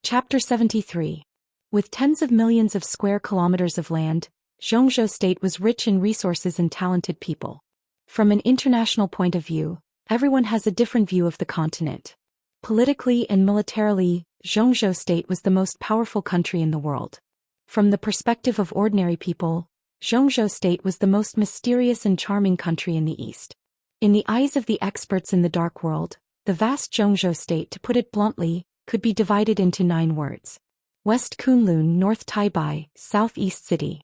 Chapter 73. With tens of millions of square kilometers of land, Xianxia state was rich in resources and talented people. From an international point of view, everyone has a different view of the continent. Politically and militarily, Xianxia state was the most powerful country in the world. From the perspective of ordinary people, Xianxia state was the most mysterious and charming country in the East. In the eyes of the experts in the dark world, the vast Xianxia state, to put it bluntly, could be divided into 9 words. West Kunlun, North Taibai, Southeast City.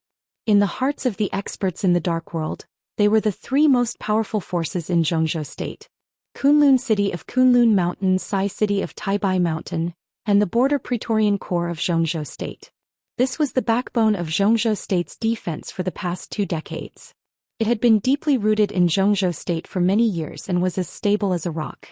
In the hearts of the experts in the dark world, they were the 3 most powerful forces in Xianxia state. Kunlun City of Kunlun Mountain, Sai City of Taibai Mountain, and the border Praetorian Corps of Xianxia state. This was the backbone of Xianxia state's defense for the past 2 decades. It had been deeply rooted in Xianxia state for many years and was as stable as a rock.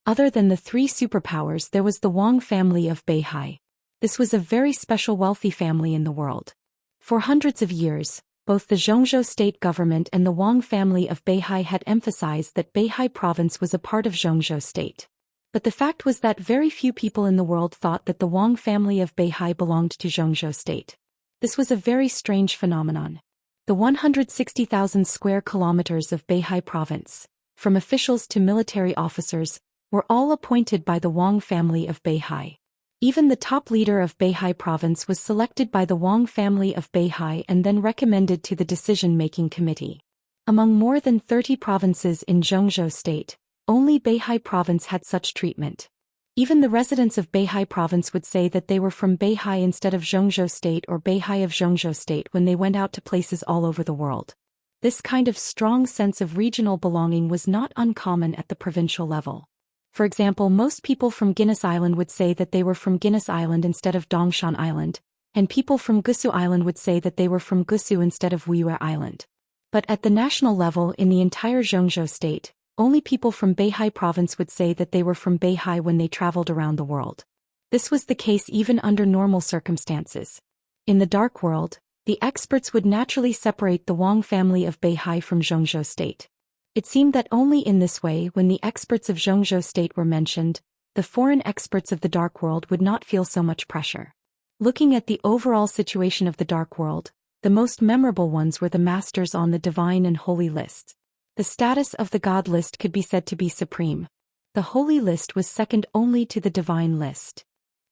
Other than the 3 superpowers, there was the Wang family of Beihai. This was a very special wealthy family in the world. For hundreds of years, both the Xianxia state government and the Wang family of Beihai had emphasized that Beihai province was a part of Xianxia state. But the fact was that very few people in the world thought that the Wang family of Beihai belonged to Xianxia state. This was a very strange phenomenon. The 160,000 square kilometers of Beihai province, from officials to military officers, were all appointed by the Wang family of Beihai. Even the top leader of Beihai province was selected by the Wang family of Beihai and then recommended to the decision-making committee. Among more than 30 provinces in Xianxia state, only Beihai province had such treatment. Even the residents of Beihai province would say that they were from Beihai instead of Xianxia state or Beihai of Xianxia state when they went out to places all over the world. This kind of strong sense of regional belonging was not uncommon at the provincial level. For example, most people from Guinness Island would say that they were from Guinness Island instead of Dongshan Island, and people from Gusu Island would say that they were from Gusu instead of Wuxia Island. But at the national level in the entire Xianxia state, only people from Beihai province would say that they were from Beihai when they traveled around the world. This was the case even under normal circumstances. In the dark world, the experts would naturally separate the Wang family of Beihai from Xianxia state. It seemed that only in this way, when the experts of Xianxia state were mentioned, the foreign experts of the dark world would not feel so much pressure. Looking at the overall situation of the dark world, the most memorable ones were the masters on the divine and holy lists. The status of the God list could be said to be supreme. The holy list was second only to the divine list.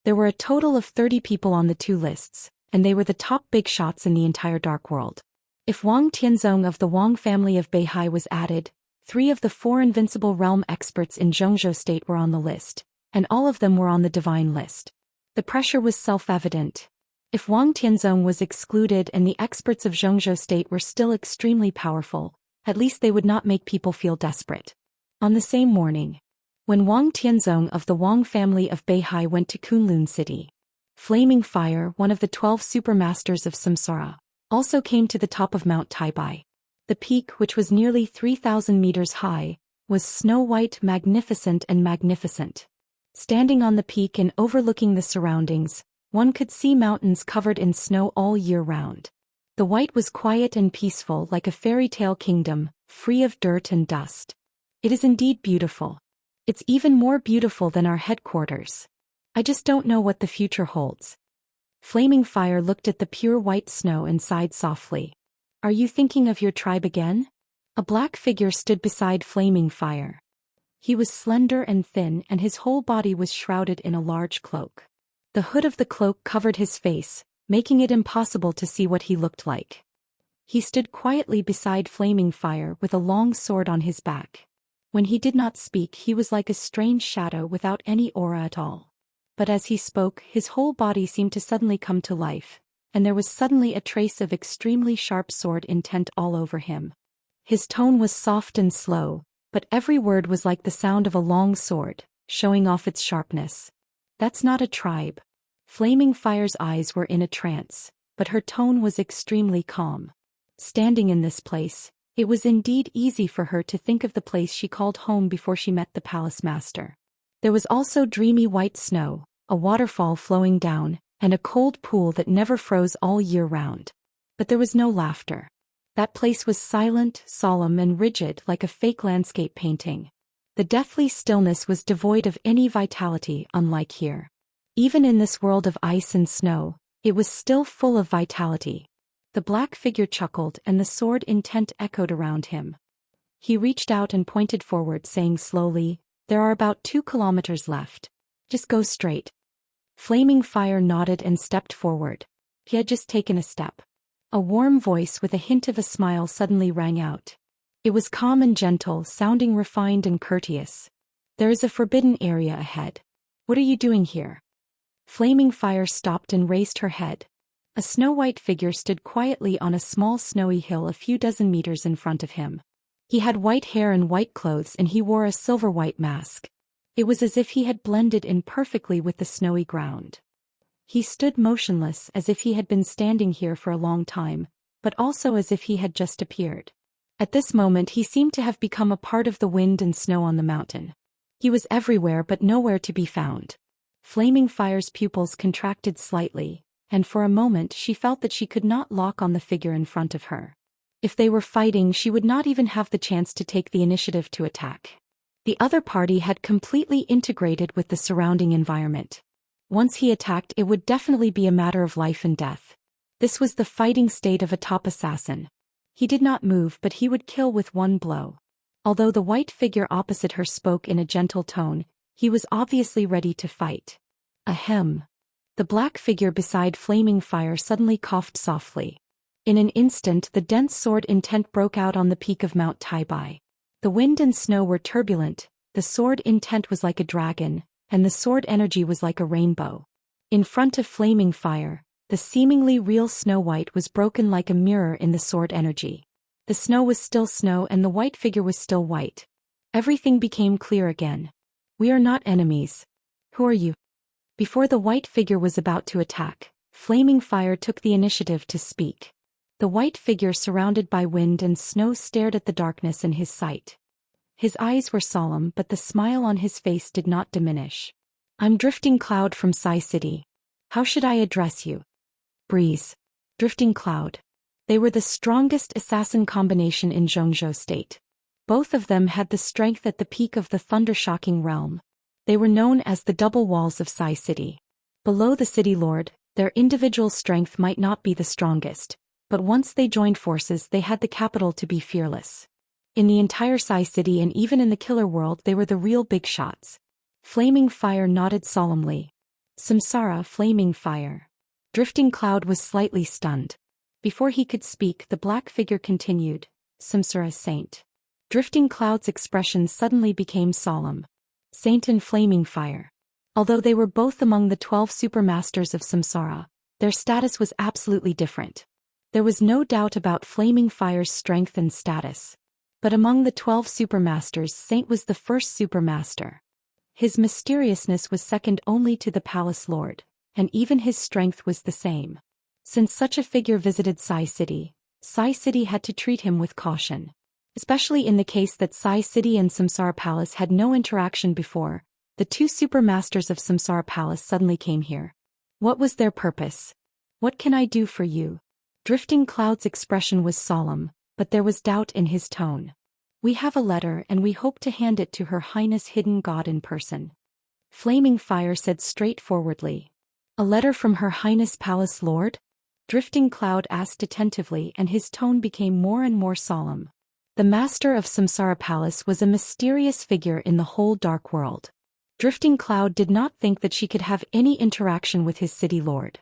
There were a total of 30 people on the 2 lists, and they were the top big shots in the entire dark world. If Wang Tianzong of the Wang family of Beihai was added, 3 of the 4 invincible realm experts in Xianxia state were on the list, and all of them were on the divine list. The pressure was self-evident. If Wang Tianzong was excluded and the experts of Xianxia state were still extremely powerful, at least they would not make people feel desperate. On the same morning, when Wang Tianzong of the Wang family of Beihai went to Kunlun City, Flaming Fire, one of the 12 supermasters of Samsara, also came to the top of Mount Taibai. The peak, which was nearly 3,000 meters high, was snow-white, magnificent and magnificent. Standing on the peak and overlooking the surroundings, one could see mountains covered in snow all year round. The white was quiet and peaceful like a fairy tale kingdom, free of dirt and dust. It is indeed beautiful. It's even more beautiful than our headquarters. I just don't know what the future holds. Flaming Fire looked at the pure white snow and sighed softly. Are you thinking of your tribe again? A black figure stood beside Flaming Fire. He was slender and thin and his whole body was shrouded in a large cloak. The hood of the cloak covered his face, making it impossible to see what he looked like. He stood quietly beside Flaming Fire with a long sword on his back. When he did not speak, he was like a strange shadow without any aura at all. But as he spoke, his whole body seemed to suddenly come to life, and there was suddenly a trace of extremely sharp sword intent all over him. His tone was soft and slow, but every word was like the sound of a long sword, showing off its sharpness. That's not a tribe. Flaming Fire's eyes were in a trance, but her tone was extremely calm. Standing in this place, it was indeed easy for her to think of the place she called home before she met the palace master. There was also dreamy white snow, a waterfall flowing down, and a cold pool that never froze all year round. But there was no laughter. That place was silent, solemn and rigid like a fake landscape painting. The deathly stillness was devoid of any vitality, unlike here. Even in this world of ice and snow, it was still full of vitality. The black figure chuckled and the sword intent echoed around him. He reached out and pointed forward, saying slowly, "There are about 2 kilometers left. Just go straight." Flaming Fire nodded and stepped forward. He had just taken a step. A warm voice with a hint of a smile suddenly rang out. It was calm and gentle, sounding refined and courteous. "There is a forbidden area ahead. What are you doing here?" Flaming Fire stopped and raised her head. A snow-white figure stood quietly on a small snowy hill a few dozen meters in front of him. He had white hair and white clothes, and he wore a silver-white mask. It was as if he had blended in perfectly with the snowy ground. He stood motionless, as if he had been standing here for a long time, but also as if he had just appeared. At this moment he seemed to have become a part of the wind and snow on the mountain. He was everywhere but nowhere to be found. Flaming Fire's pupils contracted slightly, and for a moment she felt that she could not lock on the figure in front of her. If they were fighting, she would not even have the chance to take the initiative to attack. The other party had completely integrated with the surrounding environment. Once he attacked, it would definitely be a matter of life and death. This was the fighting state of a top assassin. He did not move, but he would kill with one blow. Although the white figure opposite her spoke in a gentle tone, he was obviously ready to fight. Ahem. The black figure beside Flaming Fire suddenly coughed softly. In an instant the dense sword intent broke out on the peak of Mount Taibai. The wind and snow were turbulent, the sword intent was like a dragon, and the sword energy was like a rainbow. In front of Flaming Fire, the seemingly real Snow White was broken like a mirror in the sword energy. The snow was still snow and the white figure was still white. Everything became clear again. "We are not enemies. Who are you?" Before the white figure was about to attack, Flaming Fire took the initiative to speak. The white figure surrounded by wind and snow stared at the darkness in his sight. His eyes were solemn, but the smile on his face did not diminish. "I'm Drifting Cloud from Sai City. How should I address you?" "Breeze." Drifting Cloud. They were the strongest assassin combination in Zhou State. Both of them had the strength at the peak of the thunder-shocking realm. They were known as the double walls of Sai City. Below the city lord, their individual strength might not be the strongest, but once they joined forces they had the capital to be fearless. In the entire Sai City and even in the killer world they were the real big shots. Flaming Fire nodded solemnly. "Samsara Flaming Fire." Drifting Cloud was slightly stunned. Before he could speak, the black figure continued, "Samsara Saint." Drifting Cloud's expression suddenly became solemn. Saint and Flaming Fire. Although they were both among the 12 supermasters of Samsara, their status was absolutely different. There was no doubt about Flaming Fire's strength and status. But among the 12 supermasters, Saint was the first supermaster. His mysteriousness was second only to the Palace Lord, and even his strength was the same. Since such a figure visited Sai City had to treat him with caution. Especially in the case that Sai City and Samsara Palace had no interaction before, the 2 supermasters of Samsara Palace suddenly came here. What was their purpose? "What can I do for you?" Drifting Cloud's expression was solemn, but there was doubt in his tone. "We have a letter and we hope to hand it to Her Highness Hidden God in person." Flaming Fire said straightforwardly. "A letter from Her Highness Palace Lord?" Drifting Cloud asked attentively, and his tone became more and more solemn. The master of Samsara Palace was a mysterious figure in the whole dark world. Drifting Cloud did not think that she could have any interaction with his city lord.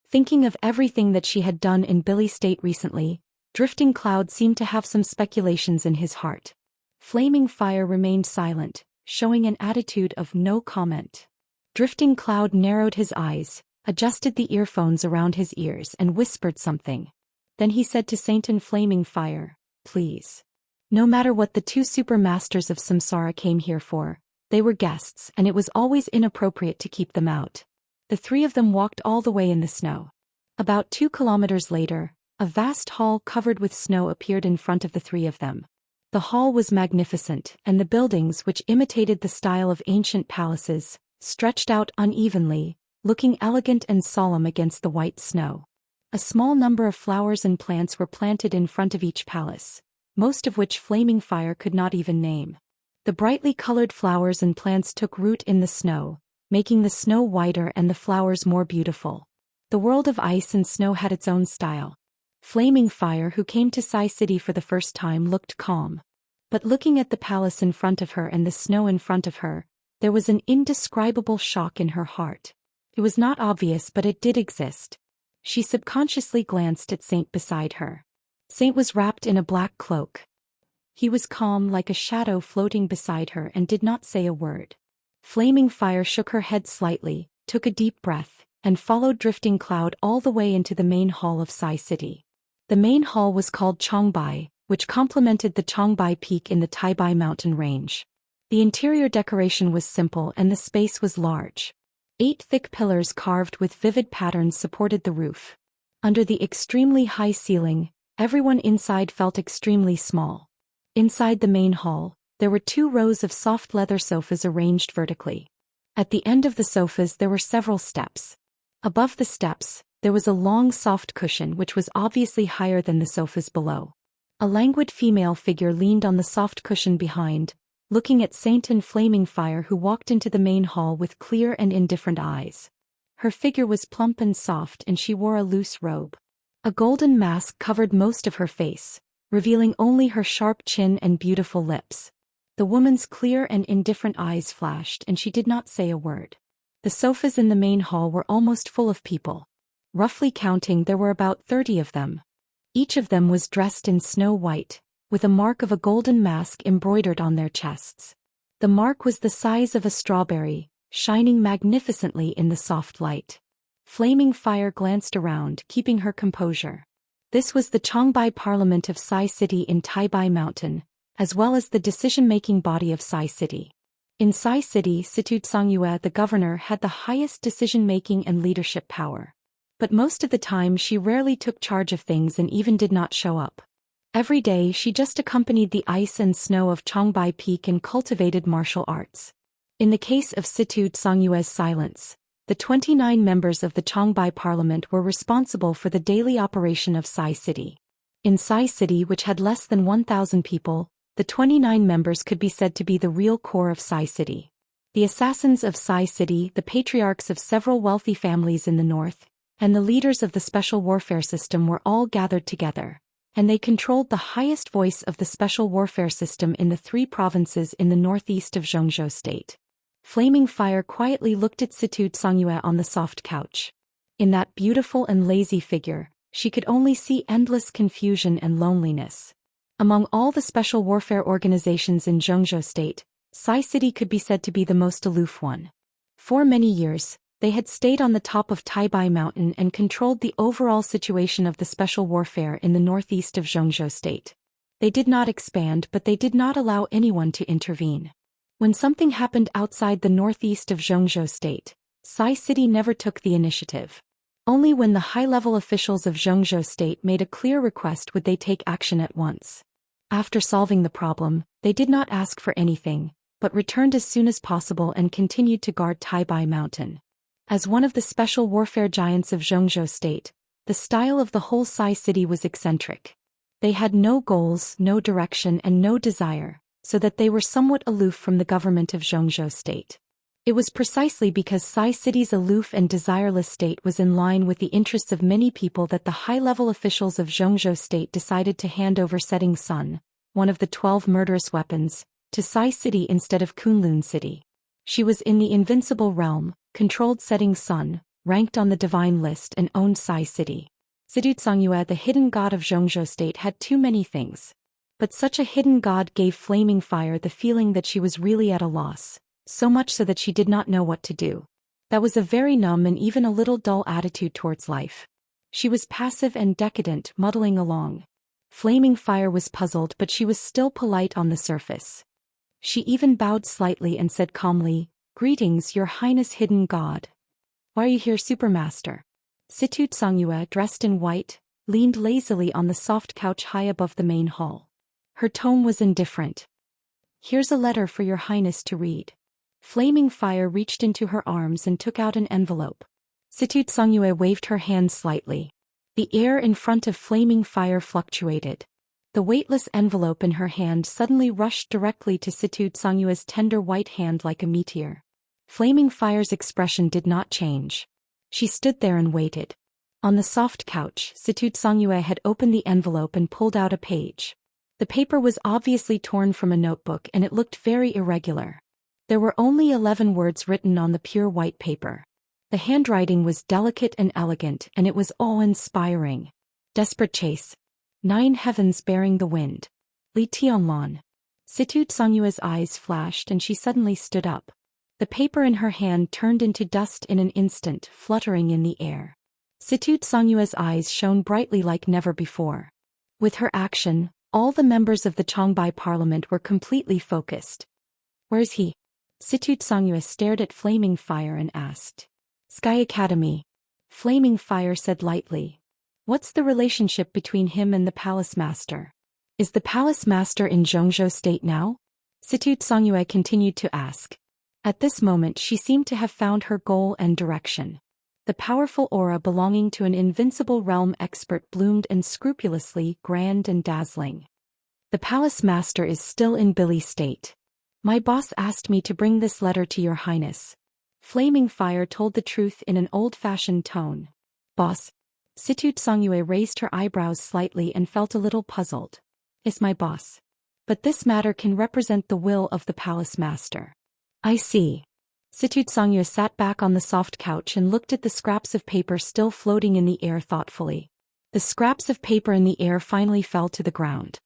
Thinking of everything that she had done in Billy State recently, Drifting Cloud seemed to have some speculations in his heart. Flaming Fire remained silent, showing an attitude of no comment. Drifting Cloud narrowed his eyes, adjusted the earphones around his ears and whispered something. Then he said to Saint and Flaming Fire, "Please." No matter what the 2 supermasters of Samsara came here for, they were guests and it was always inappropriate to keep them out. The 3 of them walked all the way in the snow. About 2 kilometers later, a vast hall covered with snow appeared in front of the 3 of them. The hall was magnificent, and the buildings, which imitated the style of ancient palaces, stretched out unevenly, looking elegant and solemn against the white snow. A small number of flowers and plants were planted in front of each palace, most of which Flaming Fire could not even name. The brightly colored flowers and plants took root in the snow, making the snow whiter and the flowers more beautiful. The world of ice and snow had its own style. Flaming Fire, who came to Sai City for the first time, looked calm. But looking at the palace in front of her and the snow in front of her, there was an indescribable shock in her heart. It was not obvious, but it did exist. She subconsciously glanced at Saint beside her. Saint was wrapped in a black cloak. He was calm like a shadow floating beside her and did not say a word. Flaming Fire shook her head slightly, took a deep breath, and followed Drifting Cloud all the way into the main hall of Sai City. The main hall was called Chongbai, which complemented the Chongbai Peak in the Taibai mountain range. The interior decoration was simple and the space was large. 8 thick pillars carved with vivid patterns supported the roof. Under the extremely high ceiling, everyone inside felt extremely small. Inside the main hall, there were 2 rows of soft leather sofas arranged vertically. At the end of the sofas there were several steps. Above the steps, there was a long soft cushion which was obviously higher than the sofas below. A languid female figure leaned on the soft cushion behind, looking at Saint and Flaming Fire, who walked into the main hall with clear and indifferent eyes. Her figure was plump and soft and she wore a loose robe. A golden mask covered most of her face, revealing only her sharp chin and beautiful lips. The woman's clear and indifferent eyes flashed and she did not say a word. The sofas in the main hall were almost full of people. Roughly counting, there were about 30 of them. Each of them was dressed in snow white, with a mark of a golden mask embroidered on their chests. The mark was the size of a strawberry, shining magnificently in the soft light. Flaming Fire glanced around, keeping her composure. This was the Chongbai Parliament of Sai City in Taibai Mountain, as well as the decision-making body of Sai City. In Sai City, Situ Tsangyue, the governor, had the highest decision-making and leadership power. But most of the time she rarely took charge of things and even did not show up. Every day she just accompanied the ice and snow of Chongbai Peak and cultivated martial arts. In the case of Situ Tsangyue's silence, the 29 members of the Chongbai Parliament were responsible for the daily operation of Sai City. In Sai City, which had less than 1,000 people, the 29 members could be said to be the real core of Sai City. The assassins of Sai City, the patriarchs of several wealthy families in the north, and the leaders of the special warfare system were all gathered together, and they controlled the highest voice of the special warfare system in the 3 provinces in the northeast of Zhou State. Flaming Fire quietly looked at Situ Tsangyue on the soft couch. In that beautiful and lazy figure, she could only see endless confusion and loneliness. Among all the special warfare organizations in Zhou State, Sai City could be said to be the most aloof one. For many years, they had stayed on the top of Taibai Mountain and controlled the overall situation of the special warfare in the northeast of Zhou State. They did not expand, but they did not allow anyone to intervene. When something happened outside the northeast of Zhou State, Sai City never took the initiative. Only when the high-level officials of Zhou State made a clear request would they take action at once. After solving the problem, they did not ask for anything, but returned as soon as possible and continued to guard Taibai Mountain. As one of the special warfare giants of Zhou State, the style of the whole Sai City was eccentric. They had no goals, no direction and no desire, so that they were somewhat aloof from the government of Zhou State. It was precisely because Sai City's aloof and desireless state was in line with the interests of many people that the high-level officials of Zhou State decided to hand over Setting Sun, one of the 12 murderous weapons, to Sai City instead of Kunlun City. She was in the invincible realm, controlled Setting Sun, ranked on the divine list and owned Sai City. Situ Tsangyue, the hidden god of Zhou State, had too many things. But such a hidden god gave Flaming Fire the feeling that she was really at a loss, so much so that she did not know what to do. That was a very numb and even a little dull attitude towards life. She was passive and decadent, muddling along. Flaming Fire was puzzled, but she was still polite on the surface. She even bowed slightly and said calmly, "Greetings, Your Highness Hidden God. Why are you here, Supermaster?" Situ Tsangyue, dressed in white, leaned lazily on the soft couch high above the main hall. Her tone was indifferent. "Here's a letter for Your Highness to read." Flaming Fire reached into her arms and took out an envelope. Situ Tsangyue waved her hand slightly. The air in front of Flaming Fire fluctuated. The weightless envelope in her hand suddenly rushed directly to Situ Tsangyue's tender white hand like a meteor. Flaming Fire's expression did not change. She stood there and waited. On the soft couch, Situ Songyue had opened the envelope and pulled out a page. The paper was obviously torn from a notebook and it looked very irregular. There were only 11 words written on the pure white paper. The handwriting was delicate and elegant, and it was awe-inspiring. Desperate chase. 9 heavens bearing the wind. Li Tianlan. Situ Songyue's eyes flashed and she suddenly stood up. The paper in her hand turned into dust in an instant, fluttering in the air. Situ Songyue's eyes shone brightly like never before. With her action, all the members of the Changbai parliament were completely focused. Where is he? Situ Songyue stared at Flaming Fire and asked. Sky Academy. Flaming Fire said lightly. What's the relationship between him and the palace master? Is the palace master in Zhongzhou state now? Situ Songyue continued to ask. At this moment she seemed to have found her goal and direction. The powerful aura belonging to an invincible realm expert bloomed unscrupulously, grand and dazzling. The palace master is still in Billy state. My boss asked me to bring this letter to your highness. Flaming Fire told the truth in an old-fashioned tone. Boss? Situ Songyue raised her eyebrows slightly and felt a little puzzled. Is my boss. But this matter can represent the will of the palace master. I see. Situ Songyue sat back on the soft couch and looked at the scraps of paper still floating in the air thoughtfully. The scraps of paper in the air finally fell to the ground.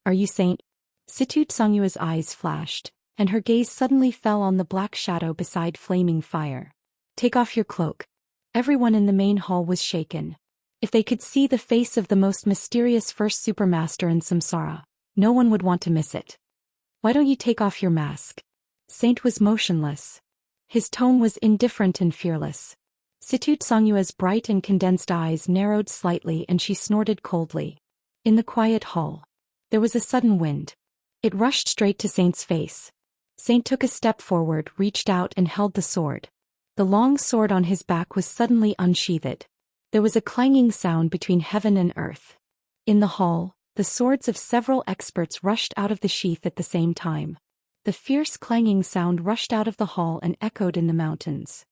Are you Saint? Situ Songyue's eyes flashed, and her gaze suddenly fell on the black shadow beside Flaming Fire. Take off your cloak. Everyone in the main hall was shaken. If they could see the face of the most mysterious first supermaster in Samsara, no one would want to miss it. Why don't you take off your mask? Saint was motionless. His tone was indifferent and fearless. Situ Songyue's bright and condensed eyes narrowed slightly and she snorted coldly. In the quiet hall, there was a sudden wind. It rushed straight to Saint's face. Saint took a step forward, reached out and held the sword. The long sword on his back was suddenly unsheathed. There was a clanging sound between heaven and earth. In the hall, the swords of several experts rushed out of the sheath at the same time. The fierce clanging sound rushed out of the hall and echoed in the mountains.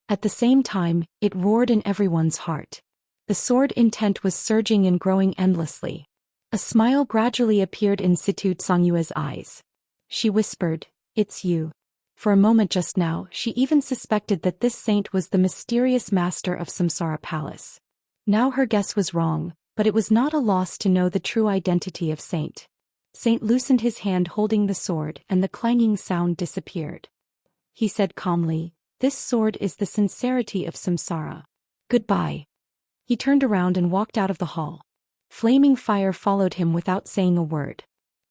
At the same time, it roared in everyone's heart. The sword intent was surging and growing endlessly. A smile gradually appeared in Situ Songyue's eyes. She whispered, "It's you." For a moment just now, she even suspected that this saint was the mysterious master of Samsara Palace. Now her guess was wrong, but it was not a loss to know the true identity of Saint. Saint loosened his hand holding the sword and the clanging sound disappeared. He said calmly, "This sword is the sincerity of Samsara. Goodbye." He turned around and walked out of the hall. Flaming Fire followed him without saying a word.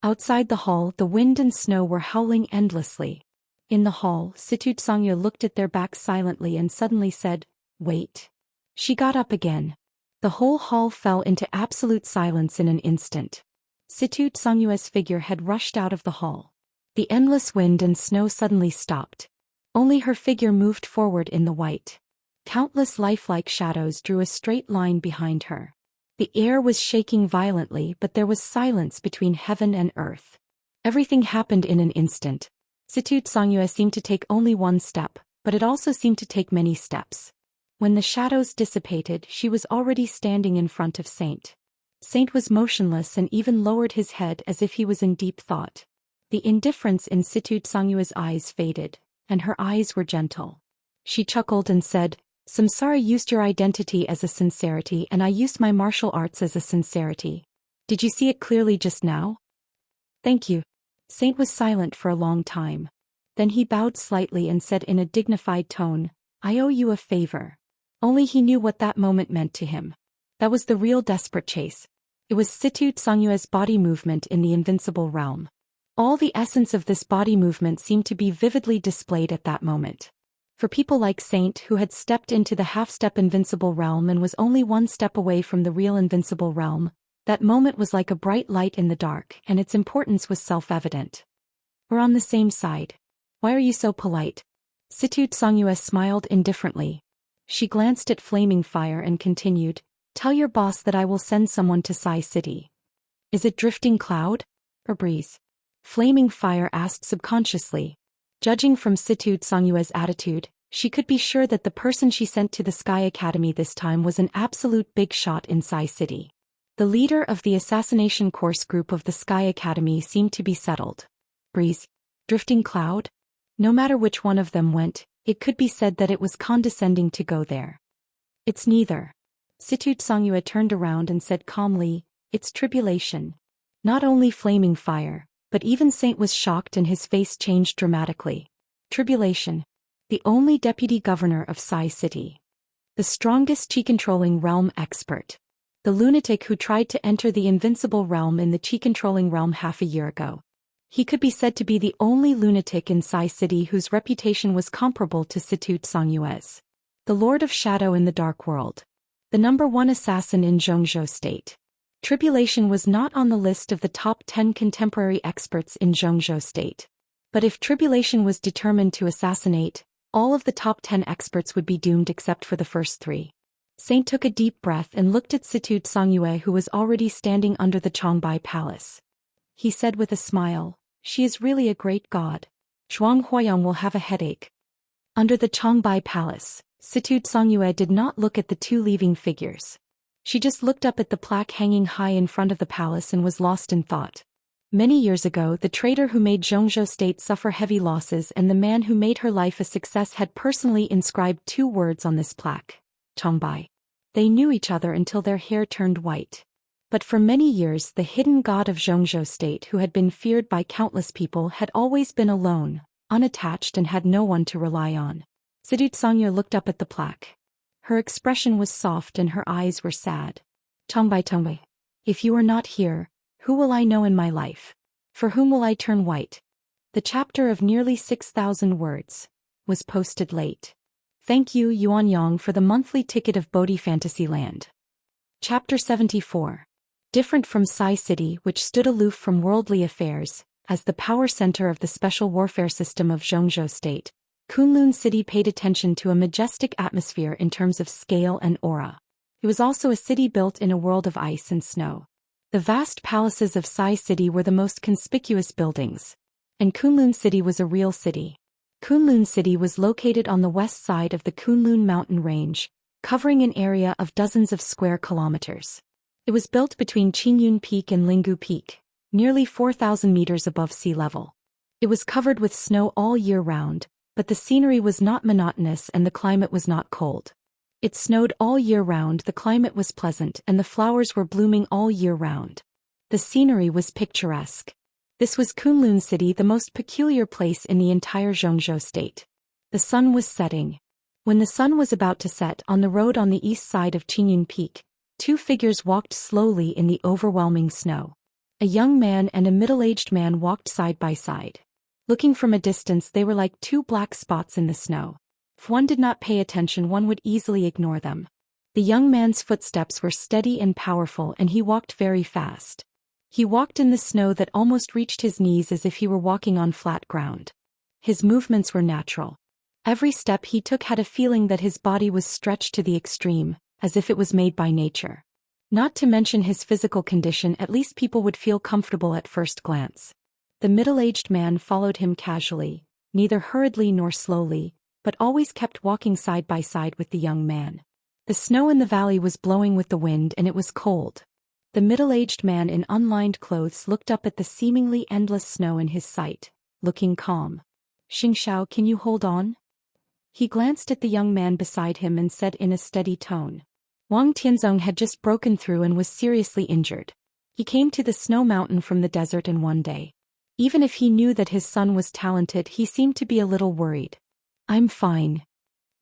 Outside the hall, the wind and snow were howling endlessly. In the hall, Situ Songyue looked at their backs silently and suddenly said, "Wait." She got up again. The whole hall fell into absolute silence in an instant. Situ Songyue's figure had rushed out of the hall. The endless wind and snow suddenly stopped. Only her figure moved forward in the white. Countless lifelike shadows drew a straight line behind her. The air was shaking violently, but there was silence between heaven and earth. Everything happened in an instant. Situ Songyue seemed to take only one step, but it also seemed to take many steps. When the shadows dissipated, she was already standing in front of Saint. Saint was motionless and even lowered his head as if he was in deep thought. The indifference in Situ Songyue's eyes faded, and her eyes were gentle. She chuckled and said, "Samsara used your identity as a sincerity and I used my martial arts as a sincerity. Did you see it clearly just now?" "Thank you." Saint was silent for a long time. Then he bowed slightly and said in a dignified tone, "I owe you a favor." Only he knew what that moment meant to him. That was the real desperate chase. It was Situ Songyue's body movement in the invincible realm. All the essence of this body movement seemed to be vividly displayed at that moment. For people like Saint who had stepped into the half-step invincible realm and was only one step away from the real invincible realm, that moment was like a bright light in the dark, and its importance was self-evident. "We're on the same side. Why are you so polite?" Situ Songyue smiled indifferently. She glanced at Flaming Fire and continued, "Tell your boss that I will send someone to Sai City." "Is it drifting cloud? Or breeze?" Flaming Fire asked subconsciously. Judging from Situ Songyue's attitude, she could be sure that the person she sent to the Sky Academy this time was an absolute big shot in Sai City. The leader of the assassination course group of the Sky Academy seemed to be settled. Breeze. Drifting cloud? No matter which one of them went, it could be said that it was condescending to go there. It's neither. Situ Songyue turned around and said calmly, it's tribulation. Not only flaming fire, but even Saint was shocked and his face changed dramatically. Tribulation. The only deputy governor of Sai City. The strongest chi-controlling realm expert. The lunatic who tried to enter the invincible realm in the chi-controlling realm half a year ago. He could be said to be the only lunatic in Sai City whose reputation was comparable to Situ Songyue's. The Lord of Shadow in the Dark World. The #1 assassin in Zhou State. Tribulation was not on the list of the top 10 contemporary experts in Zhou State. But if Tribulation was determined to assassinate, all of the top 10 experts would be doomed except for the first 3. Saint took a deep breath and looked at Situ Songyue, who was already standing under the Changbai Palace. He said with a smile, she is really a great god. Zhuang Huoyang will have a headache. Under the Changbai Palace, Situ Songyue did not look at the two leaving figures. She just looked up at the plaque hanging high in front of the palace and was lost in thought. Many years ago, the traitor who made Zhou State suffer heavy losses and the man who made her life a success had personally inscribed 2 words on this plaque. Changbai. They knew each other until their hair turned white. But for many years the hidden god of Zhou State, who had been feared by countless people, had always been alone, unattached, and had no one to rely on. Situ Songyue looked up at the plaque. Her expression was soft and her eyes were sad. Changbai, if you are not here, who will I know in my life? For whom will I turn white? The chapter of nearly 6,000 words was posted late. Thank you Yuan Yang for the monthly ticket of Bodhi Fantasyland. Chapter 74. Different from Sai City, which stood aloof from worldly affairs, as the power center of the special warfare system of Zhou State, Kunlun City paid attention to a majestic atmosphere in terms of scale and aura. It was also a city built in a world of ice and snow. The vast palaces of Sai City were the most conspicuous buildings. And Kunlun City was a real city. Kunlun City was located on the west side of the Kunlun mountain range, covering an area of dozens of square kilometers. It was built between Qingyun Peak and Linggu Peak, nearly 4,000 meters above sea level. It was covered with snow all year round, but the scenery was not monotonous and the climate was not cold. It snowed all year round, the climate was pleasant, and the flowers were blooming all year round. The scenery was picturesque. This was Kunlun City, the most peculiar place in the entire Zhou State. The sun was setting. When the sun was about to set, on the road on the east side of Qingyun Peak, 2 figures walked slowly in the overwhelming snow. A young man and a middle-aged man walked side by side. Looking from a distance, they were like 2 black spots in the snow. If one did not pay attention, one would easily ignore them. The young man's footsteps were steady and powerful, and he walked very fast. He walked in the snow that almost reached his knees, as if he were walking on flat ground. His movements were natural. Every step he took had a feeling that his body was stretched to the extreme, as if it was made by nature. Not to mention his physical condition, at least people would feel comfortable at first glance. The middle-aged man followed him casually, neither hurriedly nor slowly, but always kept walking side by side with the young man. The snow in the valley was blowing with the wind and it was cold. The middle-aged man in unlined clothes looked up at the seemingly endless snow in his sight, looking calm. Xianxia, can you hold on? He glanced at the young man beside him and said in a steady tone. Wang Tianzong had just broken through and was seriously injured. He came to the snow mountain from the desert in one day. Even if he knew that his son was talented, he seemed to be a little worried. I'm fine.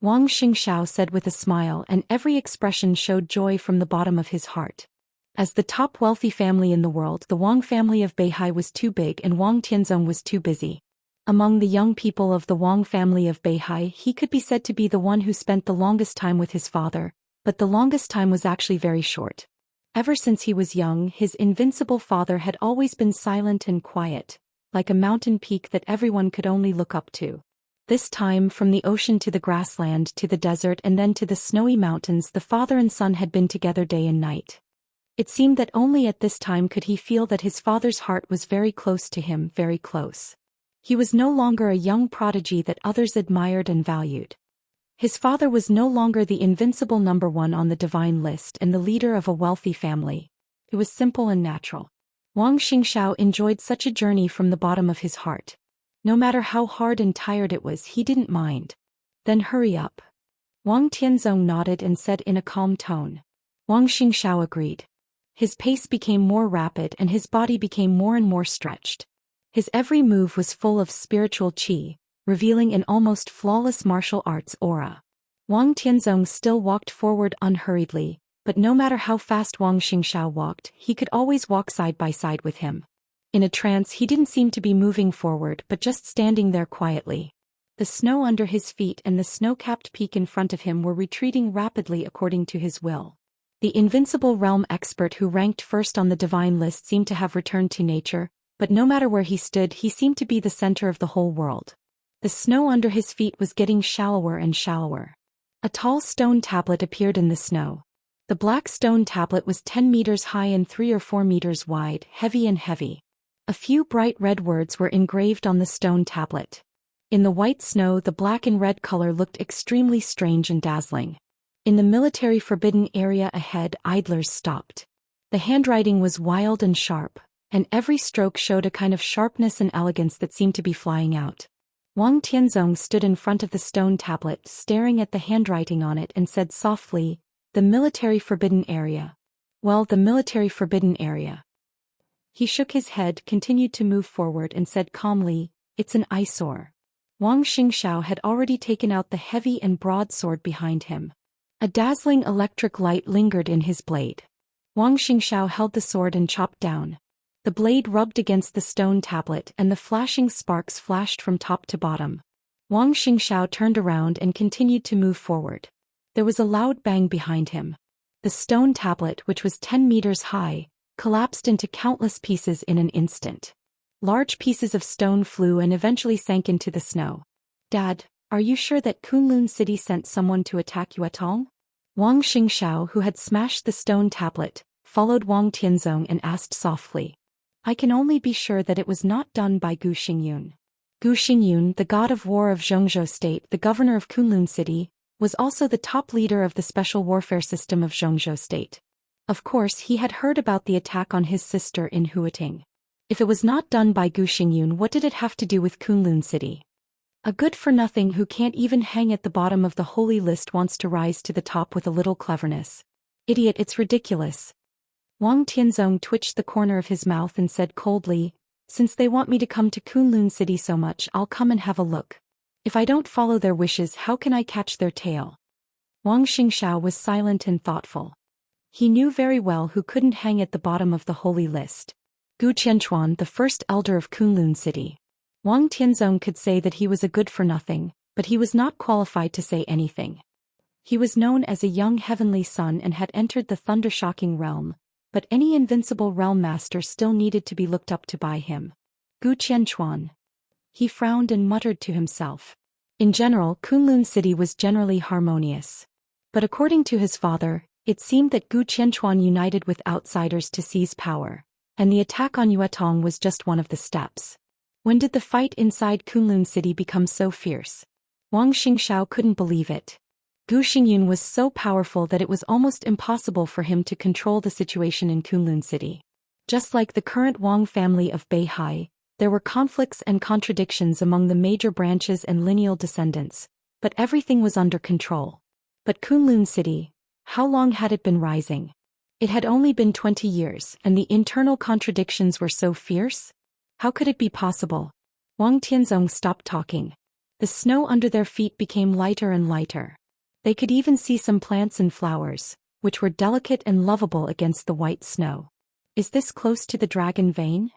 Wang Xianxia said with a smile, and every expression showed joy from the bottom of his heart. As the top wealthy family in the world, the Wang family of Beihai was too big and Wang Tianzong was too busy. Among the young people of the Wang family of Beihai, he could be said to be the one who spent the longest time with his father, but the longest time was actually very short. Ever since he was young, his invincible father had always been silent and quiet, like a mountain peak that everyone could only look up to. This time, from the ocean to the grassland to the desert and then to the snowy mountains, the father and son had been together day and night. It seemed that only at this time could he feel that his father's heart was very close to him, very close. He was no longer a young prodigy that others admired and valued. His father was no longer the invincible number one on the divine list and the leader of a wealthy family. It was simple and natural. Wang Xingxiao enjoyed such a journey from the bottom of his heart. No matter how hard and tired it was, he didn't mind. Then hurry up. Wang Tianzong nodded and said in a calm tone. Wang Xingxiao agreed. His pace became more rapid and his body became more and more stretched. His every move was full of spiritual qi, revealing an almost flawless martial arts aura. Wang Tianzong still walked forward unhurriedly, but no matter how fast Wang Xingxiao walked, he could always walk side by side with him. In a trance, he didn't seem to be moving forward but just standing there quietly. The snow under his feet and the snow-capped peak in front of him were retreating rapidly according to his will. The invincible realm expert who ranked first on the divine list seemed to have returned to nature, but no matter where he stood, he seemed to be the center of the whole world. The snow under his feet was getting shallower and shallower. A tall stone tablet appeared in the snow. The black stone tablet was 10 meters high and 3 or 4 meters wide, heavy and heavy. A few bright red words were engraved on the stone tablet. In the white snow, the black and red color looked extremely strange and dazzling. In the military forbidden area ahead, idlers stopped. The handwriting was wild and sharp, and every stroke showed a kind of sharpness and elegance that seemed to be flying out. Wang Tianzong stood in front of the stone tablet, staring at the handwriting on it and said softly, "The military forbidden area." "Well, the military forbidden area." He shook his head, continued to move forward and said calmly, "It's an eyesore." Wang Xingxiao had already taken out the heavy and broad sword behind him. A dazzling electric light lingered in his blade. Wang Xingxiao held the sword and chopped down. The blade rubbed against the stone tablet and the flashing sparks flashed from top to bottom. Wang Xingxiao turned around and continued to move forward. There was a loud bang behind him. The stone tablet, which was 10 meters high, collapsed into countless pieces in an instant. Large pieces of stone flew and eventually sank into the snow. "Dad, are you sure that Kunlun City sent someone to attack Yuetong?" Wang Xingxiao, who had smashed the stone tablet, followed Wang Tianzong and asked softly. "I can only be sure that it was not done by Gu Xingyun." Gu Xingyun, the god of war of Zhongzhou State, the governor of Kunlun City, was also the top leader of the special warfare system of Zhongzhou State. Of course, he had heard about the attack on his sister in Huiting. If it was not done by Gu Xingyun, what did it have to do with Kunlun City? A good-for-nothing who can't even hang at the bottom of the holy list wants to rise to the top with a little cleverness. Idiot, it's ridiculous. Wang Tianzong twitched the corner of his mouth and said coldly, "Since they want me to come to Kunlun City so much, I'll come and have a look. If I don't follow their wishes, how can I catch their tail?" Wang Xingxiao was silent and thoughtful. He knew very well who couldn't hang at the bottom of the holy list. Gu Qianchuan, the first elder of Kunlun City. Wang Tianzong could say that he was a good-for-nothing, but he was not qualified to say anything. He was known as a young heavenly son and had entered the thunder-shocking realm, but any invincible realm master still needed to be looked up to by him. Gu Qianchuan. He frowned and muttered to himself. In general, Kunlun City was generally harmonious. But according to his father, it seemed that Gu Qianchuan united with outsiders to seize power, and the attack on Yuetong was just one of the steps. When did the fight inside Kunlun City become so fierce? Wang Xingxiao couldn't believe it. Gu Xingyun was so powerful that it was almost impossible for him to control the situation in Kunlun City. Just like the current Wang family of Beihai, there were conflicts and contradictions among the major branches and lineal descendants, but everything was under control. But Kunlun City, how long had it been rising? It had only been 20 years, and the internal contradictions were so fierce? How could it be possible? Wang Tianzong stopped talking. The snow under their feet became lighter and lighter. They could even see some plants and flowers, which were delicate and lovable against the white snow. "Is this close to the dragon vein?"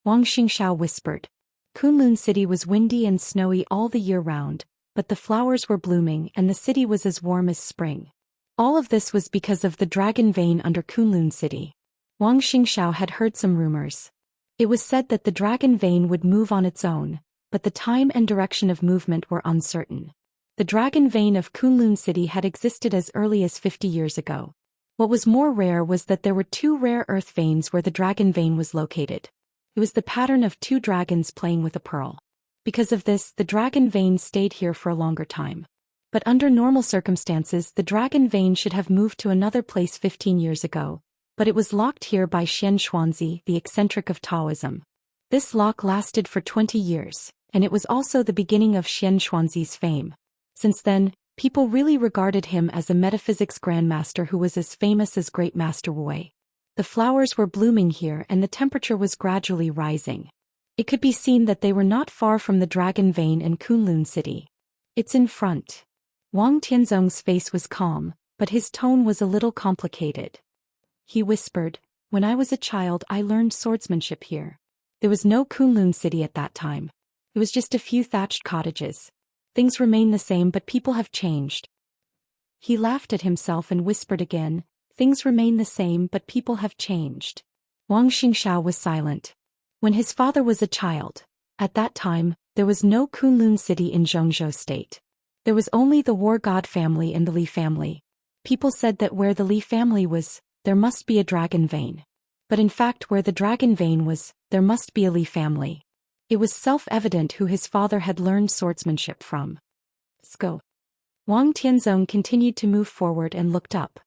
Wang Xingxiao whispered. Kunlun City was windy and snowy all the year round, but the flowers were blooming and the city was as warm as spring. All of this was because of the dragon vein under Kunlun City. Wang Xingxiao had heard some rumors. It was said that the dragon vein would move on its own, but the time and direction of movement were uncertain. The dragon vein of Kunlun City had existed as early as 50 years ago. What was more rare was that there were 2 rare earth veins where the dragon vein was located. It was the pattern of 2 dragons playing with a pearl. Because of this, the dragon vein stayed here for a longer time. But under normal circumstances, the dragon vein should have moved to another place 15 years ago, but it was locked here by Xianxia, the eccentric of Taoism. This lock lasted for 20 years, and it was also the beginning of Xianxia's fame. Since then, people really regarded him as a metaphysics grandmaster who was as famous as Great Master Wu. The flowers were blooming here and the temperature was gradually rising. It could be seen that they were not far from the Dragon Vein and Kunlun City. It's in front. Wang Tianzong's face was calm, but his tone was a little complicated. He whispered, "When I was a child I learned swordsmanship here. There was no Kunlun City at that time. It was just a few thatched cottages. Things remain the same but people have changed." He laughed at himself and whispered again, "Things remain the same but people have changed." Wang Xingxiao was silent. When his father was a child, at that time, there was no Kunlun City in Zhou State. There was only the War God family and the Li family. People said that where the Li family was, there must be a dragon vein. But in fact where the dragon vein was, there must be a Li family. It was self-evident who his father had learned swordsmanship from. Go. Wang Tianzong continued to move forward and looked up.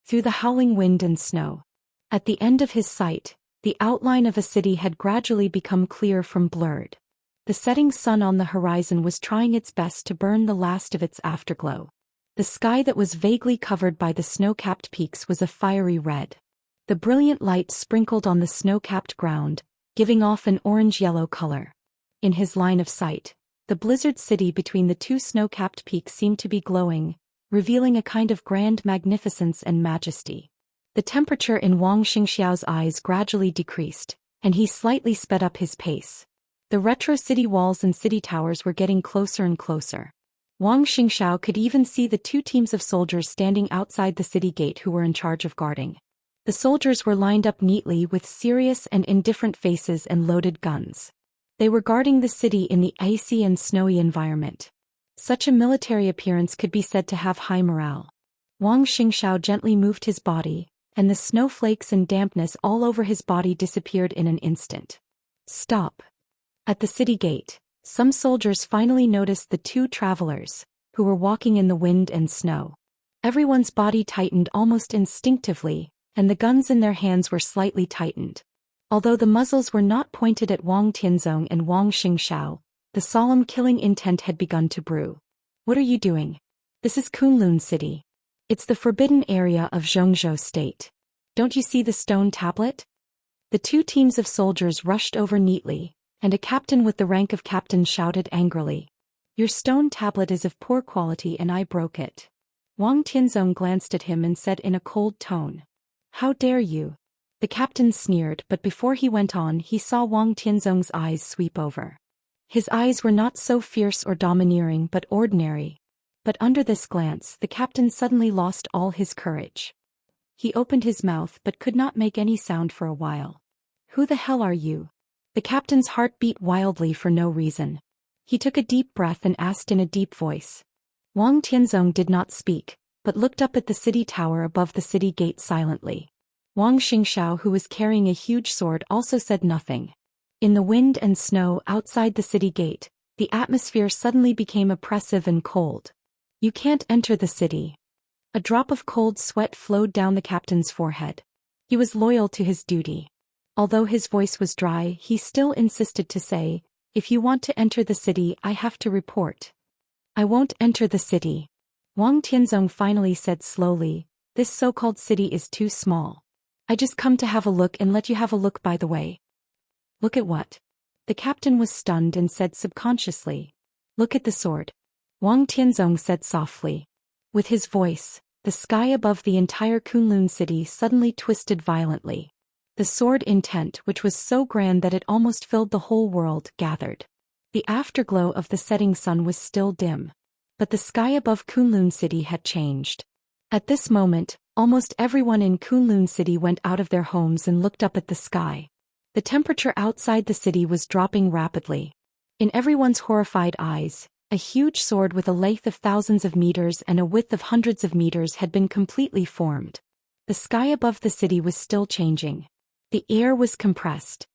Through the howling wind and snow. At the end of his sight, the outline of a city had gradually become clear from blurred. The setting sun on the horizon was trying its best to burn the last of its afterglow. The sky that was vaguely covered by the snow-capped peaks was a fiery red. The brilliant light sprinkled on the snow-capped ground, giving off an orange-yellow color. In his line of sight, the blizzard city between the two snow-capped peaks seemed to be glowing, revealing a kind of grand magnificence and majesty. The temperature in Wang Xingxiao's eyes gradually decreased, and he slightly sped up his pace. The retro city walls and city towers were getting closer and closer. Wang Xingxiao could even see the two teams of soldiers standing outside the city gate who were in charge of guarding. The soldiers were lined up neatly with serious and indifferent faces and loaded guns. They were guarding the city in the icy and snowy environment. Such a military appearance could be said to have high morale. Wang Xingxiao gently moved his body, and the snowflakes and dampness all over his body disappeared in an instant. Stop. At the city gate, some soldiers finally noticed the two travelers, who were walking in the wind and snow. Everyone's body tightened almost instinctively, and the guns in their hands were slightly tightened. Although the muzzles were not pointed at Wang Tianzong and Wang Xingxiao, the solemn killing intent had begun to brew. "What are you doing? This is Kunlun City. It's the forbidden area of Zhou State. Don't you see the stone tablet?" The two teams of soldiers rushed over neatly, and a captain with the rank of captain shouted angrily, "Your stone tablet is of poor quality and I broke it." Wang Tianzong glanced at him and said in a cold tone, "How dare you?" The captain sneered, but before he went on he saw Wang Tianzong's eyes sweep over. His eyes were not so fierce or domineering but ordinary. But under this glance the captain suddenly lost all his courage. He opened his mouth but could not make any sound for a while. "Who the hell are you?" The captain's heart beat wildly for no reason. He took a deep breath and asked in a deep voice. Wang Tianzong did not speak, but looked up at the city tower above the city gate silently. Wang Xingxiao, who was carrying a huge sword, also said nothing. In the wind and snow outside the city gate, the atmosphere suddenly became oppressive and cold. "You can't enter the city." A drop of cold sweat flowed down the captain's forehead. He was loyal to his duty. Although his voice was dry, he still insisted to say, "If you want to enter the city, I have to report." "I won't enter the city." Wang Tianzong finally said slowly, "This so-called city is too small. I just come to have a look and let you have a look by the way." "Look at what?" The captain was stunned and said subconsciously, "Look at the sword." Wang Tianzong said softly. With his voice, the sky above the entire Kunlun city suddenly twisted violently. The sword intent, which was so grand that it almost filled the whole world, gathered. The afterglow of the setting sun was still dim. But the sky above Kunlun City had changed. At this moment, almost everyone in Kunlun City went out of their homes and looked up at the sky. The temperature outside the city was dropping rapidly. In everyone's horrified eyes, a huge sword with a length of thousands of meters and a width of hundreds of meters had been completely formed. The sky above the city was still changing. The air was compressed.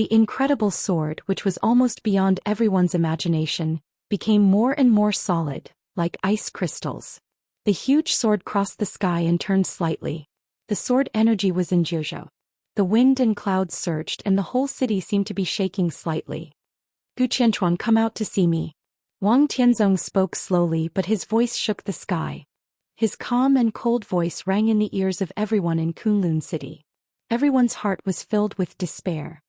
The incredible sword, which was almost beyond everyone's imagination, became more and more solid, like ice crystals. The huge sword crossed the sky and turned slightly. The sword energy was in Zhou. The wind and clouds surged and the whole city seemed to be shaking slightly. Gu Qianchuan, come out to see me. Wang Tianzong spoke slowly, but his voice shook the sky. His calm and cold voice rang in the ears of everyone in Kunlun City. Everyone's heart was filled with despair.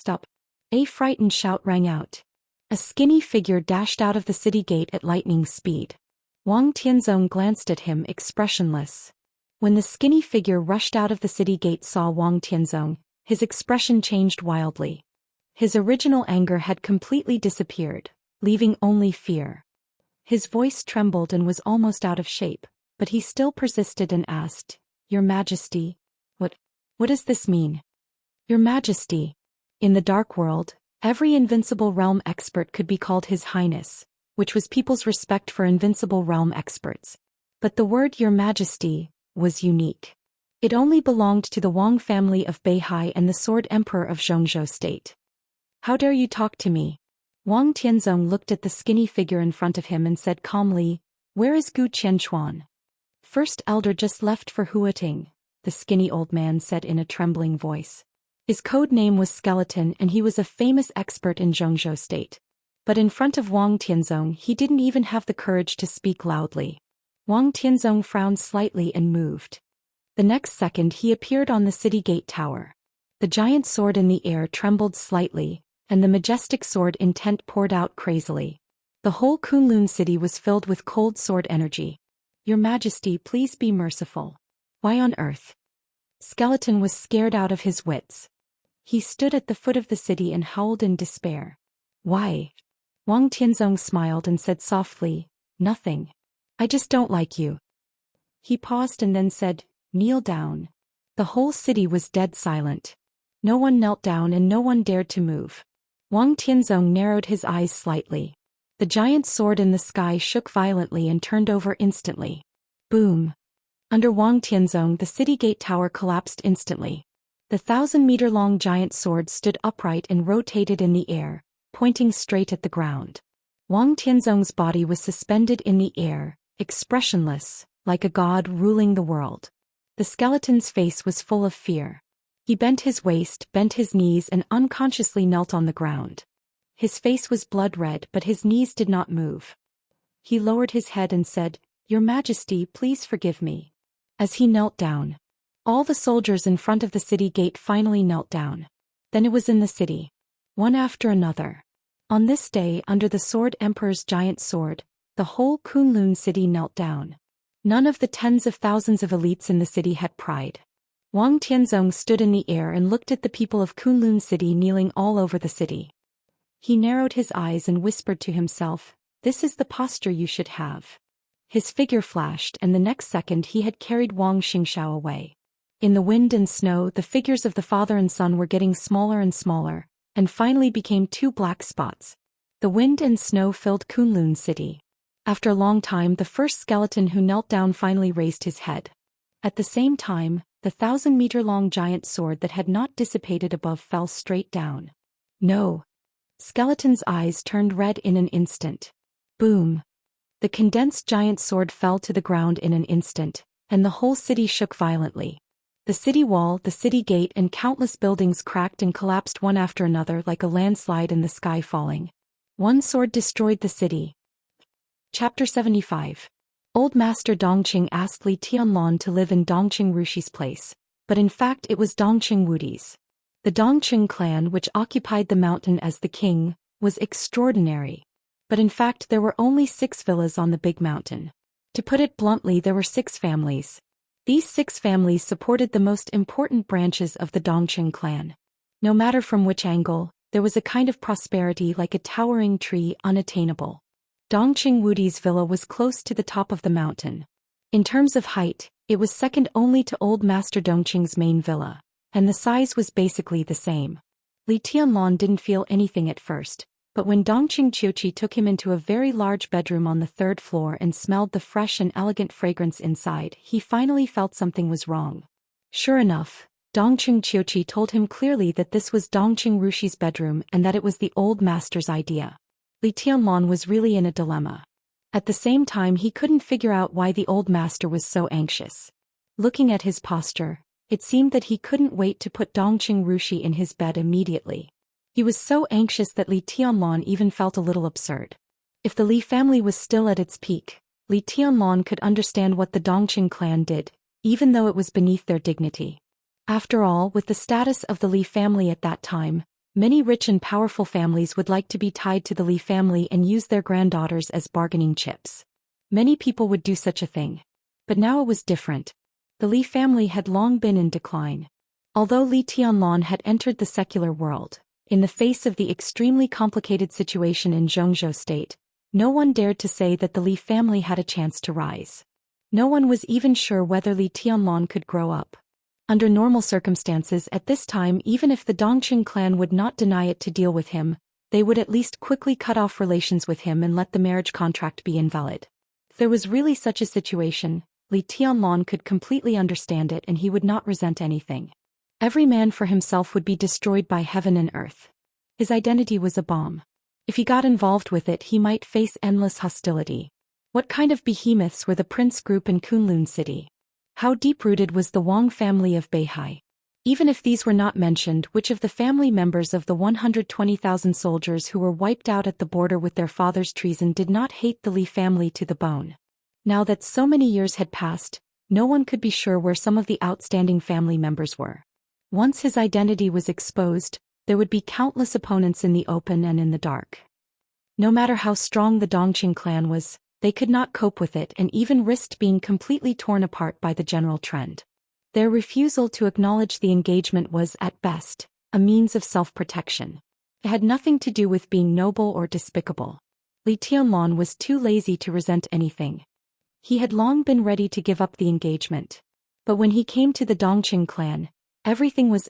Stop! A frightened shout rang out. A skinny figure dashed out of the city gate at lightning speed. Wang Tianzong glanced at him expressionless. When the skinny figure rushed out of the city gate saw Wang Tianzong, his expression changed wildly. His original anger had completely disappeared, leaving only fear. His voice trembled and was almost out of shape, but he still persisted and asked, Your Majesty, what does this mean? Your Majesty. In the Dark World, every invincible realm expert could be called His Highness, which was people's respect for invincible realm experts. But the word Your Majesty was unique. It only belonged to the Wang family of Beihai and the Sword Emperor of Zhongzhou State. How dare you talk to me? Wang Tianzong looked at the skinny figure in front of him and said calmly, Where is Gu Qianchuan? First Elder just left for Huating, the skinny old man said in a trembling voice. His code name was Skeleton and he was a famous expert in Zhongzhou State. But in front of Wang Tianzong he didn't even have the courage to speak loudly. Wang Tianzong frowned slightly and moved. The next second he appeared on the city gate tower. The giant sword in the air trembled slightly, and the majestic sword intent poured out crazily. The whole Kunlun city was filled with cold sword energy. Your Majesty, please be merciful. Why on earth? Skeleton was scared out of his wits. He stood at the foot of the city and howled in despair. Why? Wang Tianzong smiled and said softly, Nothing. I just don't like you. He paused and then said, Kneel down. The whole city was dead silent. No one knelt down and no one dared to move. Wang Tianzong narrowed his eyes slightly. The giant sword in the sky shook violently and turned over instantly. Boom! Under Wang Tianzong the city gate tower collapsed instantly. The 1,000-meter-long giant sword stood upright and rotated in the air, pointing straight at the ground. Wang Tianzong's body was suspended in the air, expressionless, like a god ruling the world. The skeleton's face was full of fear. He bent his waist, bent his knees and unconsciously knelt on the ground. His face was blood red but his knees did not move. He lowered his head and said, Your Majesty, please forgive me. As he knelt down, all the soldiers in front of the city gate finally knelt down. Then it was in the city. One after another. On this day, under the Sword Emperor's giant sword, the whole Kunlun city knelt down. None of the tens of thousands of elites in the city had pride. Wang Tianzong stood in the air and looked at the people of Kunlun City kneeling all over the city. He narrowed his eyes and whispered to himself, This is the posture you should have. His figure flashed and the next second he had carried Wang Xingxiao away. In the wind and snow the figures of the father and son were getting smaller and finally became two black spots. The wind and snow filled Kunlun City. After a long time the first skeleton who knelt down finally raised his head. At the same time, the 1,000-meter-long giant sword that had not dissipated above fell straight down. No. Skeleton's eyes turned red in an instant. Boom. The condensed giant sword fell to the ground in an instant, and the whole city shook violently. The city wall, the city gate and countless buildings cracked and collapsed one after another like a landslide in the sky falling. One sword destroyed the city. Chapter 75. Old Master Dongqing asked Li Tianlong to live in Dongqing Rushi's place, but in fact it was Dongqing Wudi's. The Dongqing clan, which occupied the mountain as the king, was extraordinary. But in fact there were only 6 villas on the big mountain. To put it bluntly, there were 6 families. These 6 families supported the most important branches of the Dongqing clan. No matter from which angle, there was a kind of prosperity like a towering tree unattainable. Dongqing Wudi's villa was close to the top of the mountain. In terms of height, it was second only to Old Master Dongqing's main villa, and the size was basically the same. Li Tianlong didn't feel anything at first, but when Dongqing Qiuqi took him into a very large bedroom on the 3rd floor and smelled the fresh and elegant fragrance inside, he finally felt something was wrong. Sure enough, Dongqing Qiuqi told him clearly that this was Dongqing Rushi's bedroom and that it was the old master's idea. Li Tianlan was really in a dilemma. At the same time, he couldn't figure out why the old master was so anxious. Looking at his posture, it seemed that he couldn't wait to put Dongqing Rushi in his bed immediately. He was so anxious that Li Tianlan even felt a little absurd. If the Li family was still at its peak, Li Tianlan could understand what the Dongqing clan did, even though it was beneath their dignity. After all, with the status of the Li family at that time, many rich and powerful families would like to be tied to the Li family and use their granddaughters as bargaining chips. Many people would do such a thing. But now it was different. The Li family had long been in decline. Although Li Tianlan had entered the secular world, in the face of the extremely complicated situation in Zhou state, no one dared to say that the Li family had a chance to rise. No one was even sure whether Li Tianlan could grow up. Under normal circumstances at this time, even if the Dongqing clan would not deny it to deal with him, they would at least quickly cut off relations with him and let the marriage contract be invalid. If there was really such a situation, Li Tianlan could completely understand it and he would not resent anything. Every man for himself would be destroyed by heaven and earth. His identity was a bomb. If he got involved with it, he might face endless hostility. What kind of behemoths were the Prince group in Kunlun City? How deep-rooted was the Wang family of Beihai? Even if these were not mentioned, which of the family members of the 120,000 soldiers who were wiped out at the border with their father's treason did not hate the Li family to the bone? Now that so many years had passed, no one could be sure where some of the outstanding family members were. Once his identity was exposed, there would be countless opponents in the open and in the dark. No matter how strong the Dongqing clan was, they could not cope with it and even risked being completely torn apart by the general trend. Their refusal to acknowledge the engagement was, at best, a means of self-protection. It had nothing to do with being noble or despicable. Li Tianlan was too lazy to resent anything. He had long been ready to give up the engagement. But when he came to the Dongqing clan, everything was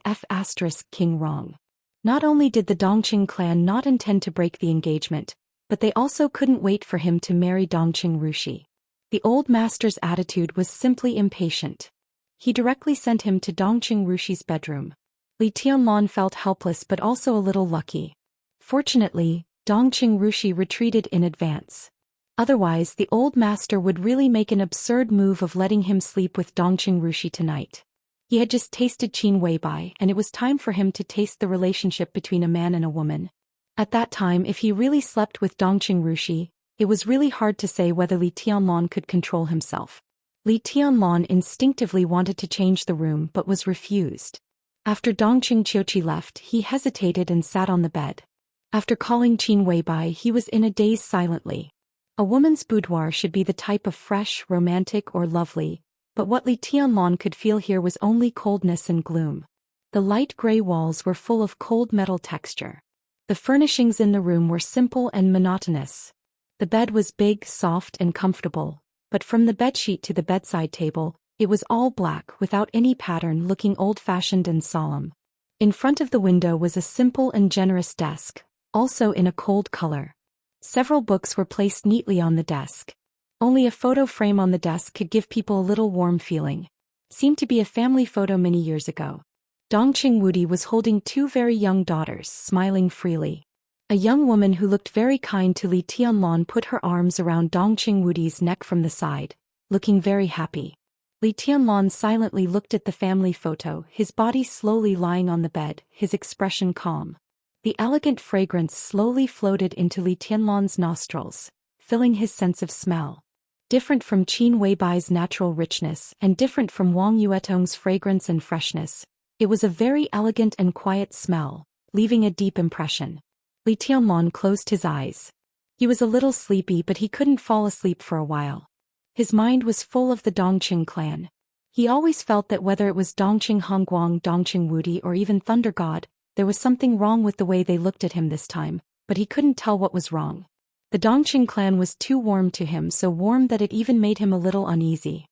King wrong. Not only did the Dongqing clan not intend to break the engagement, but they also couldn't wait for him to marry Dongqing Rushi. The old master's attitude was simply impatient. He directly sent him to Dongqing Rushi's bedroom. Li Tianlan felt helpless but also a little lucky. Fortunately, Dongqing Rushi retreated in advance. Otherwise, the old master would really make an absurd move of letting him sleep with Dongqing Rushi tonight. He had just tasted Qin Weibai, and it was time for him to taste the relationship between a man and a woman. At that time, if he really slept with Dongqing Rushi, it was really hard to say whether Li Tianlan could control himself. Li Tianlan instinctively wanted to change the room but was refused. After Dongqing Qiuqi left, he hesitated and sat on the bed. After calling Qin Weibai, he was in a daze silently. A woman's boudoir should be the type of fresh, romantic or lovely, but what Li Tianlan could feel here was only coldness and gloom. The light gray walls were full of cold metal texture. The furnishings in the room were simple and monotonous. The bed was big, soft and comfortable, but from the bedsheet to the bedside table, it was all black without any pattern, looking old-fashioned and solemn. In front of the window was a simple and generous desk, also in a cold color. Several books were placed neatly on the desk. Only a photo frame on the desk could give people a little warm feeling. Seemed to be a family photo many years ago. Dongqing Wudi was holding two very young daughters, smiling freely. A young woman who looked very kind to Li Tianlan put her arms around Dongqing Wudi's neck from the side, looking very happy. Li Tianlan silently looked at the family photo, his body slowly lying on the bed, his expression calm. The elegant fragrance slowly floated into Li Tianlan's nostrils, filling his sense of smell. Different from Qin Weibai's natural richness and different from Wang Yuetong's fragrance and freshness, it was a very elegant and quiet smell, leaving a deep impression. Li Tianlan closed his eyes. He was a little sleepy but he couldn't fall asleep for a while. His mind was full of the Dongqing clan. He always felt that whether it was Dongqing Hongguang, Dongqing Wudi or even Thunder God, there was something wrong with the way they looked at him this time, but he couldn't tell what was wrong. The Dongqing clan was too warm to him, so warm that it even made him a little uneasy.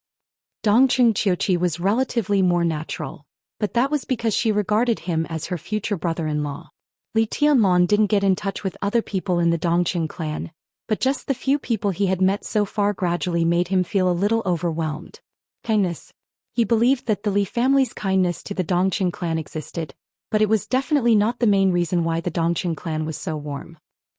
Dongqing Qiuqi was relatively more natural, but that was because she regarded him as her future brother-in-law. Li Tianlan didn't get in touch with other people in the Dongqing clan, but just the few people he had met so far gradually made him feel a little overwhelmed. Kindness. He believed that the Li family's kindness to the Dongqing clan existed, but it was definitely not the main reason why the Dongqing clan was so warm.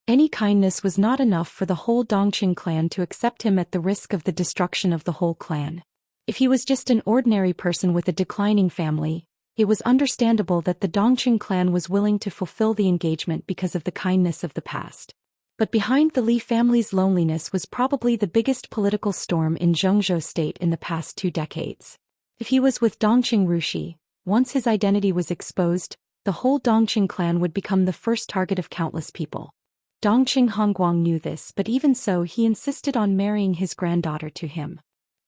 Any kindness was not enough for the whole Dongqing clan to accept him at the risk of the destruction of the whole clan. If he was just an ordinary person with a declining family, it was understandable that the Dongqing clan was willing to fulfill the engagement because of the kindness of the past. But behind the Li family's loneliness was probably the biggest political storm in Zhou state in the past 2 decades. If he was with Dongqing Rushi, once his identity was exposed, the whole Dongqing clan would become the first target of countless people. Dongqing Hongguang knew this, but even so he insisted on marrying his granddaughter to him.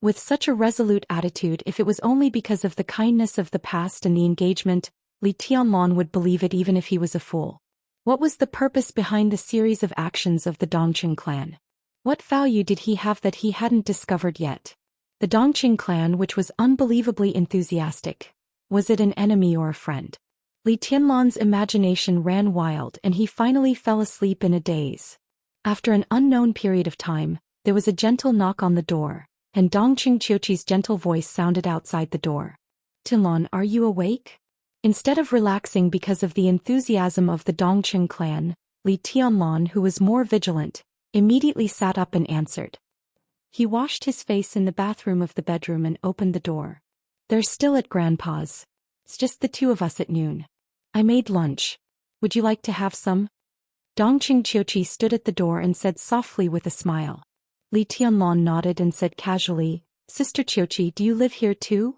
With such a resolute attitude, if it was only because of the kindness of the past and the engagement, Li Tianlan would believe it even if he was a fool. What was the purpose behind the series of actions of the Dongqing clan? What value did he have that he hadn't discovered yet? The Dongqing clan, which was unbelievably enthusiastic, was it an enemy or a friend? Li Tianlan's imagination ran wild and he finally fell asleep in a daze. After an unknown period of time, there was a gentle knock on the door, and Dongqing Qiuqi's gentle voice sounded outside the door. Tianlan, are you awake? Instead of relaxing because of the enthusiasm of the Dongqing clan, Li Tianlan, who was more vigilant, immediately sat up and answered. He washed his face in the bathroom of the bedroom and opened the door. They're still at Grandpa's. It's just the 2 of us at noon. I made lunch. Would you like to have some? Dongqing Qiuqi stood at the door and said softly with a smile. Li Tianlan nodded and said casually, Sister Qiuqi, do you live here too?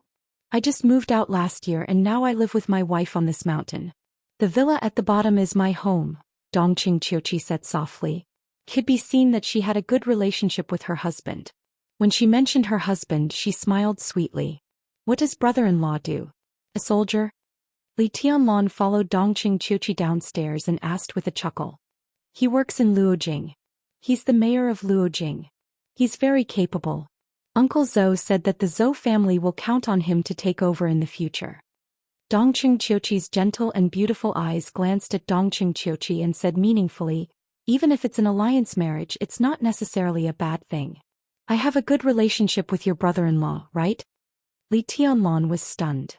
I just moved out last year and now I live with my wife on this mountain. The villa at the bottom is my home, Dongqing Qiuqi said softly. It could be seen that she had a good relationship with her husband. When she mentioned her husband, she smiled sweetly. What does brother-in-law do? A soldier? Li Tianlan followed Dongqing Qiuqi downstairs and asked with a chuckle. He works in Luojing. He's the mayor of Luojing. He's very capable. Uncle Zhou said that the Zhou family will count on him to take over in the future. Dongqing Qiuqi's gentle and beautiful eyes glanced at Dongqing Qiuqi and said meaningfully, even if it's an alliance marriage, it's not necessarily a bad thing. I have a good relationship with your brother-in-law, right? Li Tianlan was stunned.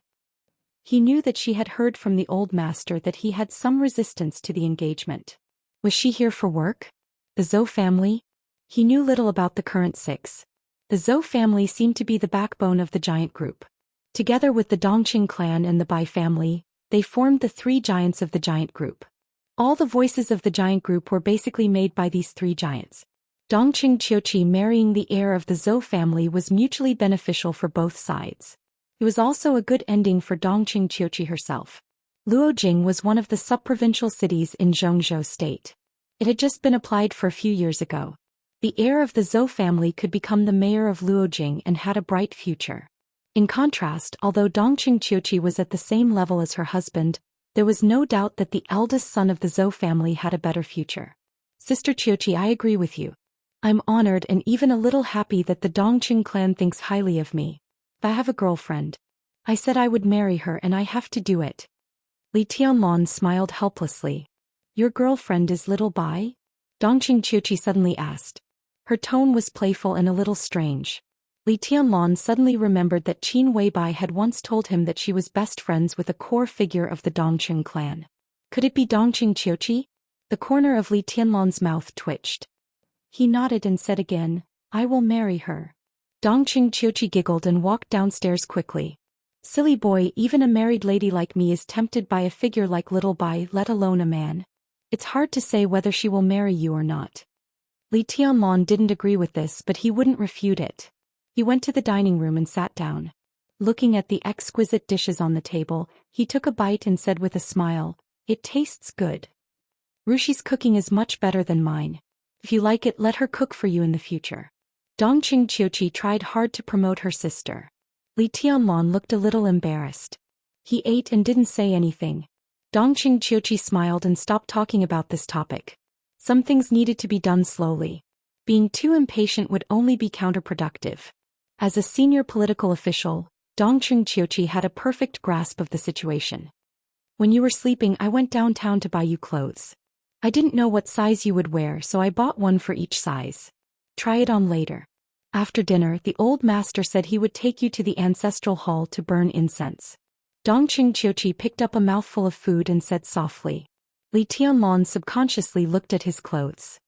He knew that she had heard from the old master that he had some resistance to the engagement. Was she here for work? The Zhou family? He knew little about the current 6. The Zhou family seemed to be the backbone of the giant group. Together with the Dongqing clan and the Bai family, they formed the 3 giants of the giant group. All the voices of the giant group were basically made by these 3 giants. Dongqing Qiuqi marrying the heir of the Zhou family was mutually beneficial for both sides. It was also a good ending for Dongqing Qiuqi herself. Luojing was one of the sub-provincial cities in Zhou state. It had just been applied for a few years ago. The heir of the Zhou family could become the mayor of Luojing and had a bright future. In contrast, although Dongqing Qiuqi was at the same level as her husband, there was no doubt that the eldest son of the Zhou family had a better future. Sister Qiuqi, I agree with you. I'm honored and even a little happy that the Dongqing clan thinks highly of me. I have a girlfriend. I said I would marry her and I have to do it. Li Tianlan smiled helplessly. Your girlfriend is little Bai? Dongqing Qiuqi suddenly asked. Her tone was playful and a little strange. Li Tianlan suddenly remembered that Qin Weibai had once told him that she was best friends with a core figure of the Dongqing clan. Could it be Dongqing Qiuqi? The corner of Li Tianlan's mouth twitched. He nodded and said again, I will marry her. Dongqing Qiuqi giggled and walked downstairs quickly. Silly boy, even a married lady like me is tempted by a figure like little Bai, let alone a man. It's hard to say whether she will marry you or not. Li Tianlan didn't agree with this, but he wouldn't refute it. He went to the dining room and sat down. Looking at the exquisite dishes on the table, he took a bite and said with a smile, It tastes good. Rushi's cooking is much better than mine. If you like it, let her cook for you in the future. Dongqing Qiuqi tried hard to promote her sister. Li Tianlan looked a little embarrassed. He ate and didn't say anything. Dongqing Qiuqi smiled and stopped talking about this topic. Some things needed to be done slowly. Being too impatient would only be counterproductive. As a senior political official, Dongqing Qiuqi had a perfect grasp of the situation. When you were sleeping, I went downtown to buy you clothes. I didn't know what size you would wear, so I bought one for each size. Try it on later. After dinner, the old master said he would take you to the ancestral hall to burn incense. Dongqing Qiuqi picked up a mouthful of food and said softly. Li Tianlan subconsciously looked at his clothes.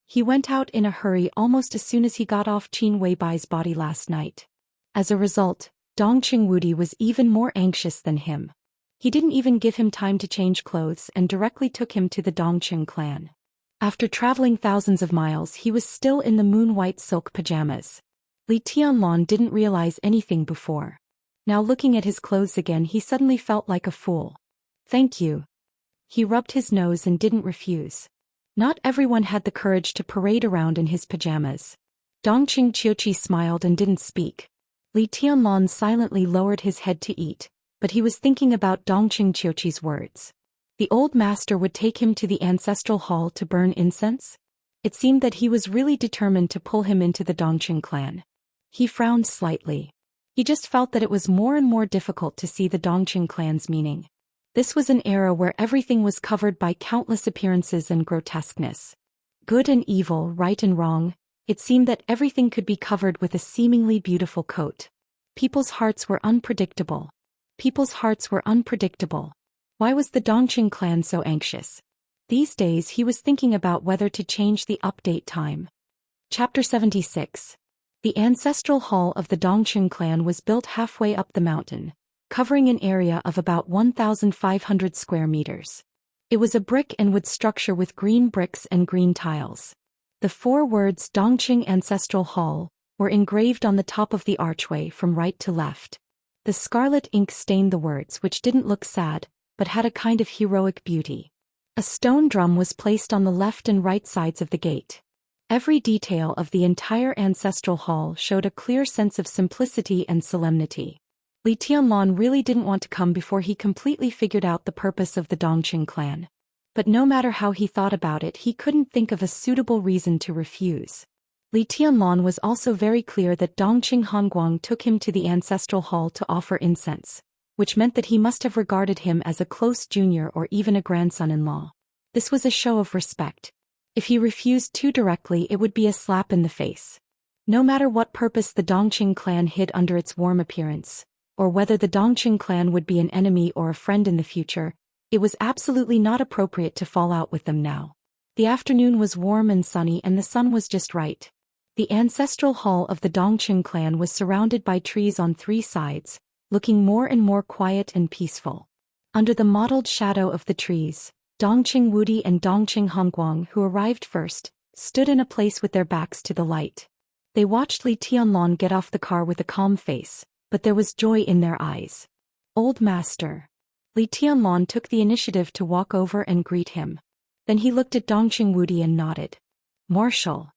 He went out in a hurry almost as soon as he got off Qin Weibai's body last night. As a result, Dongqing Wudi was even more anxious than him. He didn't even give him time to change clothes and directly took him to the Dongqing clan. After traveling thousands of miles, he was still in the moon-white silk pajamas. Li Tianlan didn't realize anything before. Now looking at his clothes again, he suddenly felt like a fool. Thank you. He rubbed his nose and didn't refuse. Not everyone had the courage to parade around in his pajamas. Dongqing Qiuqi smiled and didn't speak. Li Tianlan silently lowered his head to eat, but he was thinking about Dongqing Qiuqi's words. The old master would take him to the ancestral hall to burn incense? It seemed that he was really determined to pull him into the Dongqing clan. He frowned slightly. He just felt that it was more and more difficult to see the Dongqing clan's meaning. This was an era where everything was covered by countless appearances and grotesqueness. Good and evil, right and wrong, it seemed that everything could be covered with a seemingly beautiful coat. People's hearts were unpredictable. Why was the Dongqing clan so anxious? These days he was thinking about whether to change the update time. Chapter 76. The ancestral hall of the Dongqing clan was built halfway up the mountain, covering an area of about 1,500 square meters. It was a brick and wood structure with green bricks and green tiles. The 4 words Dongqing Ancestral Hall were engraved on the top of the archway from right to left. The scarlet ink stained the words, which didn't look sad, but had a kind of heroic beauty. A stone drum was placed on the left and right sides of the gate. Every detail of the entire ancestral hall showed a clear sense of simplicity and solemnity. Li Tianlan really didn't want to come before he completely figured out the purpose of the Dongqing clan. But no matter how he thought about it, he couldn't think of a suitable reason to refuse. Li Tianlan was also very clear that Dongqing Hanguang took him to the ancestral hall to offer incense, which meant that he must have regarded him as a close junior or even a grandson-in-law. This was a show of respect. If he refused too directly, it would be a slap in the face. No matter what purpose the Dongqing clan hid under its warm appearance, or whether the Dongqing clan would be an enemy or a friend in the future, it was absolutely not appropriate to fall out with them now. The afternoon was warm and sunny and the sun was just right. The ancestral hall of the Dongqing clan was surrounded by trees on 3 sides, looking more and more quiet and peaceful. Under the mottled shadow of the trees, Dongqing Wudi and Dongqing Hanguang, who arrived first, stood in a place with their backs to the light. They watched Li Tianlan get off the car with a calm face, but there was joy in their eyes. Old master. Li Tianlan took the initiative to walk over and greet him. Then he looked at Dongqing Wudi and nodded. Marshal.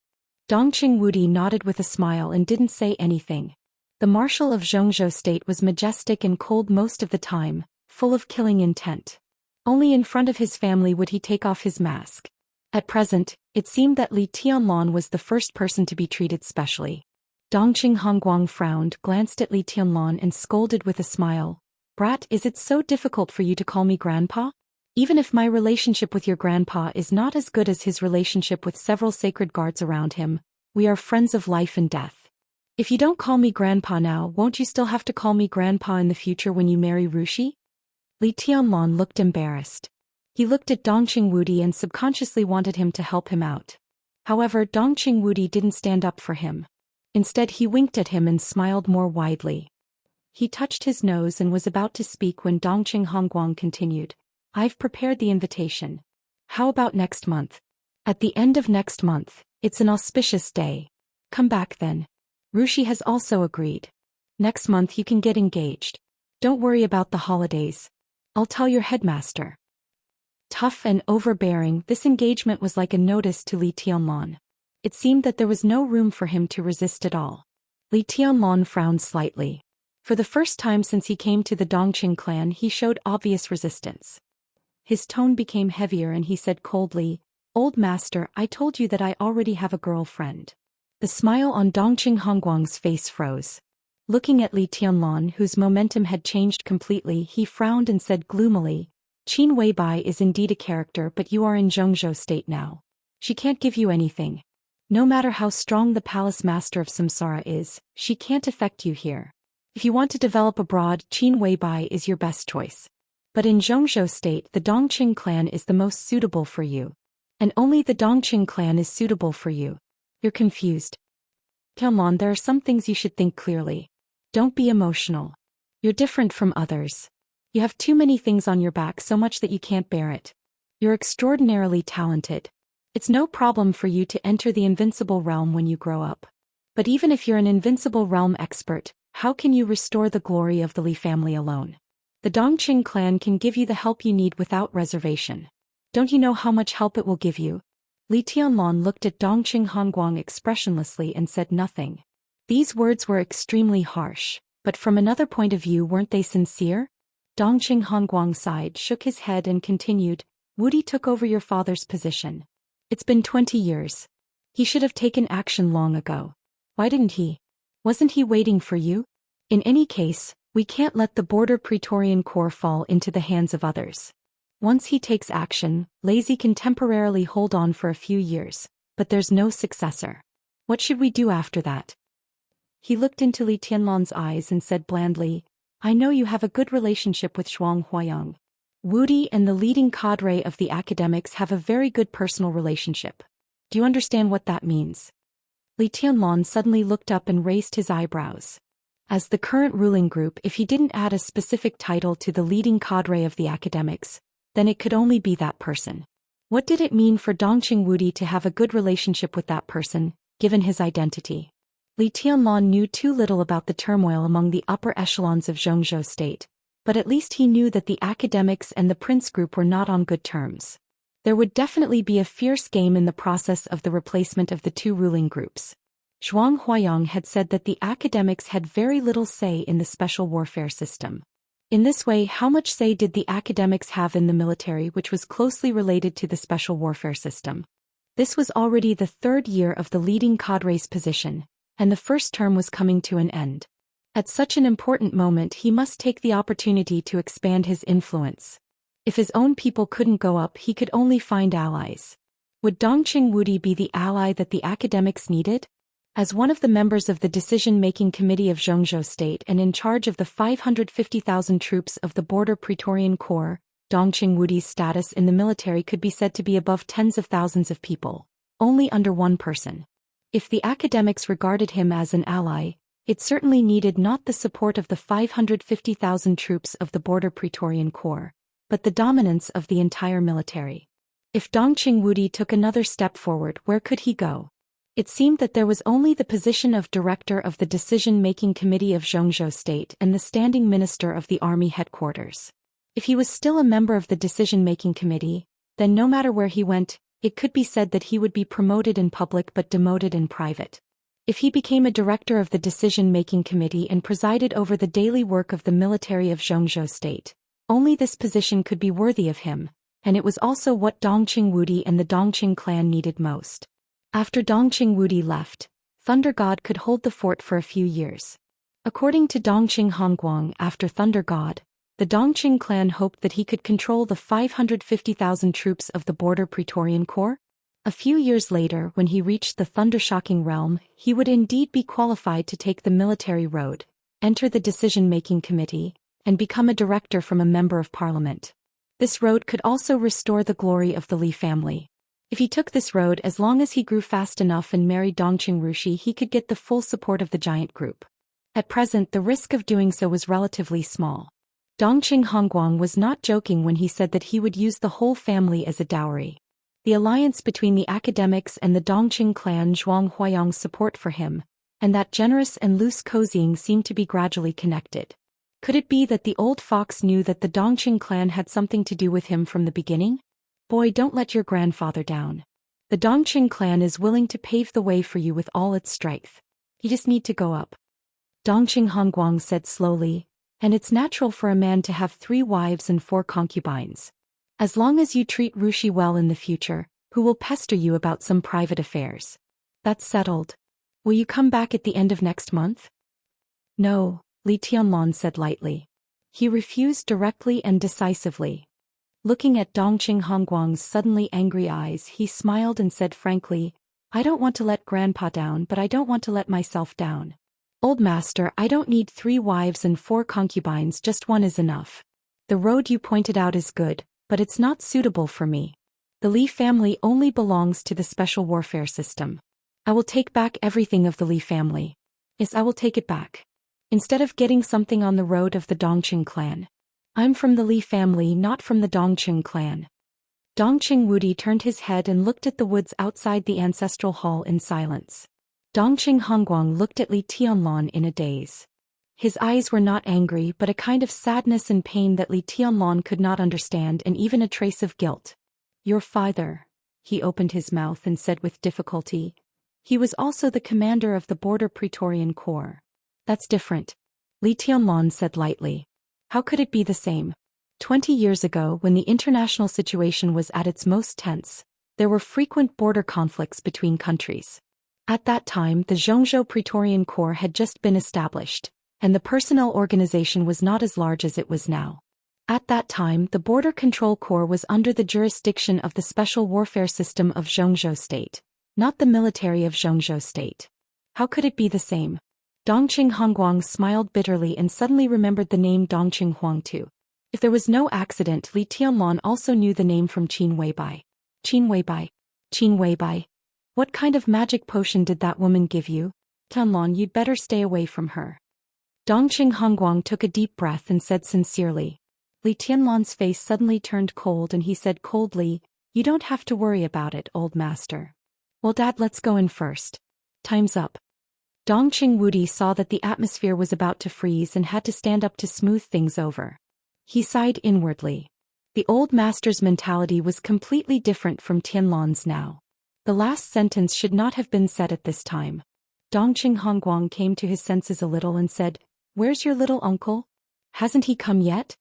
Dongqing Wudi nodded with a smile and didn't say anything. The marshal of Xianxia state was majestic and cold most of the time, full of killing intent. Only in front of his family would he take off his mask. At present, it seemed that Li Tianlan was the first person to be treated specially. Dongqing Hanguang frowned, glanced at Li Tianlan and scolded with a smile. Brat, is it so difficult for you to call me grandpa? Even if my relationship with your grandpa is not as good as his relationship with several sacred guards around him, we are friends of life and death. If you don't call me grandpa now, won't you still have to call me grandpa in the future when you marry Rushi? Li Tianlan looked embarrassed. He looked at Dongqing Wudi and subconsciously wanted him to help him out. However, Dongqing Wudi didn't stand up for him. Instead, he winked at him and smiled more widely. He touched his nose and was about to speak when Dongqing Hanguang continued. I've prepared the invitation. How about next month? At the end of next month, it's an auspicious day. Come back then. Rushi has also agreed. Next month you can get engaged. Don't worry about the holidays. I'll tell your headmaster. Tough and overbearing, this engagement was like a notice to Li Tianlan. It seemed that there was no room for him to resist at all. Li Tianlan frowned slightly. For the first time since he came to the Dongqing clan, he showed obvious resistance. His tone became heavier and he said coldly, Old master, I told you that I already have a girlfriend. The smile on Dongqing Hanguang's face froze. Looking at Li Tianlan, whose momentum had changed completely, he frowned and said gloomily, Qin Weibai is indeed a character, but you are in Zhongzhou state now. She can't give you anything. No matter how strong the palace master of Samsara is, she can't affect you here. If you want to develop abroad, Qin Weibai is your best choice. But in Zhongzhou state, the Dongqing clan is the most suitable for you. And only the Dongqing clan is suitable for you. You're confused. Come on, there are some things you should think clearly. Don't be emotional. You're different from others. You have too many things on your back, so much that you can't bear it. You're extraordinarily talented. It's no problem for you to enter the invincible realm when you grow up. But even if you're an invincible realm expert, how can you restore the glory of the Li family alone? The Dongqing clan can give you the help you need without reservation. Don't you know how much help it will give you? Li Tianlan looked at Dongqing Hanguang expressionlessly and said nothing. These words were extremely harsh, but from another point of view, weren't they sincere? Dongqing Hanguang sighed, shook his head and continued, Wudi took over your father's position. It's been 20 years. He should have taken action long ago. Why didn't he? Wasn't he waiting for you? In any case, we can't let the border Praetorian Corps fall into the hands of others. Once he takes action, Lazy can temporarily hold on for a few years, but there's no successor. What should we do after that? He looked into Li Tianlan's eyes and said blandly, I know you have a good relationship with Zhuang Huayang. Wudi and the leading cadre of the academics have a very good personal relationship. Do you understand what that means? Li Tianlan suddenly looked up and raised his eyebrows. As the current ruling group, if he didn't add a specific title to the leading cadre of the academics, then it could only be that person. What did it mean for Dongqing Wudi to have a good relationship with that person, given his identity? Li Tianlan knew too little about the turmoil among the upper echelons of Zhongzhou state, but at least he knew that the academics and the prince group were not on good terms. There would definitely be a fierce game in the process of the replacement of the two ruling groups. Zhuang Huayang had said that the academics had very little say in the special warfare system. In this way, how much say did the academics have in the military, which was closely related to the special warfare system? This was already the third year of the leading cadre's position, and the first term was coming to an end. At such an important moment, he must take the opportunity to expand his influence. If his own people couldn't go up, he could only find allies. Would Dongqing Wudi be the ally that the academics needed? As one of the members of the decision-making committee of Zhongzhou state and in charge of the 550,000 troops of the border Praetorian Corps, Dongqing Wudi's status in the military could be said to be above tens of thousands of people, only under one person. If the academics regarded him as an ally, it certainly needed not the support of the 550,000 troops of the border Praetorian Corps, but the dominance of the entire military. If Dongqing Wudi took another step forward, where could he go? It seemed that there was only the position of director of the decision-making committee of Zhongzhou state and the standing minister of the army headquarters. If he was still a member of the decision-making committee, then no matter where he went, it could be said that he would be promoted in public but demoted in private. If he became a director of the decision-making committee and presided over the daily work of the military of Zhongzhou state, only this position could be worthy of him, and it was also what Dongqing Wudi and the Dongqing clan needed most. After Dongqing Wudi left, Thunder God could hold the fort for a few years. According to Dongqing Hanguang, after Thunder God, the Dongqing clan hoped that he could control the 550,000 troops of the border Praetorian Corps. A few years later, when he reached the thunder-shocking realm, he would indeed be qualified to take the military road, enter the decision-making committee, and become a director from a member of parliament. This road could also restore the glory of the Li family. If he took this road, as long as he grew fast enough and married Dongqing Rushi, he could get the full support of the giant group. At present, the risk of doing so was relatively small. Dongqing Hanguang was not joking when he said that he would use the whole family as a dowry. The alliance between the academics and the Dongqing clan, Zhuang Huayang's support for him, and that generous and loose cozying seemed to be gradually connected. Could it be that the old fox knew that the Dongqing clan had something to do with him from the beginning? Boy, don't let your grandfather down. The Dongqing clan is willing to pave the way for you with all its strength. You just need to go up. Dongqing Hanguang said slowly, and it's natural for a man to have 3 wives and 4 concubines. As long as you treat Rushi well in the future, who will pester you about some private affairs? That's settled. Will you come back at the end of next month? No, Li Tianlan said lightly. He refused directly and decisively. Looking at Dongqing Hanguang's suddenly angry eyes, he smiled and said frankly, I don't want to let Grandpa down, but I don't want to let myself down. Old master, I don't need 3 wives and 4 concubines, just one is enough. The road you pointed out is good, but it's not suitable for me. The Li family only belongs to the special warfare system. I will take back everything of the Li family. Yes, I will take it back. Instead of getting something on the road of the Dongqing clan. I'm from the Li family, not from the Dongqing clan. Dongqing Wudi turned his head and looked at the woods outside the ancestral hall in silence. Dongqing Hongguang looked at Li Tianlan in a daze. His eyes were not angry but a kind of sadness and pain that Li Tianlan could not understand, and even a trace of guilt. Your father, he opened his mouth and said with difficulty. He was also the commander of the Border Praetorian Corps. That's different, Li Tianlan said lightly. How could it be the same? 20 years ago, when the international situation was at its most tense, there were frequent border conflicts between countries. At that time, the Zhongzhou Praetorian Corps had just been established, and the personnel organization was not as large as it was now. At that time, the Border Control Corps was under the jurisdiction of the Special Warfare System of Zhongzhou State, not the military of Zhongzhou State. How could it be the same? Dongqing Hongguang smiled bitterly and suddenly remembered the name Dongqing Huang too. If there was no accident, Li Tianlan also knew the name from Qin Weibai. Qin Weibai. Qin Weibai. What kind of magic potion did that woman give you? Tianlan, you'd better stay away from her. Dongqing Hongguang took a deep breath and said sincerely. Li Tianlan's face suddenly turned cold and he said coldly, You don't have to worry about it, old master. Well, Dad, let's go in first. Time's up. Dongqing Wudi saw that the atmosphere was about to freeze and had to stand up to smooth things over. He sighed inwardly. The old master's mentality was completely different from Tianlan's now. The last sentence should not have been said at this time. Dongqing Hongguang came to his senses a little and said, Where's your little uncle? Hasn't he come yet?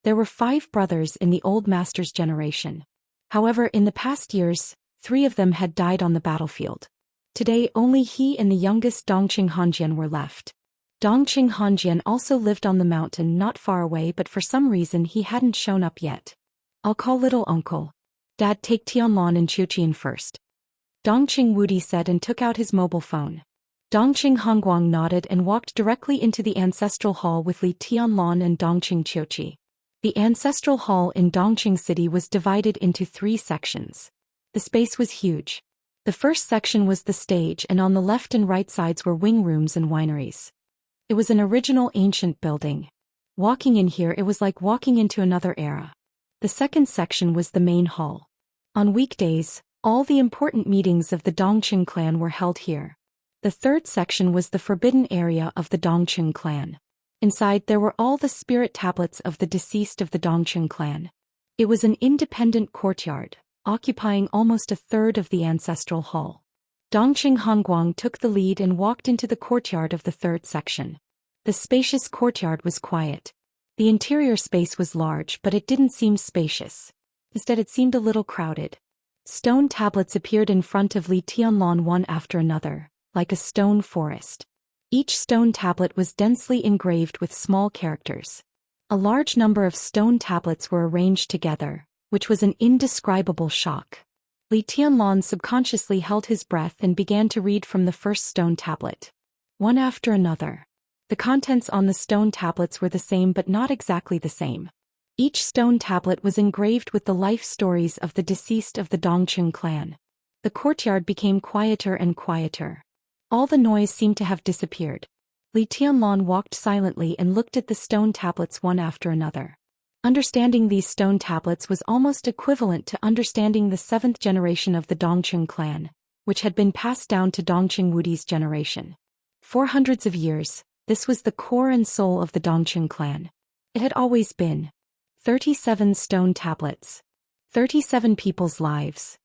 There were 5 brothers in the old master's generation. However, in the past years, 3 of them had died on the battlefield. Today only he and the youngest Dongqing Hanjian were left. Dongqing Hanjian also lived on the mountain not far away, but for some reason he hadn't shown up yet. I'll call little uncle. Dad, take Tianlan and Qiuqian first. Dongqing Wudi said and took out his mobile phone. Dongqing Hongguang nodded and walked directly into the ancestral hall with Li Tianlan and Dongqing Qiuqi. The ancestral hall in Dongqing City was divided into 3 sections. The space was huge. The first section was the stage, and on the left and right sides were wing rooms and wineries. It was an original ancient building. Walking in here, it was like walking into another era. The second section was the main hall. On weekdays, all the important meetings of the Dongqing clan were held here. The third section was the forbidden area of the Dongqing clan. Inside there were all the spirit tablets of the deceased of the Dongqing clan. It was an independent courtyard, occupying almost a third of the ancestral hall. Dongqing Hongguang took the lead and walked into the courtyard of the third section. The spacious courtyard was quiet. The interior space was large, but it didn't seem spacious. Instead, it seemed a little crowded. Stone tablets appeared in front of Li Tianlan one after another, like a stone forest. Each stone tablet was densely engraved with small characters. A large number of stone tablets were arranged together, which was an indescribable shock. Li Tianlan subconsciously held his breath and began to read from the first stone tablet. One after another. The contents on the stone tablets were the same but not exactly the same. Each stone tablet was engraved with the life stories of the deceased of the Dongqing clan. The courtyard became quieter and quieter. All the noise seemed to have disappeared. Li Tianlan walked silently and looked at the stone tablets one after another. Understanding these stone tablets was almost equivalent to understanding the 7th generation of the Dongqing clan, which had been passed down to Dongqing Wudi's generation. For hundreds of years, this was the core and soul of the Dongqing clan. It had always been. 37 stone tablets. 37 people's lives.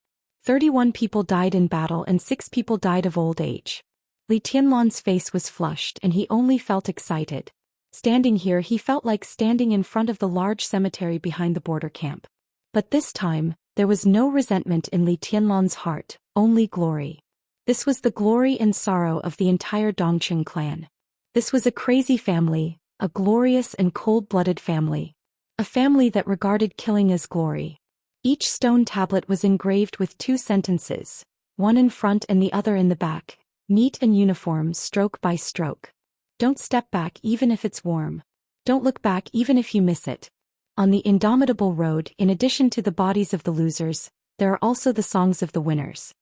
31 people died in battle and 6 people died of old age. Li Tianlan's face was flushed and he only felt excited. Standing here, he felt like standing in front of the large cemetery behind the border camp. But this time, there was no resentment in Li Tianlan's heart, only glory. This was the glory and sorrow of the entire Dongqing clan. This was a crazy family, a glorious and cold-blooded family. A family that regarded killing as glory. Each stone tablet was engraved with 2 sentences, one in front and the other in the back, neat and uniform stroke by stroke. Don't step back even if it's warm. Don't look back even if you miss it. On the indomitable road, in addition to the bodies of the losers, there are also the songs of the winners.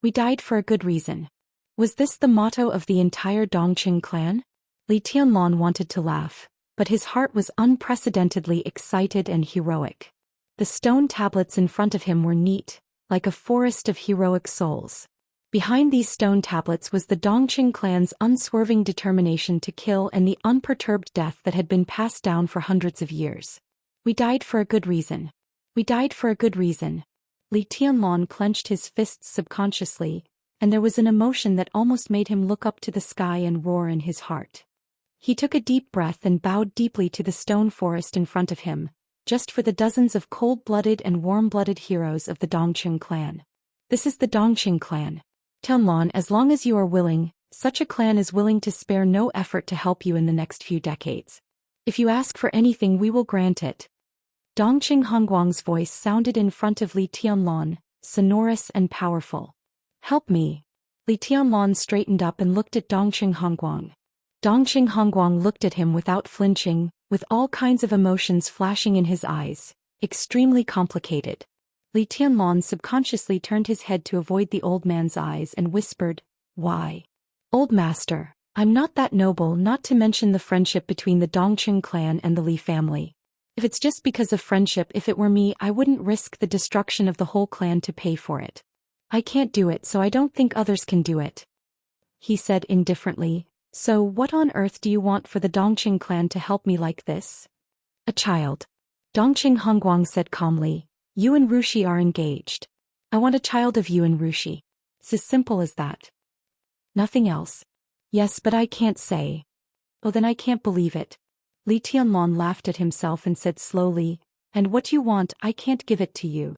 We died for a good reason. Was this the motto of the entire Dongqing clan? Li Tianlan wanted to laugh, but his heart was unprecedentedly excited and heroic. The stone tablets in front of him were neat, like a forest of heroic souls. Behind these stone tablets was the Dongqing clan's unswerving determination to kill and the unperturbed death that had been passed down for hundreds of years. We died for a good reason. We died for a good reason. Li Tianlan clenched his fists subconsciously, and there was an emotion that almost made him look up to the sky and roar in his heart. He took a deep breath and bowed deeply to the stone forest in front of him, just for the dozens of cold-blooded and warm-blooded heroes of the Dongqing clan. This is the Dongqing clan. Tianlan, as long as you are willing, such a clan is willing to spare no effort to help you in the next few decades. If you ask for anything, we will grant it. Dongqing Hongguang's voice sounded in front of Li Tianlan, sonorous and powerful. Help me. Li Tianlan straightened up and looked at Dongqing Hongguang. Dongqing Hongguang looked at him without flinching, with all kinds of emotions flashing in his eyes, extremely complicated. Li Tianlan subconsciously turned his head to avoid the old man's eyes and whispered, "Why? Old master, I'm not that noble, not to mention the friendship between the Dongqing clan and the Li family. If it's just because of friendship, if it were me, I wouldn't risk the destruction of the whole clan to pay for it. I can't do it, so I don't think others can do it," he said indifferently. "So what on earth do you want for the Dongqing clan to help me like this?" "A child." Dongqing Hongguang said calmly. "You and Rushi are engaged. I want a child of you and Rushi. It's as simple as that. Nothing else." "Yes, but I can't say." "Oh, then I can't believe it." Li Tianlan laughed at himself and said slowly, "And what you want, I can't give it to you."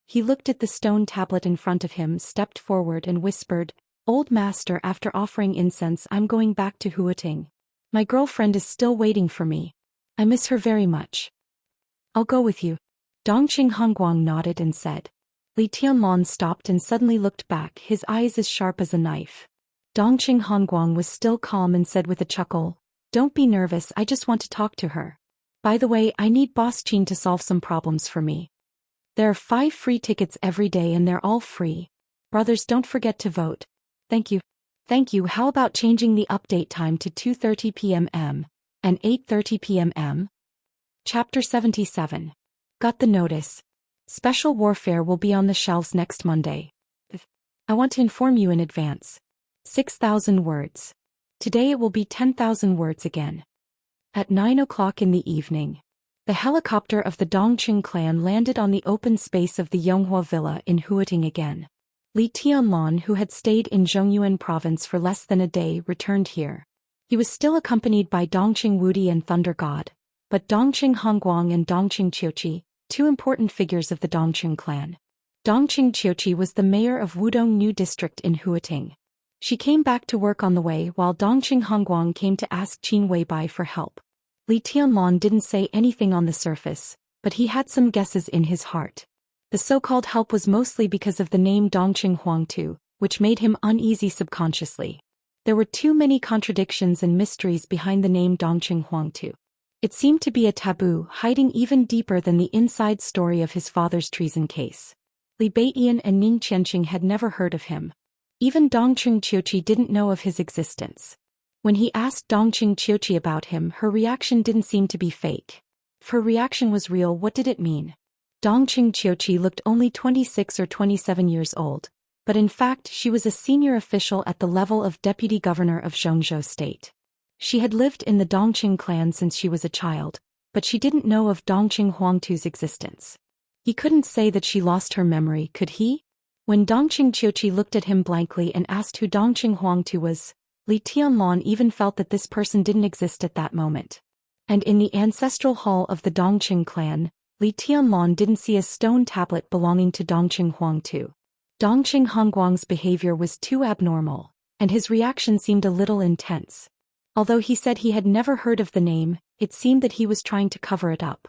He looked at the stone tablet in front of him, stepped forward and whispered, "Old master, after offering incense, I'm going back to Huating. My girlfriend is still waiting for me. I miss her very much." "I'll go with you." Dongqing Hongguang nodded and said. Li Tianlan stopped and suddenly looked back, his eyes as sharp as a knife. Dongqing Hongguang was still calm and said with a chuckle, "Don't be nervous, I just want to talk to her. By the way, I need Boss Qin to solve some problems for me. There are 5 free tickets every day and they're all free. Brothers, don't forget to vote. Thank you. Thank you. How about changing the update time to 2:30 p.m. and 8:30 p.m? Chapter 77. Got the notice. Special Warfare will be on the shelves next Monday. I want to inform you in advance. 6,000 words. Today it will be 10,000 words again. At 9 o'clock in the evening, the helicopter of the Dongqing clan landed on the open space of the Yonghua Villa in Huating again. Li Tianlan, who had stayed in Zhongyuan province for less than a day, returned here. He was still accompanied by Dongqing Wudi and Thunder God, but Dongqing Hongguang and Dongqing Qiuqi, 2 important figures of the Dongqing clan. Dongqing Qiuqi was the mayor of Wudong New District in Huating. She came back to work on the way while Dongqing Hongguang came to ask Qin Weibai for help. Li Tianlan didn't say anything on the surface, but he had some guesses in his heart. The so-called help was mostly because of the name Dongqing Huangtu, which made him uneasy subconsciously. There were too many contradictions and mysteries behind the name Dongqing Huangtu. It seemed to be a taboo, hiding even deeper than the inside story of his father's treason case. Li Beiyan and Ning Qianqing had never heard of him. Even Dongqing Qiuqi didn't know of his existence. When he asked Dongqing Qiuqi about him, her reaction didn't seem to be fake. If her reaction was real, what did it mean? Dongqing Qiuqi looked only 26 or 27 years old, but in fact she was a senior official at the level of deputy governor of Zhongzhou state. She had lived in the Dongqing clan since she was a child, but she didn't know of Dongqing Huangtu's existence. He couldn't say that she lost her memory, could he? When Dongqing Qiuqi looked at him blankly and asked who Dongqing Huangtu was, Li Tianlan even felt that this person didn't exist at that moment. And in the ancestral hall of the Dongqing clan, Li Tianlan didn't see a stone tablet belonging to Dongqing Huangtu. Dongqing Hongguang's behavior was too abnormal, and his reaction seemed a little intense. Although he said he had never heard of the name, it seemed that he was trying to cover it up.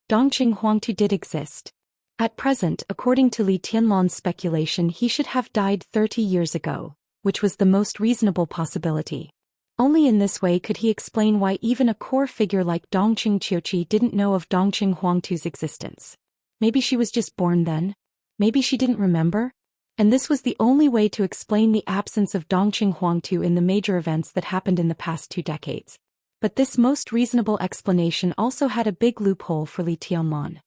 Dongqing Huangtu did exist. At present, according to Li Tianlan's speculation, he should have died 30 years ago, which was the most reasonable possibility. Only in this way could he explain why even a core figure like Dongqing Qiuqi didn't know of Dongqing Huangtu's existence. Maybe she was just born then? Maybe she didn't remember? And this was the only way to explain the absence of Dongqing Huangtu in the major events that happened in the past 2 decades. But this most reasonable explanation also had a big loophole for Li Tianlan.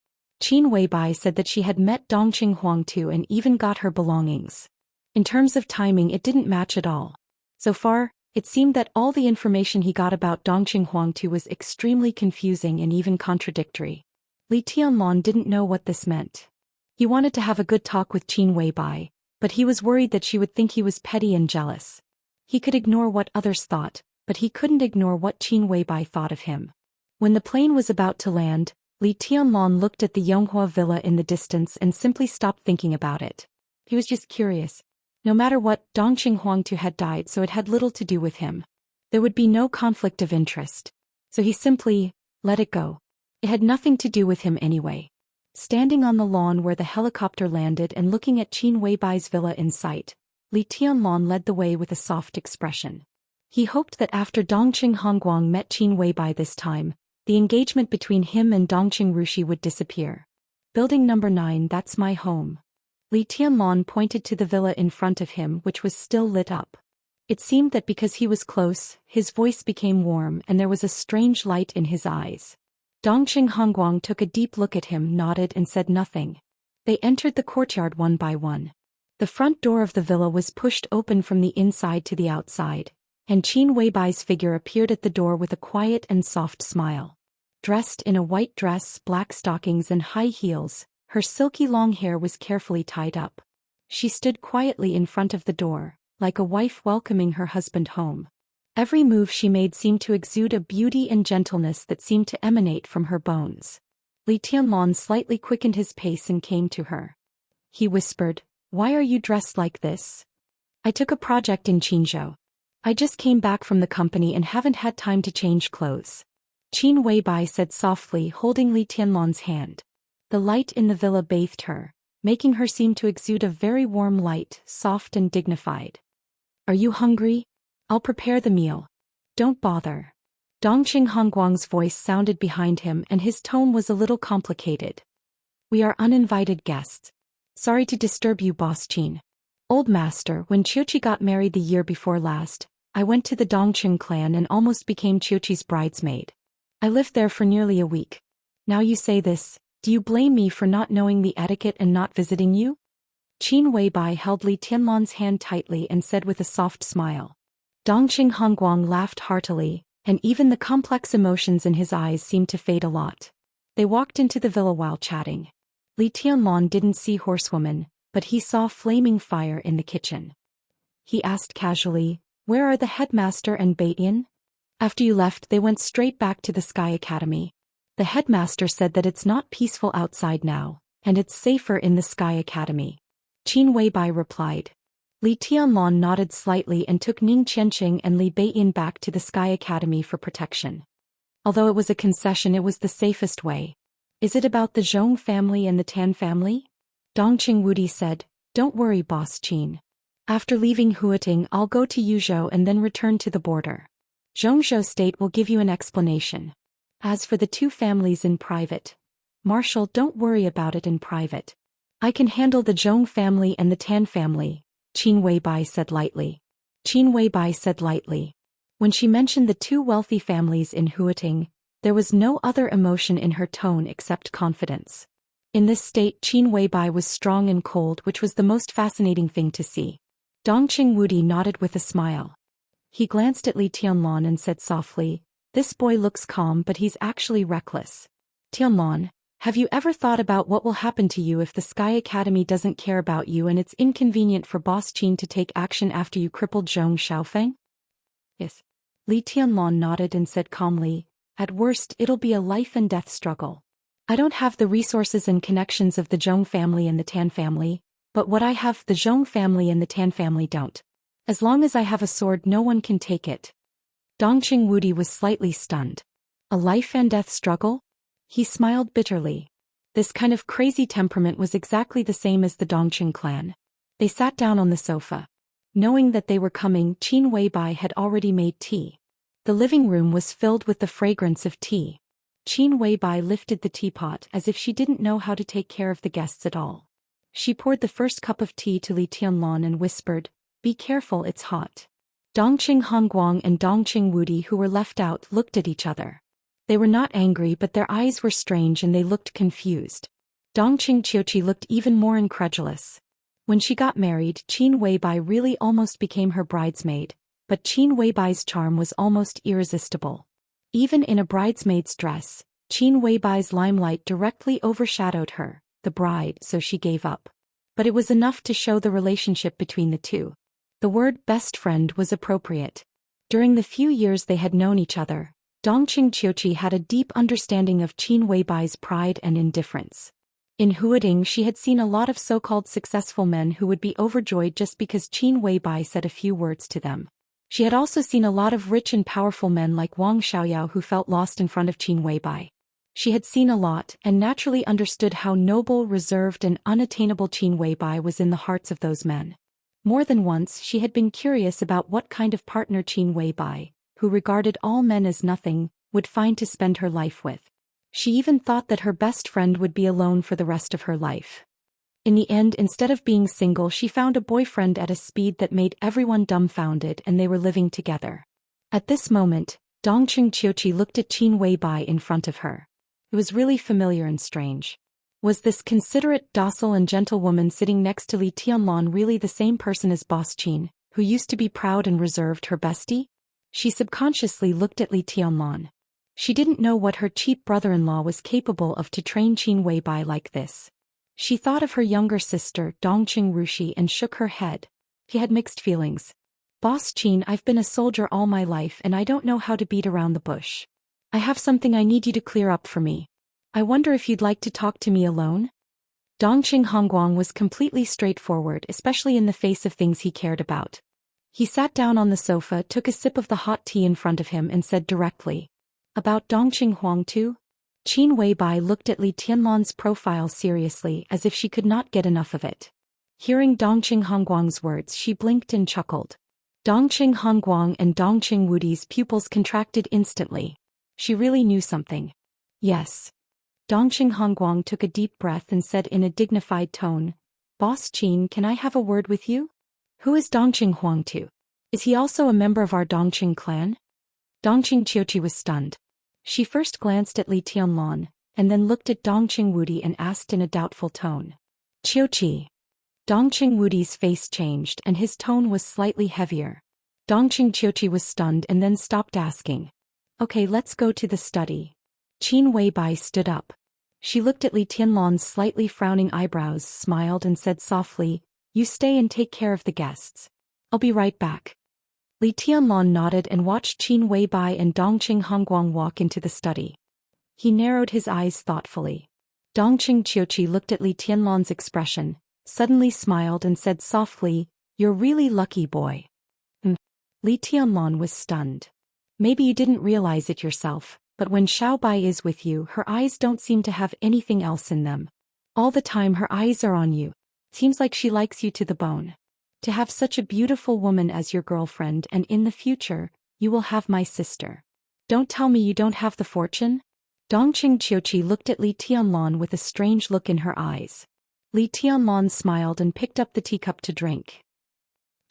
Qin Weibai said that she had met Dongqing Huangtu and even got her belongings. In terms of timing, it didn't match at all. So far, it seemed that all the information he got about Dongqing Huangtu was extremely confusing and even contradictory. Li Tianlan didn't know what this meant. He wanted to have a good talk with Qin Weibai, but he was worried that she would think he was petty and jealous. He could ignore what others thought, but he couldn't ignore what Qin Weibai thought of him. When the plane was about to land, Li Tianlan looked at the Yonghua villa in the distance and simply stopped thinking about it. He was just curious. No matter what, Dongqing Huangtu had died, so it had little to do with him. There would be no conflict of interest. So he simply let it go. It had nothing to do with him anyway. Standing on the lawn where the helicopter landed and looking at Qin Weibai's villa in sight, Li Tianlan led the way with a soft expression. He hoped that after Dongqing Hongguang met Qin Weibai this time, the engagement between him and Dongqing Rushi would disappear. Building number 9, that's my home. Li Tianlan pointed to the villa in front of him, which was still lit up. It seemed that because he was close, his voice became warm and there was a strange light in his eyes. Dongqing Hongguang took a deep look at him, nodded and said nothing. They entered the courtyard one by one. The front door of the villa was pushed open from the inside to the outside, and Qin Weibai's figure appeared at the door with a quiet and soft smile. Dressed in a white dress, black stockings and high heels, her silky long hair was carefully tied up. She stood quietly in front of the door, like a wife welcoming her husband home. Every move she made seemed to exude a beauty and gentleness that seemed to emanate from her bones. Li Tianlan slightly quickened his pace and came to her. He whispered, "Why are you dressed like this?" "I took a project in Qinzhou. I just came back from the company and haven't had time to change clothes," Qin Weibai said softly, holding Li Tianlan's hand. The light in the villa bathed her, making her seem to exude a very warm light, soft and dignified. "Are you hungry? I'll prepare the meal." "Don't bother." Dongqing Hongguang's voice sounded behind him and his tone was a little complicated. "We are uninvited guests. Sorry to disturb you, Boss Qin. Old master, when Qiuqi got married the year before last, I went to the Dongqing clan and almost became Qiuqi's bridesmaid. I lived there for nearly a week. Now you say this, do you blame me for not knowing the etiquette and not visiting you?" Qin Weibai held Li Tianlan's hand tightly and said with a soft smile. Dongqing Hongguang laughed heartily, and even the complex emotions in his eyes seemed to fade a lot. They walked into the villa while chatting. Li Tianlan didn't see horsewoman, but he saw flaming fire in the kitchen. He asked casually, "Where are the headmaster and Beiyin?" "After you left, they went straight back to the Sky Academy. The headmaster said that it's not peaceful outside now, and it's safer in the Sky Academy," Qin Weibai replied. Li Tianlan nodded slightly and took Ning Qianqing and Li Beiyin back to the Sky Academy for protection. Although it was a concession, it was the safest way. "Is it about the Zhong family and the Tan family?" Dongqing Wudi said, "Don't worry, Boss Qin. After leaving Huating, I'll go to Yuzhou and then return to the border. Zhongzhou State will give you an explanation. As for the two families in private, Marshal, don't worry about it in private. I can handle the Zhong family and the Tan family," Qin Weibai said lightly. Qin Weibai said lightly. When she mentioned the two wealthy families in Huating, there was no other emotion in her tone except confidence. In this state, Qin Weibai was strong and cold, which was the most fascinating thing to see. Dongqing Wudi nodded with a smile. He glanced at Li Tianlan and said softly, "This boy looks calm, but he's actually reckless. Tianlan, have you ever thought about what will happen to you if the Sky Academy doesn't care about you and it's inconvenient for Boss Qin to take action after you crippled Zhong Xiaofeng?" "Yes." Li Tianlan nodded and said calmly, "At worst, it'll be a life and death struggle. I don't have the resources and connections of the Zhong family and the Tan family, but what I have, the Zhong family and the Tan family don't. As long as I have a sword, no one can take it." Dongqing Wudi was slightly stunned. A life and death struggle? He smiled bitterly. This kind of crazy temperament was exactly the same as the Dongqing clan. They sat down on the sofa. Knowing that they were coming, Qin Weibai had already made tea. The living room was filled with the fragrance of tea. Qin Weibai lifted the teapot as if she didn't know how to take care of the guests at all. She poured the first cup of tea to Li Tianlan and whispered, "Be careful, it's hot." Dongqing Hongguang and Dongqing Wudi, who were left out, looked at each other. They were not angry, but their eyes were strange and they looked confused. Dongqing Qiuqi looked even more incredulous. When she got married, Qin Weibai really almost became her bridesmaid, but Qin Weibai's charm was almost irresistible. Even in a bridesmaid's dress, Qin Weibai's limelight directly overshadowed her, the bride, so she gave up. But it was enough to show the relationship between the two. The word best friend was appropriate. During the few years they had known each other, Dongqing Qiuqi had a deep understanding of Qin Weibai's pride and indifference. In Huading, she had seen a lot of so-called successful men who would be overjoyed just because Qin Weibai said a few words to them. She had also seen a lot of rich and powerful men like Wang Xiaoyao who felt lost in front of Qin Weibai. She had seen a lot and naturally understood how noble, reserved and unattainable Qin Weibai was in the hearts of those men. More than once she had been curious about what kind of partner Qin Weibai, who regarded all men as nothing, would find to spend her life with. She even thought that her best friend would be alone for the rest of her life. In the end, instead of being single, she found a boyfriend at a speed that made everyone dumbfounded, and they were living together. At this moment, Dongqing Qiuqi looked at Qin Weibai in front of her. It was really familiar and strange. Was this considerate, docile and gentle woman sitting next to Li Tianlan really the same person as Boss Qin, who used to be proud and reserved, her bestie? She subconsciously looked at Li Tianlan. She didn't know what her cheap brother-in-law was capable of to train Qin Weibai like this. She thought of her younger sister, Dongqing Rushi, and shook her head. She had mixed feelings. "Boss Qin, I've been a soldier all my life and I don't know how to beat around the bush. I have something I need you to clear up for me. I wonder if you'd like to talk to me alone?" Dongqing Hongguang was completely straightforward, especially in the face of things he cared about. He sat down on the sofa, took a sip of the hot tea in front of him and said directly, "About Dongqing Huang too?" Qin Weibai looked at Li Tianlan's profile seriously as if she could not get enough of it. Hearing Dongqing Hongguang's words, she blinked and chuckled. Dongqing Hongguang and Dongqing Wudi's pupils contracted instantly. She really knew something. "Yes." Dongqing Hongguang took a deep breath and said in a dignified tone, "Boss Qin, can I have a word with you?" "Who is Dongqing Huang to? Is he also a member of our Dongqing clan?" Dongqing Qiuqi was stunned. She first glanced at Li Tianlan, and then looked at Dongqing Wudi and asked in a doubtful tone, "Qiuqi." Dongqing Wudi's face changed and his tone was slightly heavier. Dongqing Qiuqi was stunned and then stopped asking. "Okay, let's go to the study." Qin Weibai stood up. She looked at Li Tianlan's slightly frowning eyebrows, smiled and said softly, "You stay and take care of the guests. I'll be right back." Li Tianlan nodded and watched Qin Weibai and Dongqing Hongguang walk into the study. He narrowed his eyes thoughtfully. Dongqing Qiuqi looked at Li Tianlan's expression, suddenly smiled and said softly, "You're really lucky, boy." Li Tianlan was stunned. "Maybe you didn't realize it yourself, but when Xiaobai is with you, her eyes don't seem to have anything else in them. All the time her eyes are on you. Seems like she likes you to the bone. To have such a beautiful woman as your girlfriend, and in the future, you will have my sister. Don't tell me you don't have the fortune?" Dongqing Qiuqi looked at Li Tianlan with a strange look in her eyes. Li Tianlan smiled and picked up the teacup to drink.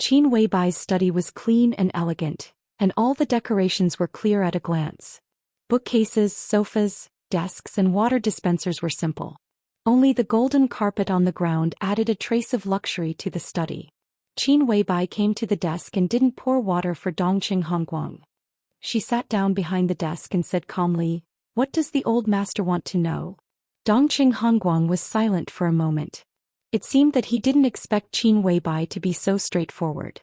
Qin Weibai's study was clean and elegant, and all the decorations were clear at a glance. Bookcases, sofas, desks and water dispensers were simple. Only the golden carpet on the ground added a trace of luxury to the study. Qin Weibai came to the desk and didn't pour water for Dongqing Hongguang. She sat down behind the desk and said calmly, "What does the old master want to know?" Dongqing Hongguang was silent for a moment. It seemed that he didn't expect Qin Weibai to be so straightforward.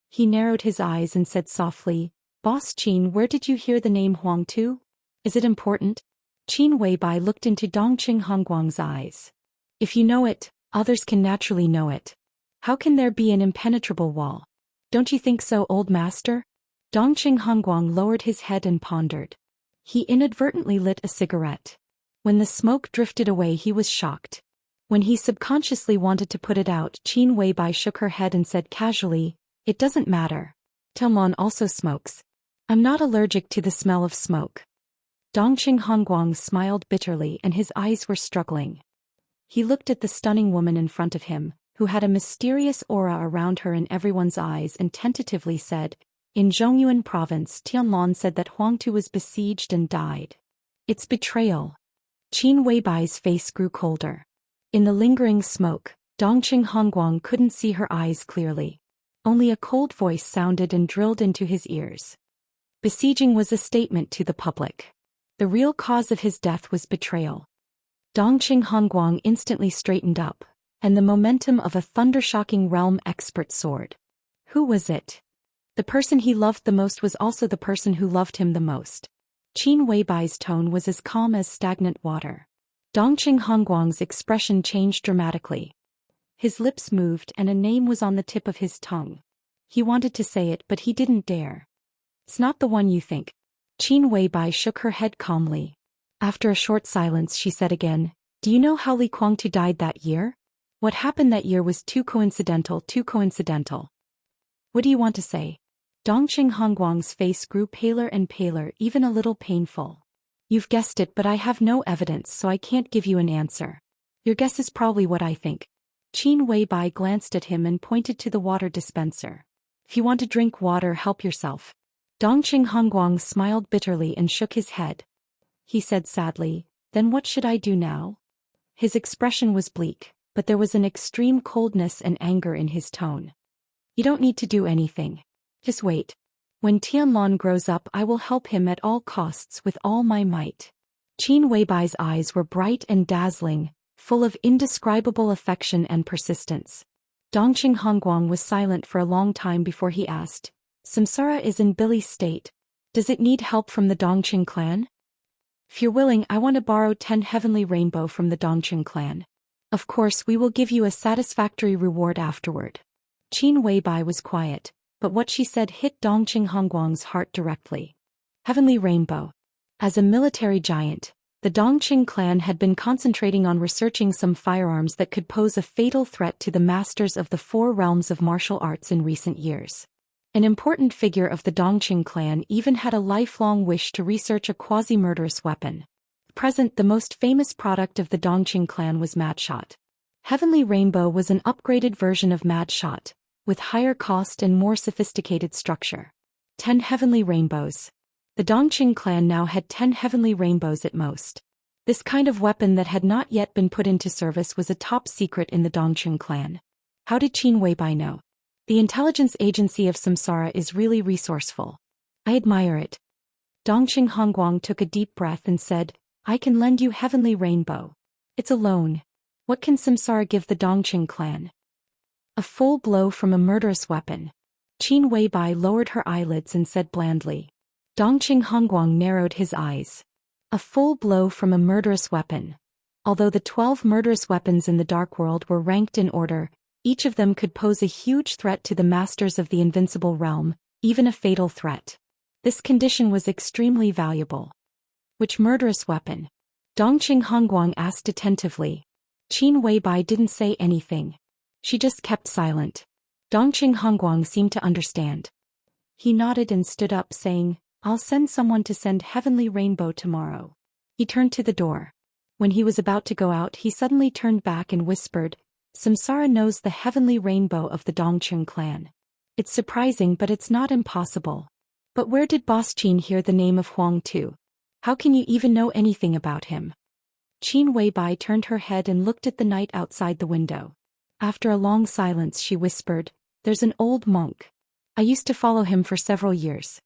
He narrowed his eyes and said softly, "Boss Qin, where did you hear the name Huang Tu? Is it important?" Qin Weibai looked into Dongqing Hongguang's eyes. "If you know it, others can naturally know it. How can there be an impenetrable wall? Don't you think so, old master?" Dongqing Hongguang lowered his head and pondered. He inadvertently lit a cigarette. When the smoke drifted away he was shocked. When he subconsciously wanted to put it out, Qin Weibai shook her head and said casually, "It doesn't matter. Tianlon also smokes. I'm not allergic to the smell of smoke." Dongqing Hongguang smiled bitterly and his eyes were struggling. He looked at the stunning woman in front of him, who had a mysterious aura around her in everyone's eyes, and tentatively said, "In Zhongyuan province, Tianlon said that Huangtu was besieged and died. It's betrayal." Qin Weibai's face grew colder. In the lingering smoke, Dongqing Hongguang couldn't see her eyes clearly. Only a cold voice sounded and drilled into his ears. Besieging was a statement to the public. The real cause of his death was betrayal. Dongqing Hongguang instantly straightened up, and the momentum of a thunder-shocking realm expert soared. Who was it? The person he loved the most was also the person who loved him the most. Qin Weibai's tone was as calm as stagnant water. Dongqing Hongguang's expression changed dramatically. His lips moved and a name was on the tip of his tongue. He wanted to say it but he didn't dare. "It's not the one you think." Qin Weibai shook her head calmly. After a short silence she said again, "Do you know how Li Kuangtu died that year? What happened that year was too coincidental, too coincidental." "What do you want to say?" Dongqing Hongguang's face grew paler and paler, even a little painful. "You've guessed it, but I have no evidence, so I can't give you an answer. Your guess is probably what I think." Qin Weibai glanced at him and pointed to the water dispenser. "If you want to drink water, help yourself." Dongqing Hongguang smiled bitterly and shook his head. He said sadly, "Then what should I do now?" His expression was bleak, but there was an extreme coldness and anger in his tone. "You don't need to do anything. Just wait. When Tianlon grows up I will help him at all costs with all my might." Qin Weibai's eyes were bright and dazzling, full of indescribable affection and persistence. Dongqing Hongguang was silent for a long time before he asked, "Samsara is in Billy's state. Does it need help from the Dongqing clan?" "If you're willing, I want to borrow 10 heavenly rainbow from the Dongqing clan. Of course, we will give you a satisfactory reward afterward." Qin Weibai was quiet, but what she said hit Dongqing Hongguang's heart directly. Heavenly rainbow. As a military giant, the Dongqing clan had been concentrating on researching some firearms that could pose a fatal threat to the masters of the 4 realms of martial arts in recent years. An important figure of the Dongqing clan even had a lifelong wish to research a quasi-murderous weapon. At present, the most famous product of the Dongqing clan was Madshot. Heavenly Rainbow was an upgraded version of Madshot, with higher cost and more sophisticated structure. 10 heavenly rainbows. The Dongqing clan now had 10 heavenly rainbows at most. This kind of weapon that had not yet been put into service was a top secret in the Dongqing clan. How did Qin Weibai know? The intelligence agency of Samsara is really resourceful. I admire it. Dongqing Hongguang took a deep breath and said, "I can lend you heavenly rainbow. It's a loan. What can Samsara give the Dongqing clan?" "A full blow from a murderous weapon." Qin Weibai lowered her eyelids and said blandly. Dongqing Hongguang narrowed his eyes. A full blow from a murderous weapon. Although the 12 murderous weapons in the Dark World were ranked in order, each of them could pose a huge threat to the masters of the invincible realm, even a fatal threat. This condition was extremely valuable. "Which murderous weapon?" Dongqing Hongguang asked attentively. Qin Weibai didn't say anything. She just kept silent. Dongqing Hongguang seemed to understand. He nodded and stood up saying, "I'll send someone to send heavenly rainbow tomorrow." He turned to the door. When he was about to go out he suddenly turned back and whispered, "Samsara knows the heavenly rainbow of the Dongqing clan. It's surprising but it's not impossible. But where did Boss Qin hear the name of Huang Tu? How can you even know anything about him?" Qin Weibai turned her head and looked at the night outside the window. After a long silence she whispered, "There's an old monk. I used to follow him for several years."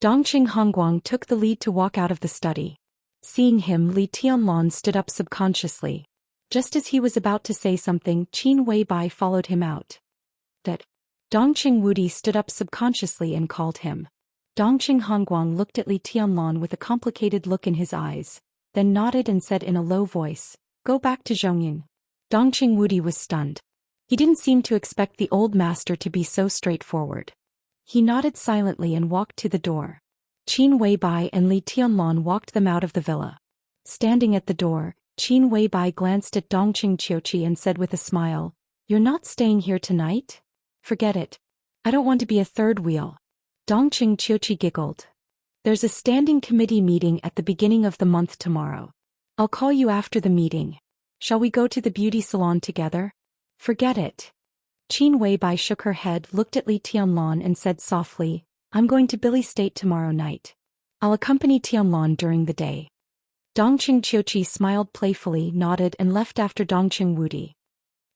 Dongqing Hongguang took the lead to walk out of the study. Seeing him, Li Tianlon stood up subconsciously. Just as he was about to say something, Qin Weibai followed him out. "That." Dongqing Wudi stood up subconsciously and called him. Dongqing Hongguang looked at Li Tianlon with a complicated look in his eyes, then nodded and said in a low voice, "Go back to Zhongying." Dongqing Wudi was stunned. He didn't seem to expect the old master to be so straightforward. He nodded silently and walked to the door. Qin Weibai and Li Tianlon walked them out of the villa. Standing at the door, Qin Weibai glanced at Dongqing Qiuqi and said with a smile, "You're not staying here tonight? Forget it. I don't want to be a third wheel." Dongqing Qiuqi giggled. "There's a standing committee meeting at the beginning of the month tomorrow. I'll call you after the meeting. Shall we go to the beauty salon together?" "Forget it." Qin Weibai shook her head, looked at Li Tianlan and said softly, "I'm going to Billy State tomorrow night. I'll accompany Tianlan during the day." Dongqing Qiuqi smiled playfully, nodded and left after Dongqing Wudi.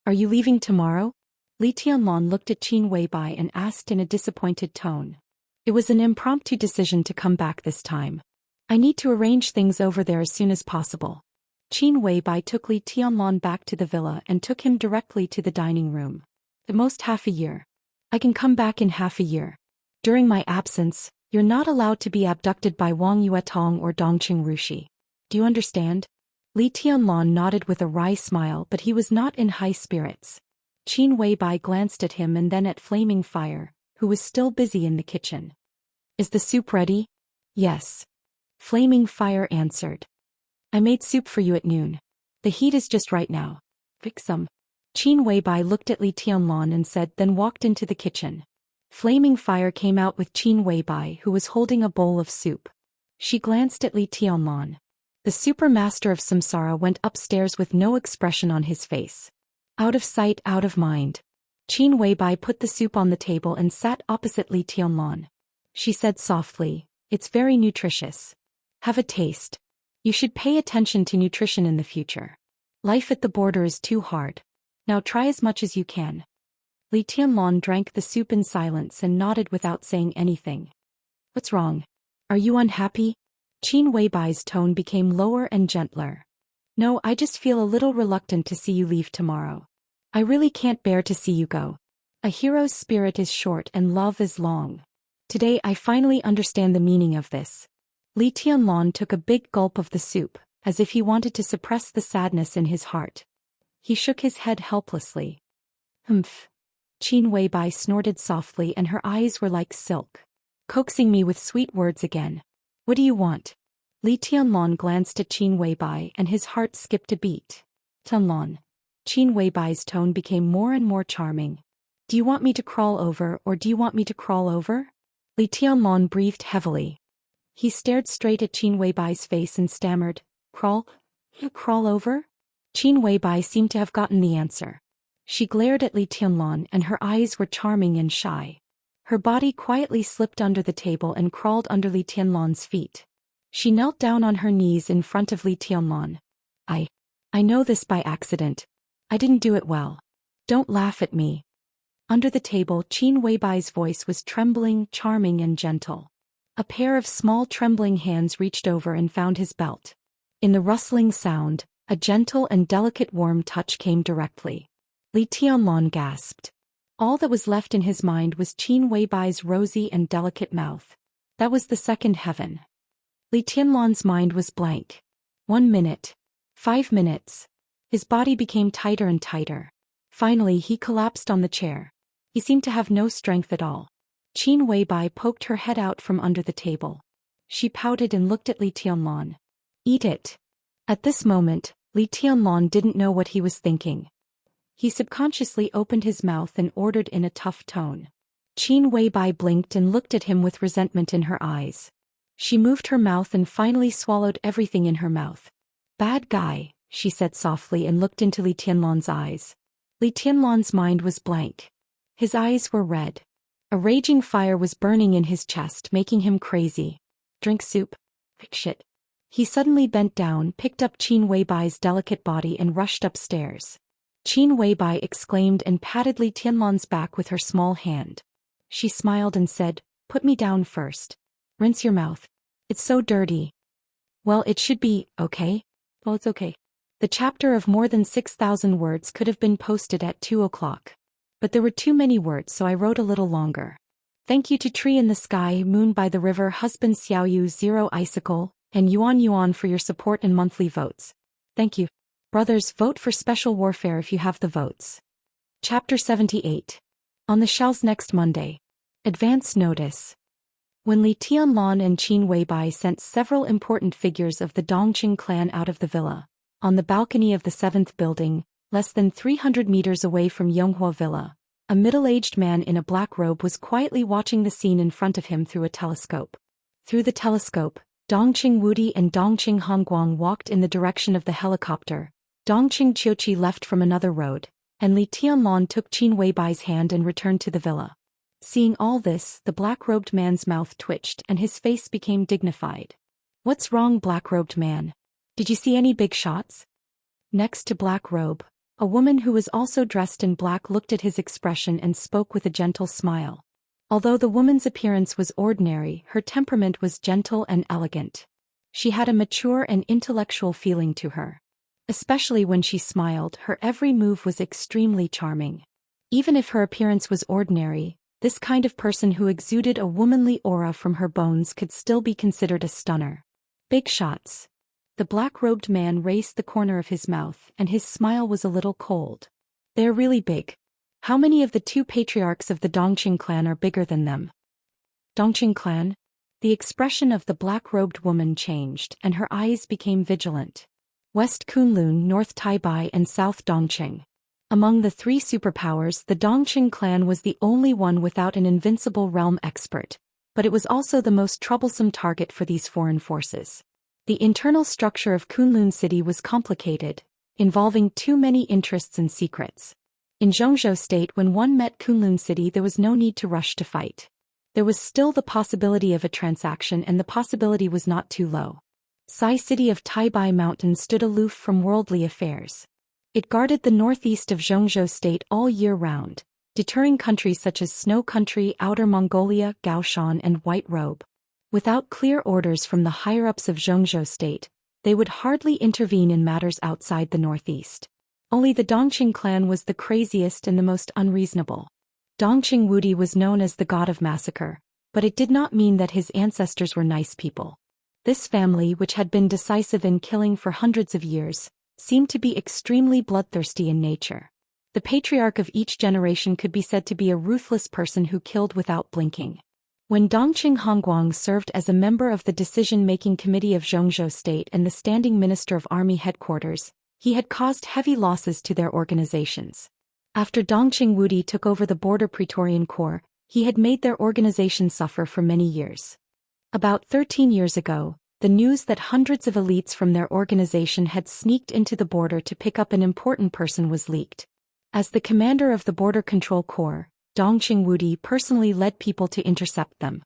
"Are you leaving tomorrow?" Li Tianlan looked at Qin Weibai and asked in a disappointed tone. It was an impromptu decision to come back this time. "I need to arrange things over there as soon as possible." Qin Weibai took Li Tianlan back to the villa and took him directly to the dining room. "At most half a year. I can come back in half a year. During my absence, you're not allowed to be abducted by Wang Yuetong or Dongqing Rushi. Do you understand?" Li Tianlan nodded with a wry smile, but he was not in high spirits. Qin Weibai glanced at him and then at Flaming Fire, who was still busy in the kitchen. "Is the soup ready?" "Yes." Flaming Fire answered. "I made soup for you at noon. The heat is just right now. Fix some." Qin Weibai looked at Li Tianlan and said, then walked into the kitchen. Flaming Fire came out with Qin Weibai, who was holding a bowl of soup. She glanced at Li Tianlan. The supermaster of Samsara went upstairs with no expression on his face. Out of sight, out of mind. Qin Weibai put the soup on the table and sat opposite Li Tianlan. She said softly, "It's very nutritious. Have a taste. You should pay attention to nutrition in the future. Life at the border is too hard. Now try as much as you can." Li Tianlan drank the soup in silence and nodded without saying anything. "What's wrong? Are you unhappy?" Qin Weibai's tone became lower and gentler. "No, I just feel a little reluctant to see you leave tomorrow. I really can't bear to see you go. A hero's spirit is short and love is long. Today I finally understand the meaning of this." Li Tianlan took a big gulp of the soup, as if he wanted to suppress the sadness in his heart. He shook his head helplessly. "Humph." Qin Weibai snorted softly and her eyes were like silk. "Coaxing me with sweet words again. What do you want?" Li Tianlan glanced at Qin Weibai and his heart skipped a beat. "Tianlan." Qin Weibai's tone became more and more charming. "Do you want me to crawl over or do you want me to crawl over?" Li Tianlan breathed heavily. He stared straight at Qin Weibai's face and stammered, "Crawl? Crawl over?" Qin Weibai seemed to have gotten the answer. She glared at Li Tianlan and her eyes were charming and shy. Her body quietly slipped under the table and crawled under Li Tianlan's feet. She knelt down on her knees in front of Li Tianlan. I know this by accident. I didn't do it well. Don't laugh at me." Under the table, Qin Weibai's voice was trembling, charming and gentle. A pair of small trembling hands reached over and found his belt. In the rustling sound, a gentle and delicate warm touch came directly. Li Tianlan gasped. All that was left in his mind was Qin Weibai's rosy and delicate mouth. That was the second heaven. Li Tianlan's mind was blank. 1 minute. 5 minutes. His body became tighter and tighter. Finally he collapsed on the chair. He seemed to have no strength at all. Qin Weibai poked her head out from under the table. She pouted and looked at Li Tianlan. "Eat it." At this moment, Li Tianlan didn't know what he was thinking. He subconsciously opened his mouth and ordered in a tough tone. Qin Weibai blinked and looked at him with resentment in her eyes. She moved her mouth and finally swallowed everything in her mouth. "Bad guy," she said softly and looked into Li Tianlan's eyes. Li Tianlan's mind was blank. His eyes were red. A raging fire was burning in his chest, making him crazy. "Drink soup?" "Shit." He suddenly bent down, picked up Qin Weibai's delicate body and rushed upstairs. Qin Weibai exclaimed and patted Li Tianlan's back with her small hand. She smiled and said, "Put me down first. Rinse your mouth. It's so dirty." "Well, it should be, okay?" "Well, it's okay." The chapter of more than 6,000 words could have been posted at 2 o'clock. But there were too many words, so I wrote a little longer. Thank you to Tree in the Sky, Moon by the River, Husband Xiaoyu, Zero Icicle, and Yuan for your support and monthly votes. Thank you. Brothers, vote for Special Warfare if you have the votes. Chapter 78. On the shelves next Monday. Advance notice. When Li Tianlan and Qin Weibai sent several important figures of the Dongqing clan out of the villa, on the balcony of the 7th building, less than 300 meters away from Yonghua Villa, a middle-aged man in a black robe was quietly watching the scene in front of him through a telescope. Through the telescope, Dongqing Wudi and Dongqing Hongguang walked in the direction of the helicopter, Dongqing Qiuqi left from another road, and Li Tianlan took Qin Weibai's hand and returned to the villa. Seeing all this, the black-robed man's mouth twitched and his face became dignified. "What's wrong, black-robed man? Did you see any big shots?" Next to Black Robe, a woman who was also dressed in black looked at his expression and spoke with a gentle smile. Although the woman's appearance was ordinary, her temperament was gentle and elegant. She had a mature and intellectual feeling to her. Especially when she smiled, her every move was extremely charming. Even if her appearance was ordinary, this kind of person who exuded a womanly aura from her bones could still be considered a stunner. Big shots. The black-robed man raised the corner of his mouth, and his smile was a little cold. "They're really big. How many of the 2 patriarchs of the Dongqing clan are bigger than them?" "Dongqing clan?" The expression of the black-robed woman changed, and her eyes became vigilant. "West Kunlun, North Taibai and South Dongqing." Among the 3 superpowers, the Dongqing clan was the only one without an invincible realm expert, but it was also the most troublesome target for these foreign forces. The internal structure of Kunlun City was complicated, involving too many interests and secrets. In Zhongzhou State, when one met Kunlun City, there was no need to rush to fight. There was still the possibility of a transaction, and the possibility was not too low. Sai City of Taibai Mountain stood aloof from worldly affairs. It guarded the northeast of Zhongzhou State all year round, deterring countries such as Snow Country, Outer Mongolia, Gaoshan and White Robe. Without clear orders from the higher-ups of Zhongzhou State, they would hardly intervene in matters outside the northeast. Only the Dongqing clan was the craziest and the most unreasonable. Dongqing Wudi was known as the god of massacre, but it did not mean that his ancestors were nice people. This family, which had been decisive in killing for hundreds of years, seemed to be extremely bloodthirsty in nature. The patriarch of each generation could be said to be a ruthless person who killed without blinking. When Dongqing Hongguang served as a member of the decision-making committee of Zhongzhou State and the standing minister of army headquarters, he had caused heavy losses to their organizations. After Dongqing Wudi took over the border Praetorian Corps, he had made their organization suffer for many years. About 13 years ago, the news that hundreds of elites from their organization had sneaked into the border to pick up an important person was leaked. As the commander of the Border Control Corps, Dongqing Wudi personally led people to intercept them.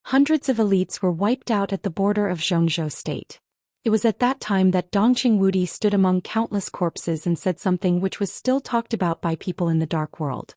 Hundreds of elites were wiped out at the border of Zhongzhou State. It was at that time that Dongqing Wudi stood among countless corpses and said something which was still talked about by people in the dark world.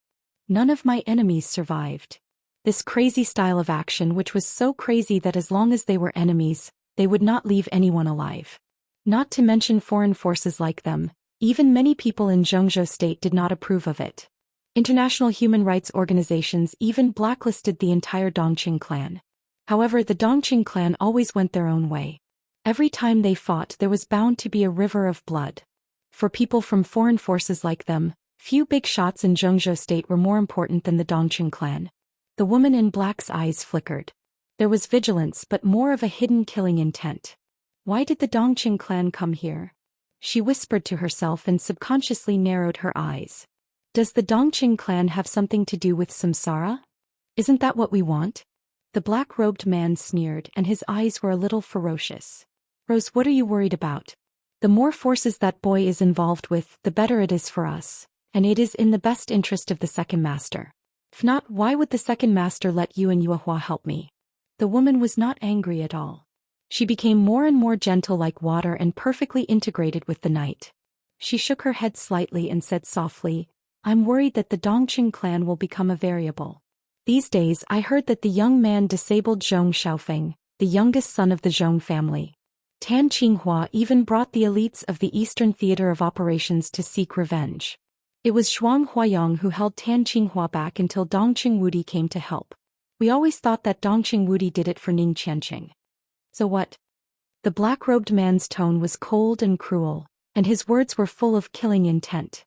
"None of my enemies survived." This crazy style of action, which was so crazy that as long as they were enemies, they would not leave anyone alive. Not to mention foreign forces like them, even many people in Zhongzhou State did not approve of it. International human rights organizations even blacklisted the entire Dongqing clan. However, the Dongqing clan always went their own way. Every time they fought, there was bound to be a river of blood. For people from foreign forces like them, few big shots in Zhongzhou State were more important than the Dongqing clan. The woman in black's eyes flickered. There was vigilance, but more of a hidden killing intent. Why did the Dongqing clan come here? She whispered to herself and subconsciously narrowed her eyes. Does the Dongqing clan have something to do with samsara? Isn't that what we want? The black-robed man sneered, and his eyes were a little ferocious. Rose, what are you worried about? The more forces that boy is involved with, the better it is for us, and it is in the best interest of the second master. If not, why would the second master let you and Yuehua help me? The woman was not angry at all. She became more and more gentle like water and perfectly integrated with the night. She shook her head slightly and said softly, "I'm worried that the Dongqing clan will become a variable. These days I heard that the young man disabled Zhong Xiaofeng, the youngest son of the Zhong family. Tan Qinghua even brought the elites of the Eastern Theater of Operations to seek revenge. It was Zhuang Huayong who held Tan Qinghua back until Dongqing Wudi came to help. We always thought that Dongqing Wudi did it for Ning Qianqing. So what?" The black-robed man's tone was cold and cruel, and his words were full of killing intent.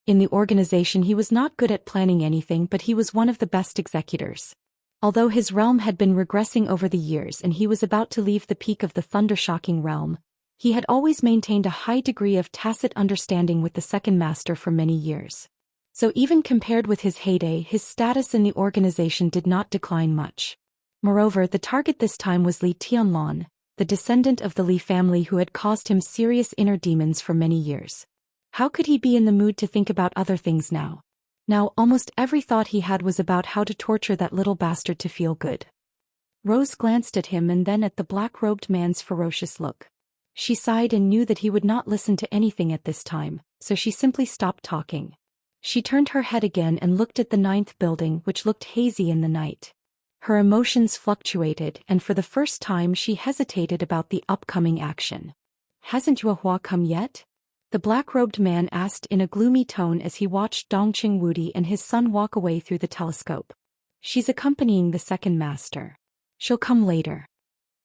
In the organization he was not good at planning anything, but he was one of the best executors. Although his realm had been regressing over the years and he was about to leave the peak of the thunder-shocking realm, he had always maintained a high degree of tacit understanding with the second master for many years. So even compared with his heyday, his status in the organization did not decline much. Moreover, the target this time was Li Tianlan, the descendant of the Li family who had caused him serious inner demons for many years. How could he be in the mood to think about other things now? Now, almost every thought he had was about how to torture that little bastard to feel good. Rose glanced at him and then at the black-robed man's ferocious look. She sighed and knew that he would not listen to anything at this time, so she simply stopped talking. She turned her head again and looked at the 9th building, which looked hazy in the night. Her emotions fluctuated, and for the first time she hesitated about the upcoming action. "Hasn't Yuehua come yet?" the black-robed man asked in a gloomy tone as he watched Dongqing Wudi and his son walk away through the telescope. "She's accompanying the second master. She'll come later."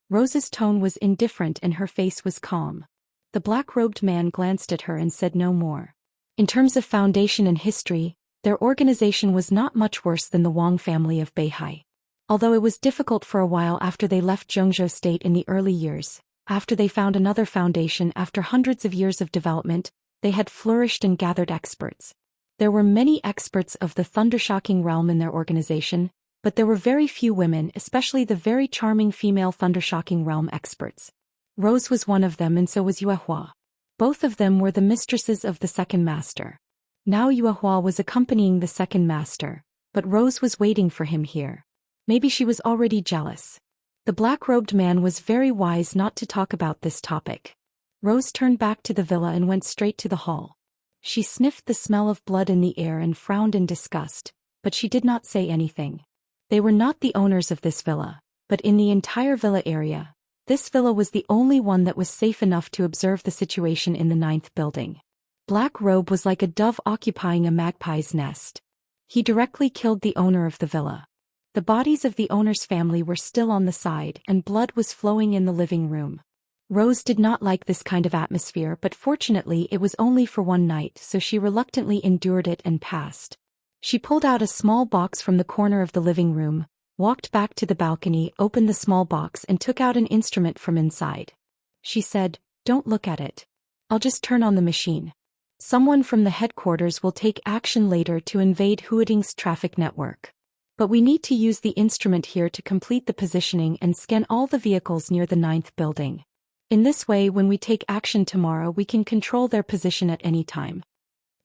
Rose's tone was indifferent and her face was calm. The black-robed man glanced at her and said no more. In terms of foundation and history, their organization was not much worse than the Wang family of Beihai. Although it was difficult for a while after they left Zhongzhou state in the early years, after they found another foundation after hundreds of years of development, they had flourished and gathered experts. There were many experts of the thundershocking realm in their organization, but there were very few women, especially the very charming female thundershocking realm experts. Rose was one of them and so was Yuehua. Both of them were the mistresses of the second master. Now Yuehua was accompanying the second master, but Rose was waiting for him here. Maybe she was already jealous. The black-robed man was very wise not to talk about this topic. Rose turned back to the villa and went straight to the hall. She sniffed the smell of blood in the air and frowned in disgust, but she did not say anything. They were not the owners of this villa, but in the entire villa area, this villa was the only one that was safe enough to observe the situation in the 9th building. Black Robe was like a dove occupying a magpie's nest. He directly killed the owner of the villa. The bodies of the owner's family were still on the side and blood was flowing in the living room. Rose did not like this kind of atmosphere, but fortunately it was only for one night, so she reluctantly endured it and passed. She pulled out a small box from the corner of the living room, walked back to the balcony, opened the small box and took out an instrument from inside. She said, "Don't look at it. I'll just turn on the machine. Someone from the headquarters will take action later to invade Huading's traffic network. But we need to use the instrument here to complete the positioning and scan all the vehicles near the 9th building. In this way, when we take action tomorrow, we can control their position at any time."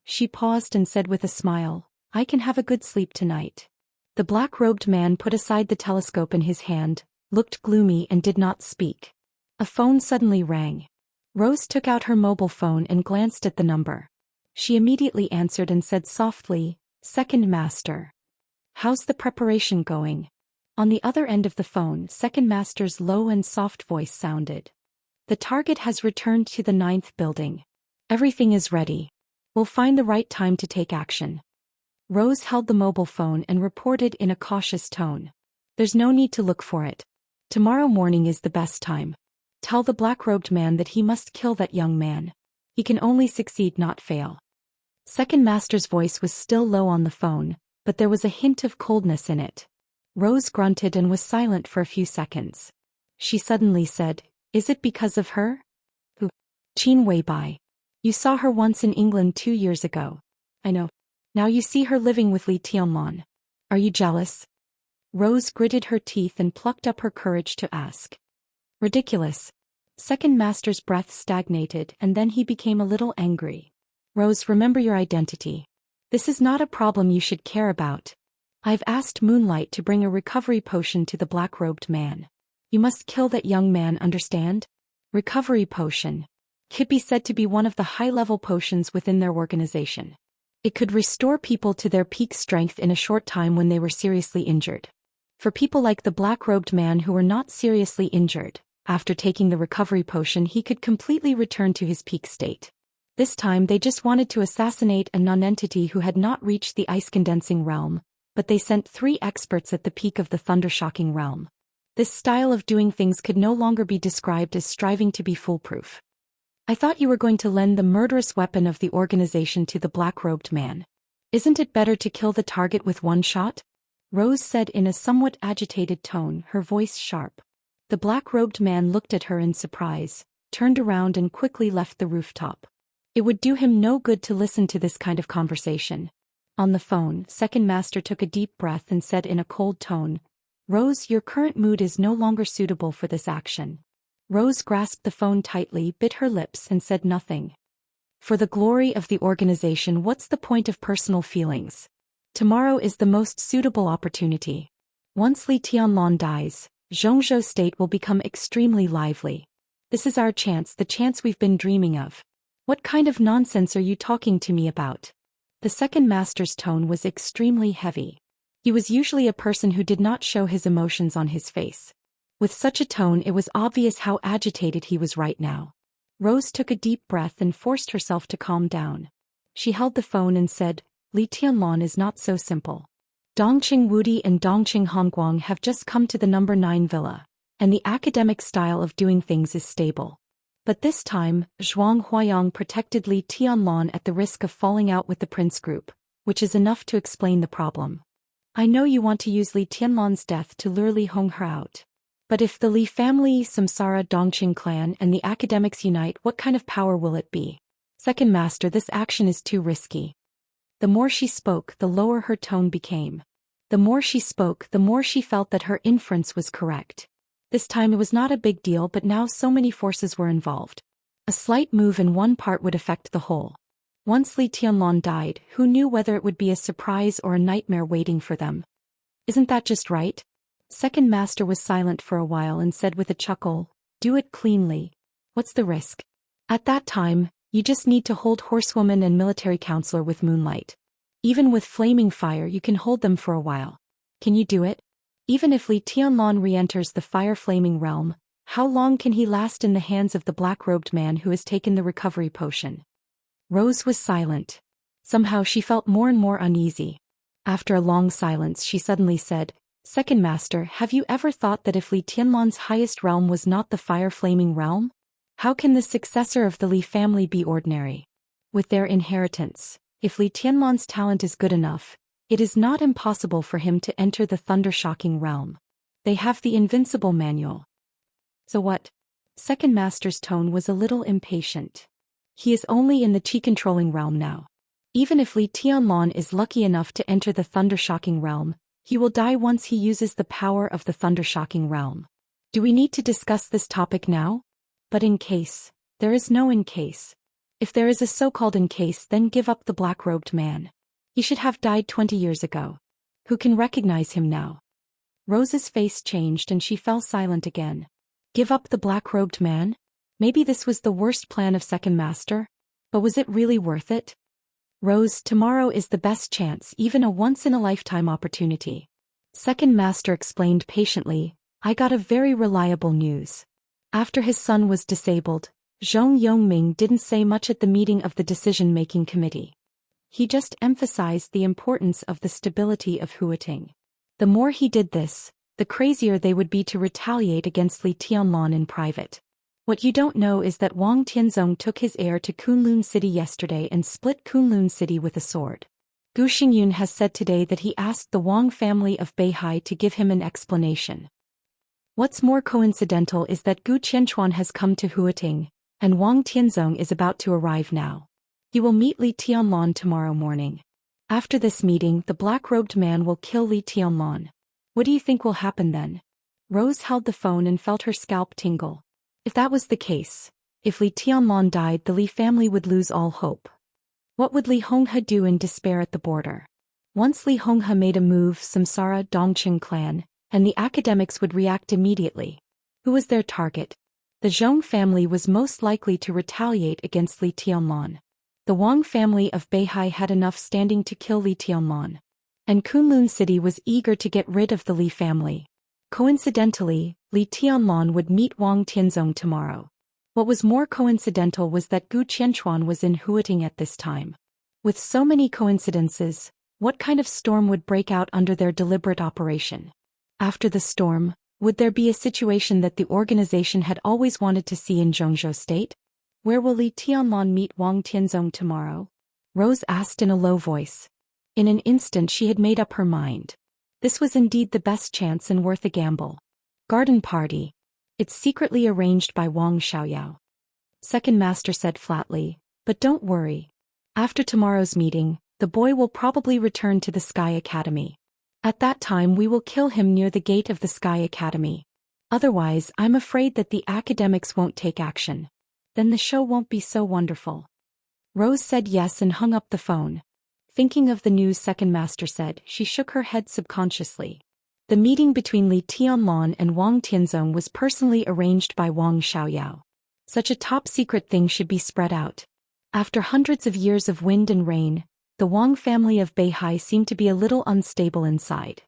She paused and said with a smile, "I can have a good sleep tonight." The black-robed man put aside the telescope in his hand, looked gloomy and did not speak. A phone suddenly rang. Rose took out her mobile phone and glanced at the number. She immediately answered and said softly, "Second Master. How's the preparation going?" On the other end of the phone, Second Master's low and soft voice sounded. "The target has returned to the 9th building. Everything is ready. We'll find the right time to take action." Rose held the mobile phone and reported in a cautious tone. "There's no need to look for it. Tomorrow morning is the best time. Tell the black-robed man that he must kill that young man. He can only succeed, not fail." Second Master's voice was still low on the phone, but there was a hint of coldness in it. Rose grunted and was silent for a few seconds. She suddenly said, "Is it because of her?" "Who?" "Qin Weibai. You saw her once in England 2 years ago." "I know. Now you see her living with Li Tianlan. Are you jealous?" Rose gritted her teeth and plucked up her courage to ask. "Ridiculous." Second Master's breath stagnated and then he became a little angry. "Rose, remember your identity. This is not a problem you should care about. I've asked Moonlight to bring a recovery potion to the black-robed man. You must kill that young man, understand? Recovery potion could be said to be one of the high-level potions within their organization. It could restore people to their peak strength in a short time when they were seriously injured. For people like the black-robed man who were not seriously injured, after taking the recovery potion he could completely return to his peak state. This time they just wanted to assassinate a non-entity who had not reached the ice-condensing realm, but they sent 3 experts at the peak of the thunder-shocking realm. This style of doing things could no longer be described as striving to be foolproof. "I thought you were going to lend the murderous weapon of the organization to the black-robed man. Isn't it better to kill the target with one shot?" Rose said in a somewhat agitated tone, her voice sharp. The black-robed man looked at her in surprise, turned around and quickly left the rooftop. It would do him no good to listen to this kind of conversation. On the phone, Second Master took a deep breath and said in a cold tone, "Rose, your current mood is no longer suitable for this action." Rose grasped the phone tightly, bit her lips and said nothing. For the glory of the organization, what's the point of personal feelings? Tomorrow is the most suitable opportunity. Once Li Tianlan dies, Zhou state will become extremely lively. This is our chance, the chance we've been dreaming of. What kind of nonsense are you talking to me about? The Second Master's tone was extremely heavy. He was usually a person who did not show his emotions on his face. With such a tone, it was obvious how agitated he was right now. Rose took a deep breath and forced herself to calm down. She held the phone and said, "Li Tianlan is not so simple. Dongqing Wudi and Dongqing Hongguang have just come to the number 9 villa, and the academic style of doing things is stable. But this time, Zhuang Huayang protected Li Tianlan at the risk of falling out with the Prince Group, which is enough to explain the problem. I know you want to use Li Tianlan's death to lure Li Honghe out. But if the Li family, Samsara Dongqing clan and the academics unite, what kind of power will it be? Second Master, this action is too risky." The more she spoke, the lower her tone became. The more she spoke, the more she felt that her inference was correct. This time it was not a big deal, but now so many forces were involved. A slight move in one part would affect the whole. Once Li Tianlan died, who knew whether it would be a surprise or a nightmare waiting for them? Isn't that just right? Second Master was silent for a while and said with a chuckle, "Do it cleanly. What's the risk? At that time, you just need to hold horsewoman and military counselor with moonlight. Even with flaming fire you can hold them for a while. Can you do it? Even if Li Tianlan re-enters the fire-flaming realm, how long can he last in the hands of the black-robed man who has taken the recovery potion?" Rose was silent. Somehow she felt more and more uneasy. After a long silence she suddenly said, "Second Master, have you ever thought that if Li Tianlan's highest realm was not the fire-flaming realm? How can the successor of the Li family be ordinary? With their inheritance, if Li Tianlan's talent is good enough, it is not impossible for him to enter the thunder-shocking realm. They have the invincible manual." "So what?" Second Master's tone was a little impatient. "He is only in the chi-controlling realm now. Even if Li Tianlan is lucky enough to enter the thunder-shocking realm, he will die once he uses the power of the thunder-shocking realm. Do we need to discuss this topic now? But in case, there is no in case. If there is a so-called in case, then give up the black-robed man. He should have died 20 years ago. Who can recognize him now?" Rose's face changed and she fell silent again. Give up the black-robed man? Maybe this was the worst plan of Second Master? But was it really worth it? "Rose, tomorrow is the best chance, even a once-in-a-lifetime opportunity." Second Master explained patiently, "I got a very reliable news. After his son was disabled, Zhong Yongming didn't say much at the meeting of the decision-making committee. He just emphasized the importance of the stability of Huating. The more he did this, the crazier they would be to retaliate against Li Tianlan in private. What you don't know is that Wang Tianzong took his heir to Kunlun City yesterday and split Kunlun City with a sword. Gu Xingyun has said today that he asked the Wang family of Beihai to give him an explanation. What's more coincidental is that Gu Qianchuan has come to Huating, and Wang Tianzong is about to arrive now. He will meet Li Tianlan tomorrow morning. After this meeting, the black-robed man will kill Li Tianlan. What do you think will happen then?" Rose held the phone and felt her scalp tingle. If that was the case, if Li Tianlan died, the Li family would lose all hope. What would Li Honghe do in despair at the border? Once Li Honghe made a move, Samsara Dongqing clan, and the academics would react immediately. Who was their target? The Zhong family was most likely to retaliate against Li Tianlan. The Wang family of Beihai had enough standing to kill Li Tianlan. And Kunlun City was eager to get rid of the Li family. Coincidentally, Li Tianlan would meet Wang Tianzong tomorrow. What was more coincidental was that Gu Qianchuan was in Huating at this time. With so many coincidences, what kind of storm would break out under their deliberate operation? After the storm, would there be a situation that the organization had always wanted to see in Zhou State? Where will Li Tianlan meet Wang Tianzong tomorrow? Rose asked in a low voice. In an instant she had made up her mind. This was indeed the best chance and worth a gamble. Garden party. It's secretly arranged by Wang Xiaoyao. Second master said flatly, but don't worry. After tomorrow's meeting, the boy will probably return to the Sky Academy. At that time we will kill him near the gate of the Sky Academy. Otherwise, I'm afraid that the academics won't take action. Then the show won't be so wonderful. Rose said yes and hung up the phone. Thinking of the news second master said, she shook her head subconsciously. The meeting between Li Tianlan and Wang Tianzong was personally arranged by Wang Xiaoyao. Such a top-secret thing should be spread out. After hundreds of years of wind and rain, the Wang family of Beihai seemed to be a little unstable inside.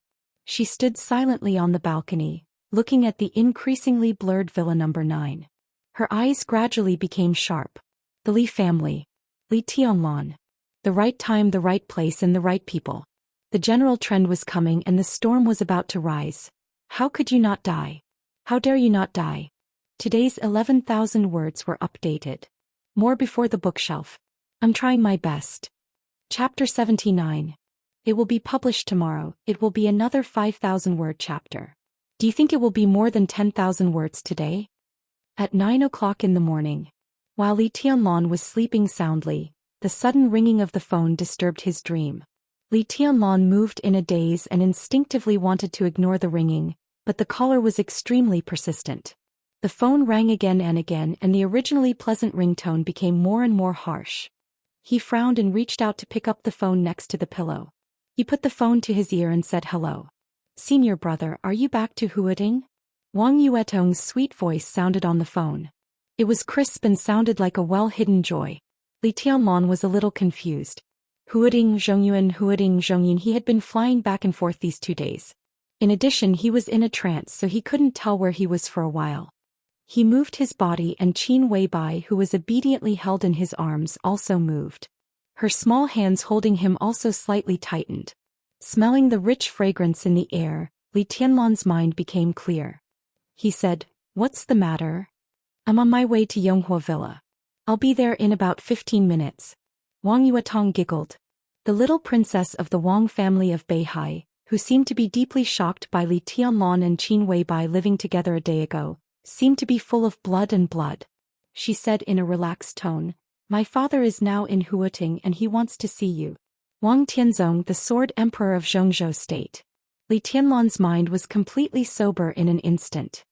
She stood silently on the balcony, looking at the increasingly blurred Villa number 9. Her eyes gradually became sharp. The Li family. Li Tianlan. The right time, the right place, and the right people. The general trend was coming and the storm was about to rise. How could you not die? How dare you not die? Today's 11,000 words were updated. More before the bookshelf. I'm trying my best. Chapter 79. It will be published tomorrow. It will be another 5,000-word chapter. Do you think it will be more than 10,000 words today? At 9 o'clock in the morning. While Li Tianlan was sleeping soundly, the sudden ringing of the phone disturbed his dream. Li Tianlan moved in a daze and instinctively wanted to ignore the ringing, but the caller was extremely persistent. The phone rang again and again and the originally pleasant ringtone became more and more harsh. He frowned and reached out to pick up the phone next to the pillow. He put the phone to his ear and said hello. Senior brother, are you back to Huading? Wang Yuetong's sweet voice sounded on the phone. It was crisp and sounded like a well-hidden joy. Li Tianlan was a little confused. Huading Zhongyuan, he had been flying back and forth these 2 days. In addition, he was in a trance so he couldn't tell where he was for a while. He moved his body and Qin Weibai, who was obediently held in his arms, also moved. Her small hands holding him also slightly tightened. Smelling the rich fragrance in the air, Li Tianlan's mind became clear. He said, "What's the matter?" "I'm on my way to Yonghua Villa. I'll be there in about 15 minutes. Wang Yuetong giggled. The little princess of the Wang family of Beihai, who seemed to be deeply shocked by Li Tianlan and Qin Weibai living together a day ago, seemed to be full of blood and blood. She said in a relaxed tone, "My father is now in Huating and he wants to see you." Wang Tianzong, the sword emperor of Zhongzhou state. Li Tianlan's mind was completely sober in an instant.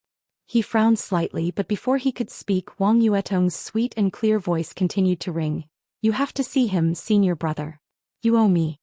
He frowned slightly, but before he could speak, Wang Yuetong's sweet and clear voice continued to ring. "You have to see him, senior brother. You owe me."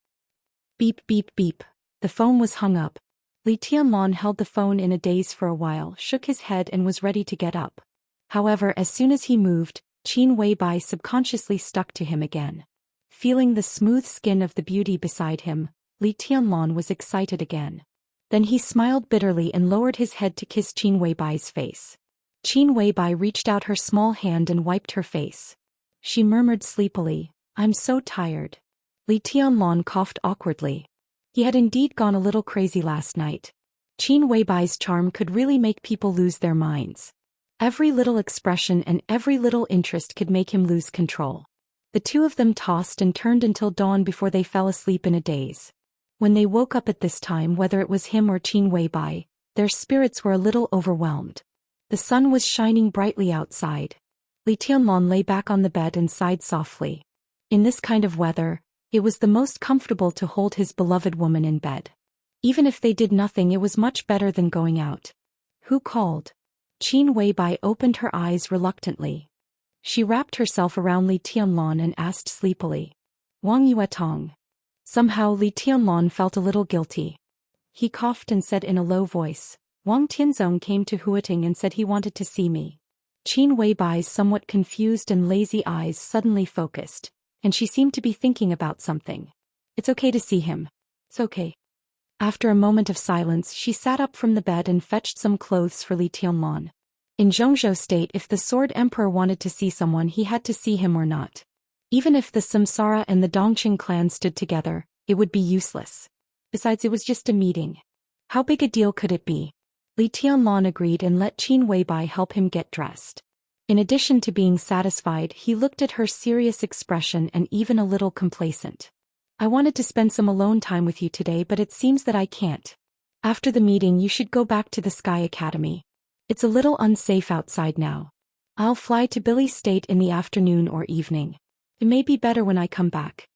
Beep beep beep. The phone was hung up. Li Tianlan held the phone in a daze for a while, shook his head and was ready to get up. However, as soon as he moved, Qin Weibai subconsciously stuck to him again. Feeling the smooth skin of the beauty beside him, Li Tianlan was excited again. Then he smiled bitterly and lowered his head to kiss Qin Weibai's face. Qin Weibai reached out her small hand and wiped her face. She murmured sleepily, "I'm so tired." Li Tianlan coughed awkwardly. He had indeed gone a little crazy last night. Qin Weibai's charm could really make people lose their minds. Every little expression and every little interest could make him lose control. The two of them tossed and turned until dawn before they fell asleep in a daze. When they woke up at this time, whether it was him or Qin Weibai, their spirits were a little overwhelmed. The sun was shining brightly outside. Li Tianlan lay back on the bed and sighed softly. In this kind of weather, it was the most comfortable to hold his beloved woman in bed. Even if they did nothing, it was much better than going out. Who called? Qin Weibai opened her eyes reluctantly. She wrapped herself around Li Tianlan and asked sleepily. Wang Yuetong. Somehow Li Tianlan felt a little guilty. He coughed and said in a low voice, "Wang Tianzong came to Huating and said he wanted to see me." Qin Weibai's somewhat confused and lazy eyes suddenly focused, and she seemed to be thinking about something. "It's okay to see him. It's okay." After a moment of silence, she sat up from the bed and fetched some clothes for Li Tianlan. In Zhongzhou state, if the Sword Emperor wanted to see someone, he had to see him or not. Even if the Samsara and the Dongqing clan stood together, it would be useless. Besides, it was just a meeting. How big a deal could it be? Li Tianlan agreed and let Qin Weibai help him get dressed. In addition to being satisfied, he looked at her serious expression and even a little complacent. "I wanted to spend some alone time with you today, but it seems that I can't. After the meeting you should go back to the Sky Academy. It's a little unsafe outside now. I'll fly to Billy State in the afternoon or evening. It may be better when I come back.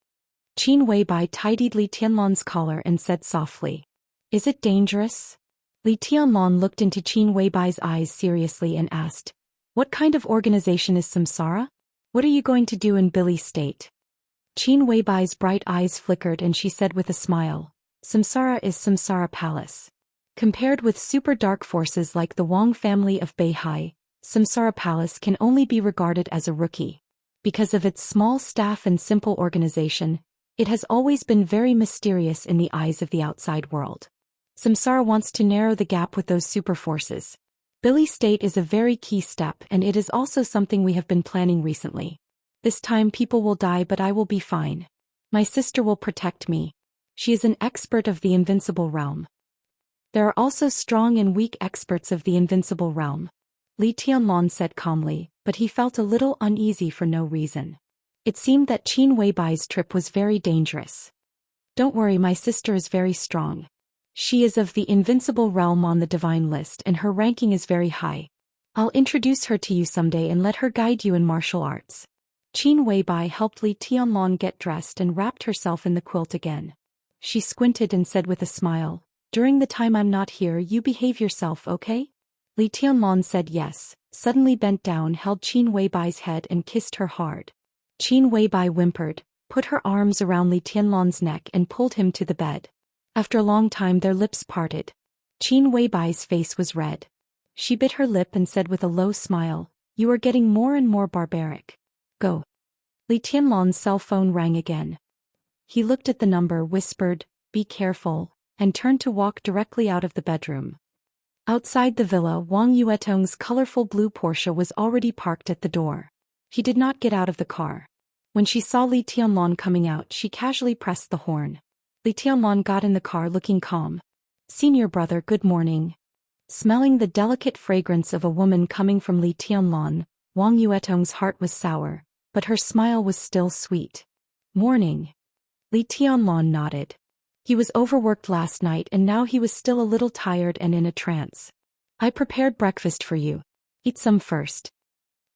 Qin Weibai tidied Li Tianlan's collar and said softly. Is it dangerous? Li Tianlan looked into Qin Weibai's eyes seriously and asked, what kind of organization is Samsara? What are you going to do in Billy State? Qin Weibai's bright eyes flickered and she said with a smile, Samsara is Samsara Palace. Compared with super dark forces like the Wang family of Beihai, Samsara Palace can only be regarded as a rookie. Because of its small staff and simple organization, it has always been very mysterious in the eyes of the outside world. Samsara wants to narrow the gap with those super forces. Billy State is a very key step and it is also something we have been planning recently. This time people will die but I will be fine. My sister will protect me. She is an expert of the invincible realm. There are also strong and weak experts of the invincible realm. Li Tianlan said calmly, but he felt a little uneasy for no reason. It seemed that Qin Weibai's trip was very dangerous. Don't worry, my sister is very strong. She is of the invincible realm on the divine list and her ranking is very high. I'll introduce her to you someday and let her guide you in martial arts. Qin Weibai helped Li Tianlan get dressed and wrapped herself in the quilt again. She squinted and said with a smile, during the time I'm not here you behave yourself, okay? Li Tianlan said yes, suddenly bent down, held Qin Weibai's head and kissed her hard. Qin Weibai whimpered, put her arms around Li Tianlan's neck and pulled him to the bed. After a long time their lips parted. Qin Weibai's face was red. She bit her lip and said with a low smile, you are getting more and more barbaric. Go. Li Tianlan's cell phone rang again. He looked at the number, whispered, be careful, and turned to walk directly out of the bedroom. Outside the villa, Wang Yuetong's colorful blue Porsche was already parked at the door. He did not get out of the car. When she saw Li Tianlan coming out, she casually pressed the horn. Li Tianlan got in the car looking calm. Senior brother, good morning. Smelling the delicate fragrance of a woman coming from Li Tianlan, Wang Yuetong's heart was sour, but her smile was still sweet. Morning. Li Tianlan nodded. He was overworked last night and now he was still a little tired and in a trance. I prepared breakfast for you. Eat some first.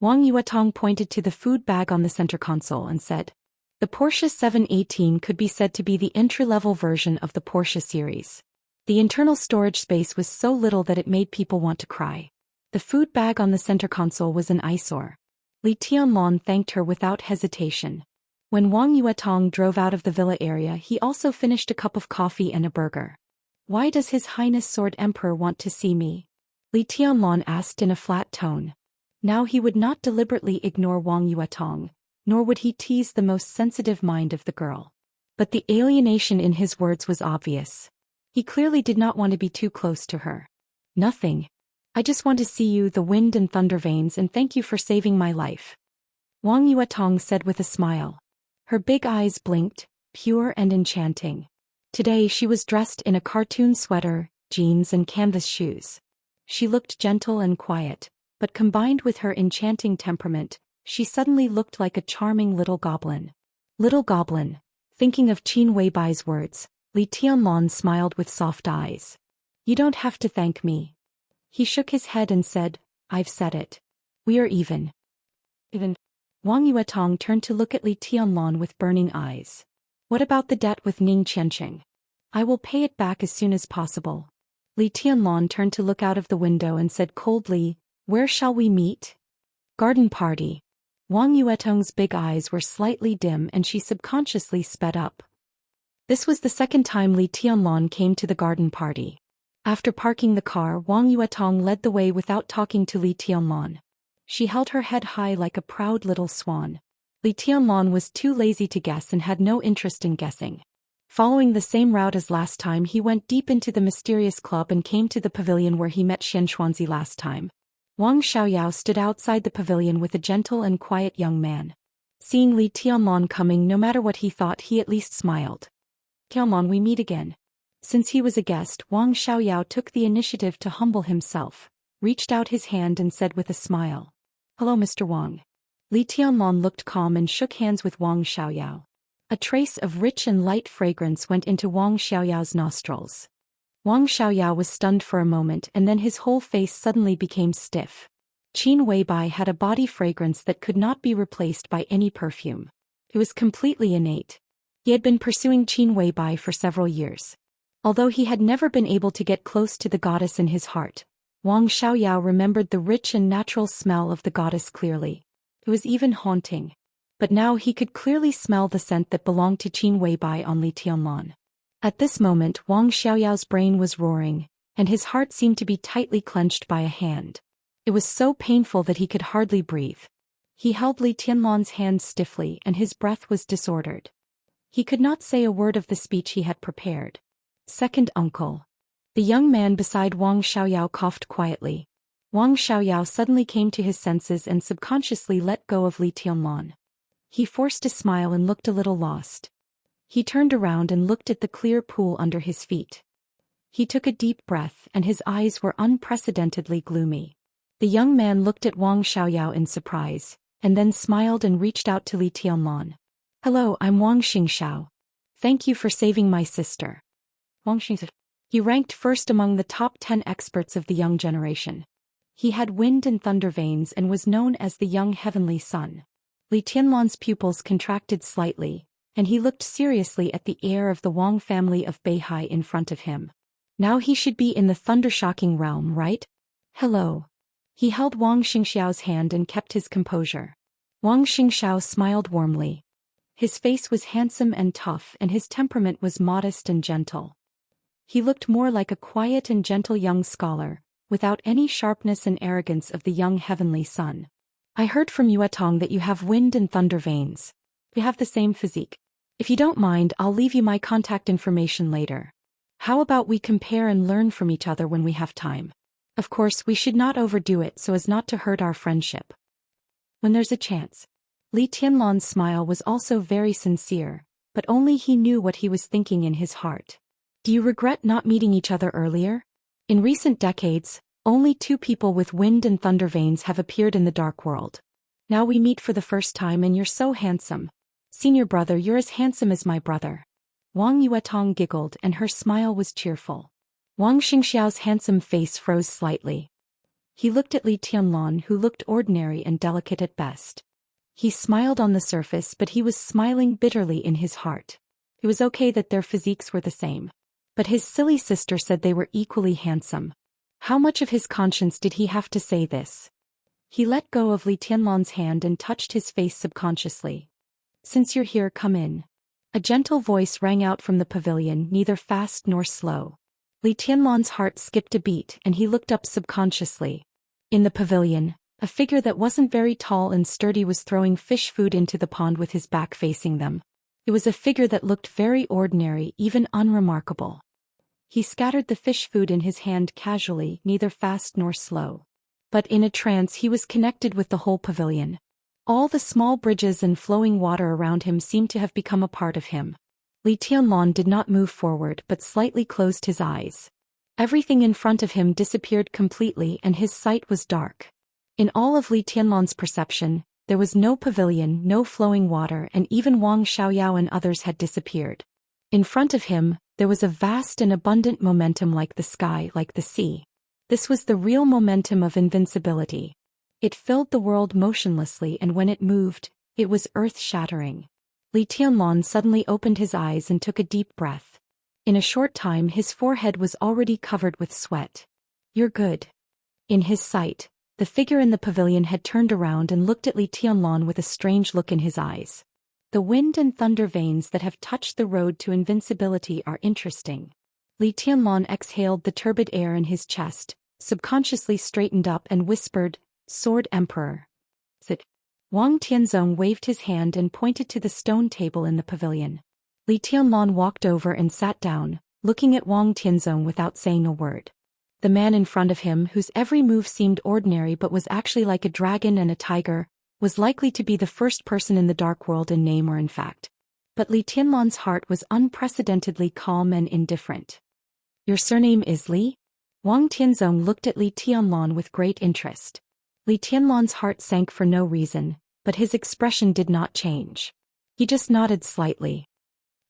Wang Yuetong pointed to the food bag on the center console and said, the Porsche 718 could be said to be the entry-level version of the Porsche series. The internal storage space was so little that it made people want to cry. The food bag on the center console was an eyesore. Li Tianlan thanked her without hesitation. When Wang Yuetong drove out of the villa area, he also finished a cup of coffee and a burger. Why does His Highness Sword Emperor want to see me? Li Tianlan asked in a flat tone. Now he would not deliberately ignore Wang Yuetong, nor would he tease the most sensitive mind of the girl. But the alienation in his words was obvious. He clearly did not want to be too close to her. Nothing. I just want to see you, the wind and thunder veins, and thank you for saving my life. Wang Yuetong said with a smile. Her big eyes blinked, pure and enchanting. Today she was dressed in a cartoon sweater, jeans and canvas shoes. She looked gentle and quiet, but combined with her enchanting temperament, she suddenly looked like a charming little goblin. Little goblin. Thinking of Qin Weibai's words, Li Tianlan smiled with soft eyes. You don't have to thank me. He shook his head and said, I've said it. We are even. Even. Wang Yuetong turned to look at Li Tianlan with burning eyes. What about the debt with Ning Qianqing? I will pay it back as soon as possible. Li Tianlan turned to look out of the window and said coldly, where shall we meet? Garden party. Wang Yuetong's big eyes were slightly dim and she subconsciously sped up. This was the second time Li Tianlan came to the garden party. After parking the car, Wang Yuetong led the way without talking to Li Tianlan. She held her head high like a proud little swan. Li Tianlan was too lazy to guess and had no interest in guessing. Following the same route as last time, he went deep into the mysterious club and came to the pavilion where he met Xianxia last time. Wang Xiaoyao stood outside the pavilion with a gentle and quiet young man. Seeing Li Tianlan coming, no matter what he thought, he at least smiled. Tianlan, we meet again. Since he was a guest, Wang Xiaoyao took the initiative to humble himself, reached out his hand and said with a smile, hello Mr. Wang. Li Tianlan looked calm and shook hands with Wang Xiaoyao. A trace of rich and light fragrance went into Wang Xiaoyao's nostrils. Wang Xiaoyao was stunned for a moment and then his whole face suddenly became stiff. Qin Weibai had a body fragrance that could not be replaced by any perfume. It was completely innate. He had been pursuing Qin Weibai for several years. Although he had never been able to get close to the goddess in his heart, Wang Xiaoyao remembered the rich and natural smell of the goddess clearly. It was even haunting. But now he could clearly smell the scent that belonged to Qin Weibai on Li Tianlan. At this moment Wang Xiaoyao's brain was roaring, and his heart seemed to be tightly clenched by a hand. It was so painful that he could hardly breathe. He held Li Tianlan's hand stiffly and his breath was disordered. He could not say a word of the speech he had prepared. Second uncle. The young man beside Wang Xiaoyao coughed quietly. Wang Xiaoyao suddenly came to his senses and subconsciously let go of Li Tianlan. He forced a smile and looked a little lost. He turned around and looked at the clear pool under his feet. He took a deep breath and his eyes were unprecedentedly gloomy. The young man looked at Wang Xiaoyao in surprise, and then smiled and reached out to Li Tianlan. "Hello, I'm Wang Xingxiao. Thank you for saving my sister." Wang Xingxiao. He ranked first among the top 10 experts of the young generation. He had wind and thunder veins and was known as the young heavenly sun. Li Tianlan's pupils contracted slightly, and he looked seriously at the heir of the Wang family of Beihai in front of him. Now he should be in the thunder-shocking realm, right? Hello. He held Wang Xingxiao's hand and kept his composure. Wang Xingxiao smiled warmly. His face was handsome and tough and his temperament was modest and gentle. He looked more like a quiet and gentle young scholar, without any sharpness and arrogance of the young heavenly sun. "I heard from Yuetong that you have wind and thunder veins. We have the same physique. If you don't mind, I'll leave you my contact information later. How about we compare and learn from each other when we have time? Of course, we should not overdo it so as not to hurt our friendship. When there's a chance." Li Tianlan's smile was also very sincere, but only he knew what he was thinking in his heart. "Do you regret not meeting each other earlier? In recent decades, only 2 people with wind and thunder veins have appeared in the dark world. Now we meet for the first time and you're so handsome. Senior brother, you're as handsome as my brother." Wang Yuetong giggled and her smile was cheerful. Wang Xingxiao's handsome face froze slightly. He looked at Li Tianlan, who looked ordinary and delicate at best. He smiled on the surface, but he was smiling bitterly in his heart. It was okay that their physiques were the same. But his silly sister said they were equally handsome. How much of his conscience did he have to say this? He let go of Li Tianlan's hand and touched his face subconsciously. "Since you're here, come in." A gentle voice rang out from the pavilion, neither fast nor slow. Li Tianlan's heart skipped a beat and he looked up subconsciously. In the pavilion, a figure that wasn't very tall and sturdy was throwing fish food into the pond with his back facing them. It was a figure that looked very ordinary, even unremarkable. He scattered the fish food in his hand casually, neither fast nor slow. But in a trance he was connected with the whole pavilion. All the small bridges and flowing water around him seemed to have become a part of him. Li Tianlan did not move forward but slightly closed his eyes. Everything in front of him disappeared completely and his sight was dark. In all of Li Tianlan's perception, there was no pavilion, no flowing water, and even Wang Xiaoyao and others had disappeared. In front of him, there was a vast and abundant momentum like the sky, like the sea. This was the real momentum of invincibility. It filled the world motionlessly and when it moved, it was earth-shattering. Li Tianlan suddenly opened his eyes and took a deep breath. In a short time his forehead was already covered with sweat. "You're good." In his sight, the figure in the pavilion had turned around and looked at Li Tianlan with a strange look in his eyes. "The wind and thunder veins that have touched the road to invincibility are interesting." Li Tianlan exhaled the turbid air in his chest, subconsciously straightened up and whispered, "Sword Emperor." "Sit." Wang Tianzong waved his hand and pointed to the stone table in the pavilion. Li Tianlan walked over and sat down, looking at Wang Tianzong without saying a word. The man in front of him, whose every move seemed ordinary but was actually like a dragon and a tiger, was likely to be the first person in the dark world in name or in fact. But Li Tianlan's heart was unprecedentedly calm and indifferent. "Your surname is Li?" Wang Tianzong looked at Li Tianlan with great interest. Li Tianlan's heart sank for no reason, but his expression did not change. He just nodded slightly.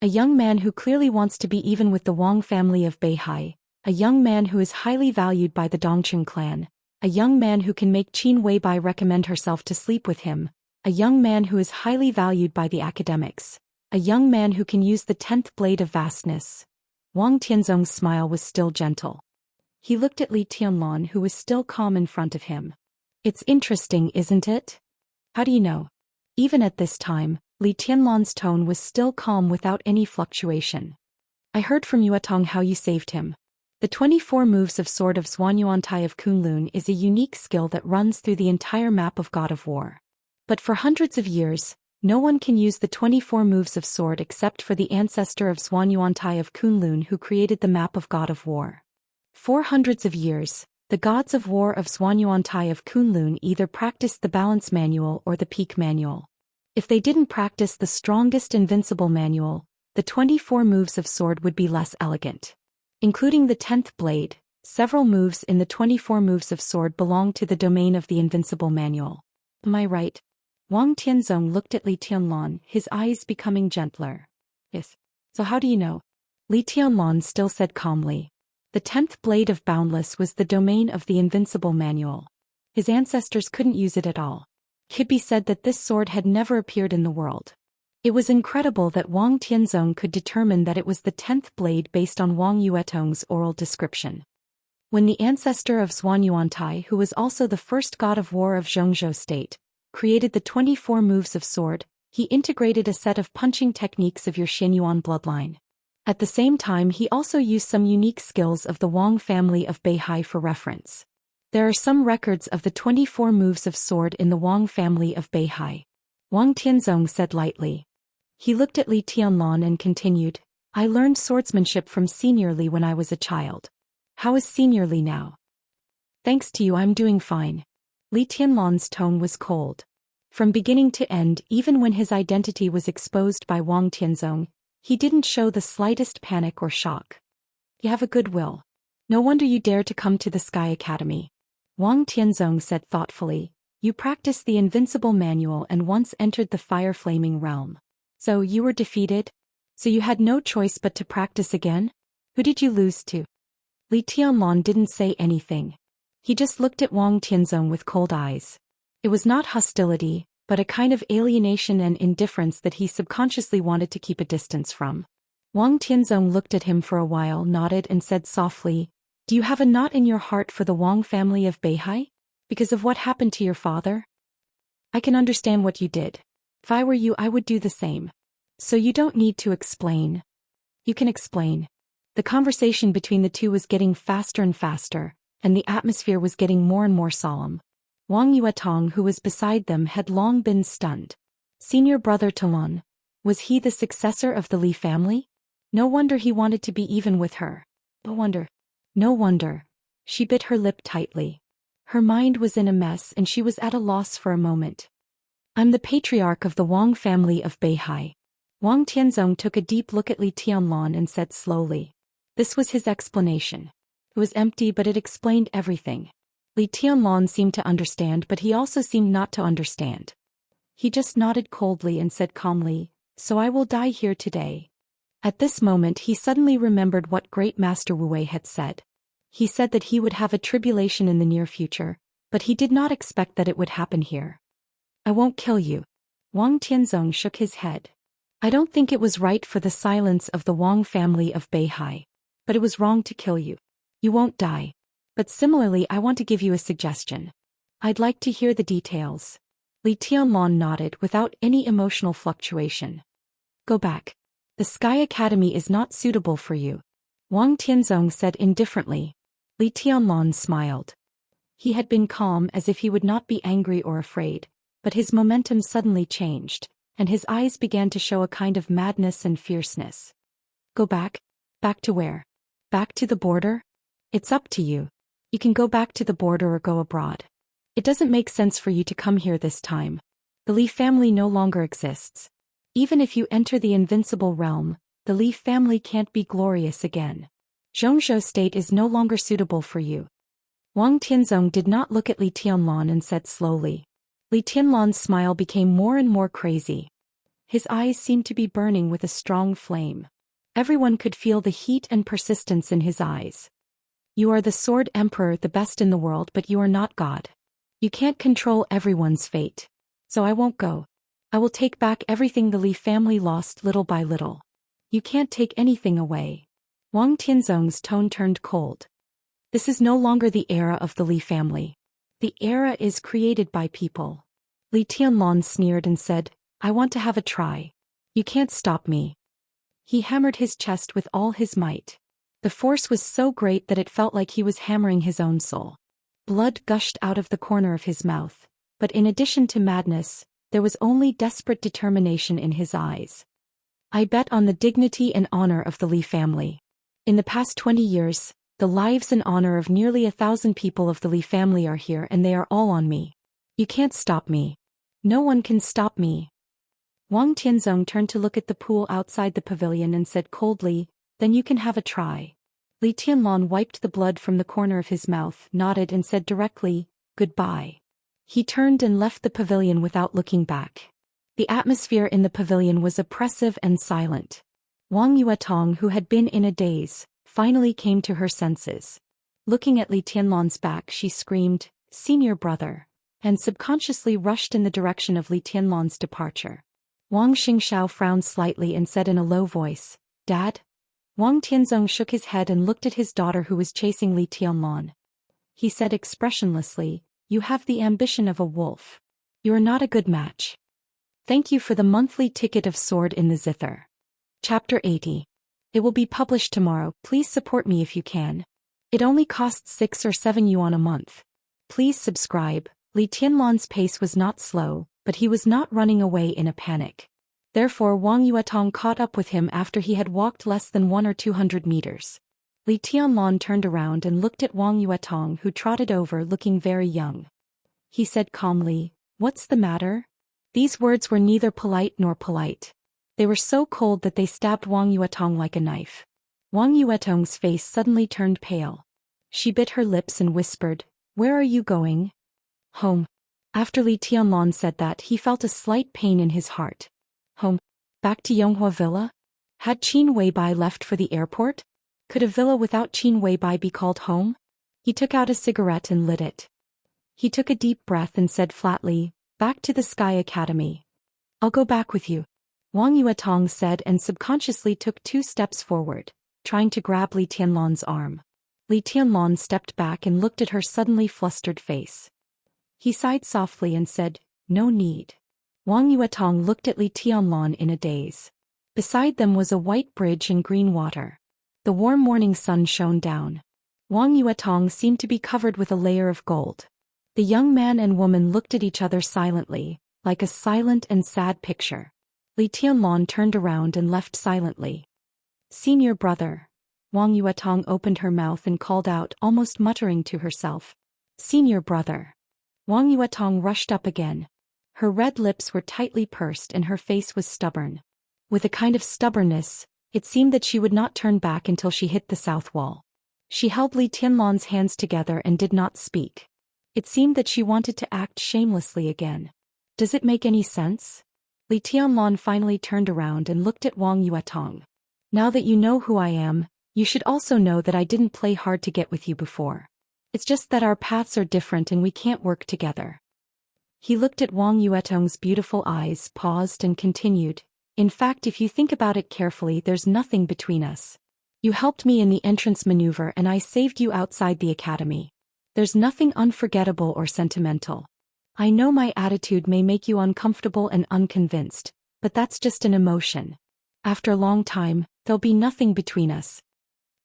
A young man who clearly wants to be even with the Wang family of Beihai, a young man who is highly valued by the Dongcheng clan, a young man who can make Qin Weibai recommend herself to sleep with him, a young man who is highly valued by the academics, a young man who can use the 10th blade of vastness. Wang Tianzong's smile was still gentle. He looked at Li Tianlan, who was still calm in front of him. It's interesting, isn't it? How do you know? Even at this time, Li Tianlan's tone was still calm without any fluctuation. I heard from Yuetong how you saved him. The 24 moves of Sword of Zhuanyuantai of Kunlun is a unique skill that runs through the entire map of God of War. But for hundreds of years, no one can use the 24 moves of sword except for the ancestor of Zhuanyuantai of Kunlun who created the map of God of War. For hundreds of years, the gods of war of Zhuanyuantai of Kunlun either practiced the balance manual or the peak manual. If they didn't practice the strongest invincible manual, the 24 moves of sword would be less elegant. Including the 10th blade, several moves in the 24 moves of sword belong to the domain of the invincible manual. Am I right? Wang Tianzong looked at Li Tianlan, his eyes becoming gentler. Yes. So how do you know? Li Tianlan still said calmly. The 10th blade of Boundless was the domain of the invincible manual. His ancestors couldn't use it at all. It could be said that this sword had never appeared in the world. It was incredible that Wang Tianzong could determine that it was the 10th blade based on Wang Yuetong's oral description. When the ancestor of Zhuanyuantai, who was also the first god of war of Zhou state, created the 24 moves of sword, he integrated a set of punching techniques of your Xianyuan bloodline. At the same time, he also used some unique skills of the Wang family of Beihai for reference. There are some records of the 24 moves of sword in the Wang family of Beihai. Wang Tianzong said lightly. He looked at Li Tianlan and continued, I learned swordsmanship from Senior Li when I was a child. How is Senior Li now? Thanks to you, I'm doing fine. Li Tianlan's tone was cold. From beginning to end, even when his identity was exposed by Wang Tianzong, he didn't show the slightest panic or shock. You have a good will. No wonder you dare to come to the Sky Academy. Wang Tianzong said thoughtfully, you practiced the invincible manual and once entered the fire-flaming realm. So you were defeated? So you had no choice but to practice again? Who did you lose to? Li Tianlan didn't say anything. He just looked at Wang Tianzong with cold eyes. It was not hostility, but a kind of alienation and indifference that he subconsciously wanted to keep a distance from. Wang Tianzong looked at him for a while, nodded and said softly, do you have a knot in your heart for the Wang family of Beihai? Because of what happened to your father? I can understand what you did. If I were you, I would do the same. So you don't need to explain. You can explain. The conversation between the two was getting faster and faster, and the atmosphere was getting more and more solemn. Wang Yuetong, who was beside them, had long been stunned. Senior brother Talon, was he the successor of the Li family? No wonder he wanted to be even with her. No wonder. She bit her lip tightly. Her mind was in a mess and she was at a loss for a moment. I'm the patriarch of the Wang family of Beihai. Wang Tianzong took a deep look at Li Tianlan and said slowly. This was his explanation. It was empty, but it explained everything. Li Tianlan seemed to understand, but he also seemed not to understand. He just nodded coldly and said calmly, so I will die here today. At this moment he suddenly remembered what Great Master Wu Wei had said. He said that he would have a tribulation in the near future, but he did not expect that it would happen here. I won't kill you. Wang Tianzong shook his head. I don't think it was right for the silence of the Wang family of Beihai. But it was wrong to kill you. You won't die. But similarly, I want to give you a suggestion. I'd like to hear the details. Li Tianlan nodded without any emotional fluctuation. Go back. The Sky Academy is not suitable for you. Wang Tianzong said indifferently. Li Tianlan smiled. He had been calm as if he would not be angry or afraid, but his momentum suddenly changed, and his eyes began to show a kind of madness and fierceness. Go back? Back to where? Back to the border? It's up to you. You can go back to the border or go abroad. It doesn't make sense for you to come here this time. The Li family no longer exists. Even if you enter the invincible realm, the Li family can't be glorious again. Zhou state is no longer suitable for you. Wang Tianzong did not look at Li Tianlan and said slowly. Li Tianlan's smile became more and more crazy. His eyes seemed to be burning with a strong flame. Everyone could feel the heat and persistence in his eyes. You are the Sword Emperor, the best in the world, but you are not God. You can't control everyone's fate. So I won't go. I will take back everything the Li family lost little by little. You can't take anything away. Wang Tianzong's tone turned cold. This is no longer the era of the Li family. The era is created by people. Li Tianlong sneered and said, I want to have a try. You can't stop me. He hammered his chest with all his might. The force was so great that it felt like he was hammering his own soul. Blood gushed out of the corner of his mouth, but in addition to madness, there was only desperate determination in his eyes. I bet on the dignity and honor of the Li family. In the past 20 years, the lives and honor of nearly 1,000 people of the Li family are here, and they are all on me. You can't stop me. No one can stop me. Wang Tianzong turned to look at the pool outside the pavilion and said coldly, Then you can have a try. Li Tianlong wiped the blood from the corner of his mouth, nodded and said directly, Goodbye. He turned and left the pavilion without looking back. The atmosphere in the pavilion was oppressive and silent. Wang Yuetong, who had been in a daze, finally came to her senses. Looking at Li Tianlong's back, she screamed, Senior brother, and subconsciously rushed in the direction of Li Tianlong's departure. Wang Xingxiao frowned slightly and said in a low voice, Dad? Wang Tianzong shook his head and looked at his daughter who was chasing Li Tianlong. He said expressionlessly, You have the ambition of a wolf. You are not a good match. Thank you for the monthly ticket of Sword in the Zither. Chapter 80. It will be published tomorrow. Please support me if you can. It only costs 6 or 7 yuan a month. Please subscribe. Li Tianlong's pace was not slow, but he was not running away in a panic. Therefore Wang Yuetong caught up with him after he had walked less than 100 or 200 meters. Li Tianlong turned around and looked at Wang Yuetong, who trotted over looking very young. He said calmly, What's the matter? These words were neither polite nor polite. They were so cold that they stabbed Wang Yuetong like a knife. Wang Yuetong's face suddenly turned pale. She bit her lips and whispered, Where are you going? Home. After Li Tianlong said that, he felt a slight pain in his heart. Home? Back to Yonghua Villa? Had Qin Weibai left for the airport? Could a villa without Qin Weibai be called home? He took out a cigarette and lit it. He took a deep breath and said flatly, Back to the Sky Academy. I'll go back with you. Wang Yuetong said and subconsciously took 2 steps forward, trying to grab Li Tianlong's arm. Li Tianlong stepped back and looked at her suddenly flustered face. He sighed softly and said, No need. Wang Yuetong looked at Li Tianlong in a daze. Beside them was a white bridge and green water. The warm morning sun shone down. Wang Yuetong seemed to be covered with a layer of gold. The young man and woman looked at each other silently, like a silent and sad picture. Li Tianlong turned around and left silently. Senior brother. Wang Yuetong opened her mouth and called out, almost muttering to herself. Senior brother. Wang Yuetong rushed up again. Her red lips were tightly pursed and her face was stubborn. With a kind of stubbornness, it seemed that she would not turn back until she hit the south wall. She held Li Tianlong's hands together and did not speak. It seemed that she wanted to act shamelessly again. Does it make any sense? Li Tianlong finally turned around and looked at Wang Yuetong. Now that you know who I am, you should also know that I didn't play hard to get with you before. It's just that our paths are different and we can't work together. He looked at Wang Yuetong's beautiful eyes, paused and continued, In fact, if you think about it carefully, there's nothing between us. You helped me in the entrance maneuver and I saved you outside the academy. There's nothing unforgettable or sentimental. I know my attitude may make you uncomfortable and unconvinced, but that's just an emotion. After a long time, there'll be nothing between us.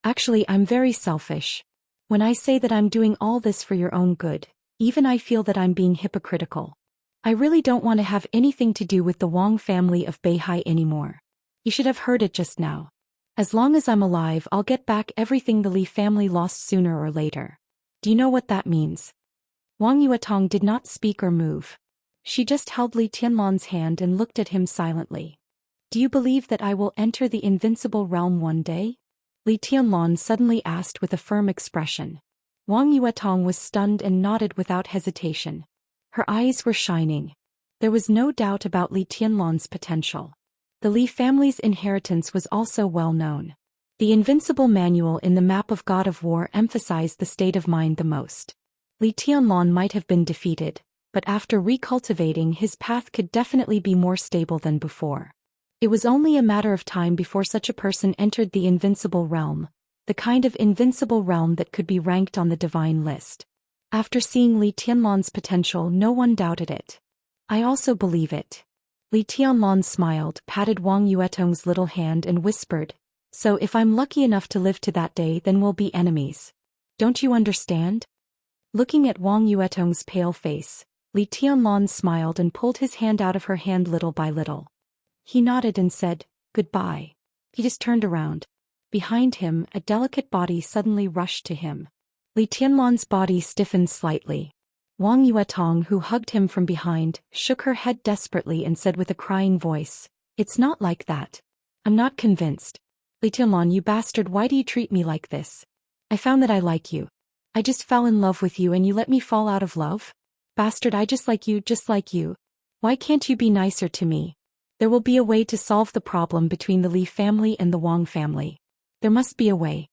Actually, I'm very selfish. When I say that I'm doing all this for your own good, even I feel that I'm being hypocritical. I really don't want to have anything to do with the Wang family of Beihai anymore. You should have heard it just now. As long as I'm alive, I'll get back everything the Li family lost sooner or later. Do you know what that means? Wang Yuetong did not speak or move. She just held Li Tianlong's hand and looked at him silently. Do you believe that I will enter the invincible realm one day? Li Tianlong suddenly asked with a firm expression. Wang Yuetong was stunned and nodded without hesitation. Her eyes were shining. There was no doubt about Li Tianlong's potential. The Li family's inheritance was also well known. The invincible manual in the map of God of War emphasized the state of mind the most. Li Tianlan might have been defeated, but after recultivating his path could definitely be more stable than before. It was only a matter of time before such a person entered the invincible realm, the kind of invincible realm that could be ranked on the divine list. After seeing Li Tianlan's potential, no one doubted it. I also believe it. Li Tianlan smiled, patted Wang Yuetong's little hand and whispered, "So if I'm lucky enough to live to that day, then we'll be enemies. Don't you understand?" Looking at Wang Yuetong's pale face, Li Tianlan smiled and pulled his hand out of her hand little by little. He nodded and said, "Goodbye." He just turned around. Behind him, a delicate body suddenly rushed to him. Li Tianlan's body stiffened slightly. Wang Yuetong, who hugged him from behind, shook her head desperately and said with a crying voice, "It's not like that. I'm not convinced. Li Tianlan, you bastard, why do you treat me like this? I found that I like you. I just fell in love with you and you let me fall out of love? Bastard, I just like you, just like you. Why can't you be nicer to me? There will be a way to solve the problem between the Li family and the Wang family. There must be a way."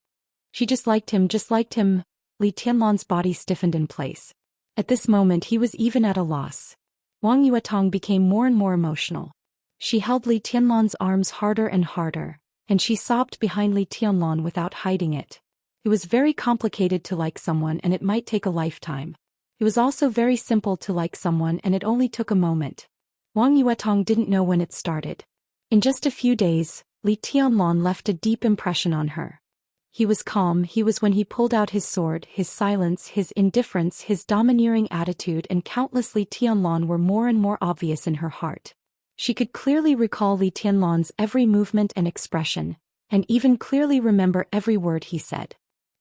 She just liked him, just liked him. Li Tianlan's body stiffened in place. At this moment he was even at a loss. Wang Yuetong became more and more emotional. She held Li Tianlan's arms harder and harder, and she sobbed behind Li Tianlan without hiding it. It was very complicated to like someone and it might take a lifetime. It was also very simple to like someone and it only took a moment. Wang Yuetong didn't know when it started. In just a few days, Li Tianlan left a deep impression on her. He was calm, he was when he pulled out his sword, his silence, his indifference, his domineering attitude and countless Li Tianlan were more and more obvious in her heart. She could clearly recall Li Tianlan's every movement and expression, and even clearly remember every word he said.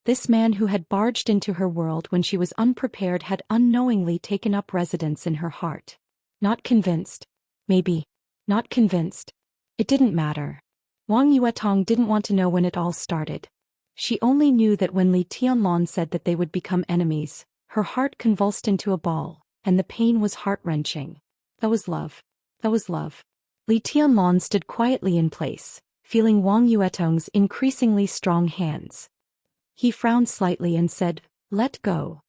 This man who had barged into her world when she was unprepared had unknowingly taken up residence in her heart. Not convinced. Maybe. Not convinced. It didn't matter. Wang Yuetong didn't want to know when it all started. She only knew that when Li Tianlan said that they would become enemies, her heart convulsed into a ball, and the pain was heart-wrenching. That was love. That was love. Li Tianlan stood quietly in place, feeling Wang Yuetong's increasingly strong hands. He frowned slightly and said, "Let go."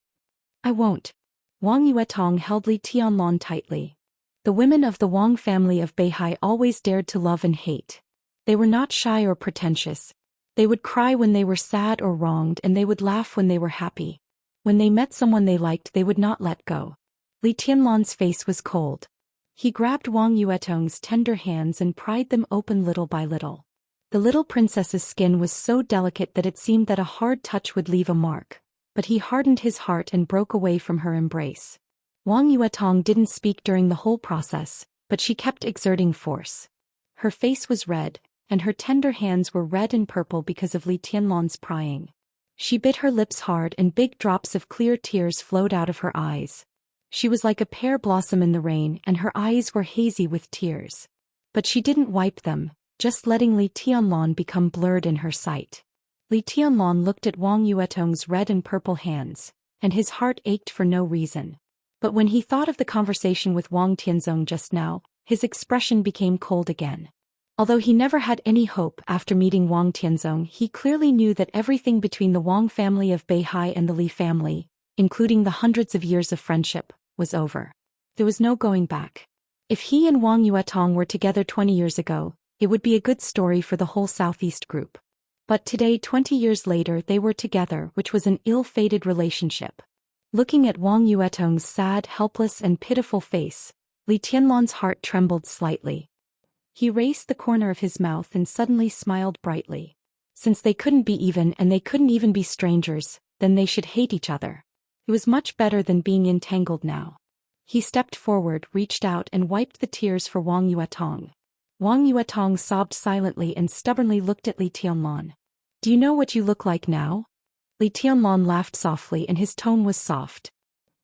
"I won't." Wang Yuetong held Li Tianlan tightly. The women of the Wang family of Beihai always dared to love and hate. They were not shy or pretentious. They would cry when they were sad or wronged and they would laugh when they were happy. When they met someone they liked, they would not let go. Li Tianlan's face was cold. He grabbed Wang Yuetong's tender hands and pried them open little by little. The little princess's skin was so delicate that it seemed that a hard touch would leave a mark, but he hardened his heart and broke away from her embrace. Wang Yuetong didn't speak during the whole process, but she kept exerting force. Her face was red, and her tender hands were red and purple because of Li Tianlan's prying. She bit her lips hard and big drops of clear tears flowed out of her eyes. She was like a pear blossom in the rain and her eyes were hazy with tears. But she didn't wipe them, just letting Li Tianlan become blurred in her sight. Li Tianlan looked at Wang Yuetong's red and purple hands, and his heart ached for no reason. But when he thought of the conversation with Wang Tianzong just now, his expression became cold again. Although he never had any hope after meeting Wang Tianzong, he clearly knew that everything between the Wang family of Beihai and the Li family, including the hundreds of years of friendship, was over. There was no going back. If he and Wang Yuetong were together 20 years ago, it would be a good story for the whole Southeast group. But today, 20 years later, they were together, which was an ill-fated relationship. Looking at Wang Yuetong's sad, helpless and pitiful face, Li Tianlan's heart trembled slightly. He raised the corner of his mouth and suddenly smiled brightly. Since they couldn't be even and they couldn't even be strangers, then they should hate each other. It was much better than being entangled now. He stepped forward, reached out and wiped the tears for Wang Yuetong. Wang Yuetong sobbed silently and stubbornly looked at Li Tianlan. "Do you know what you look like now?" Li Tianlan laughed softly and his tone was soft.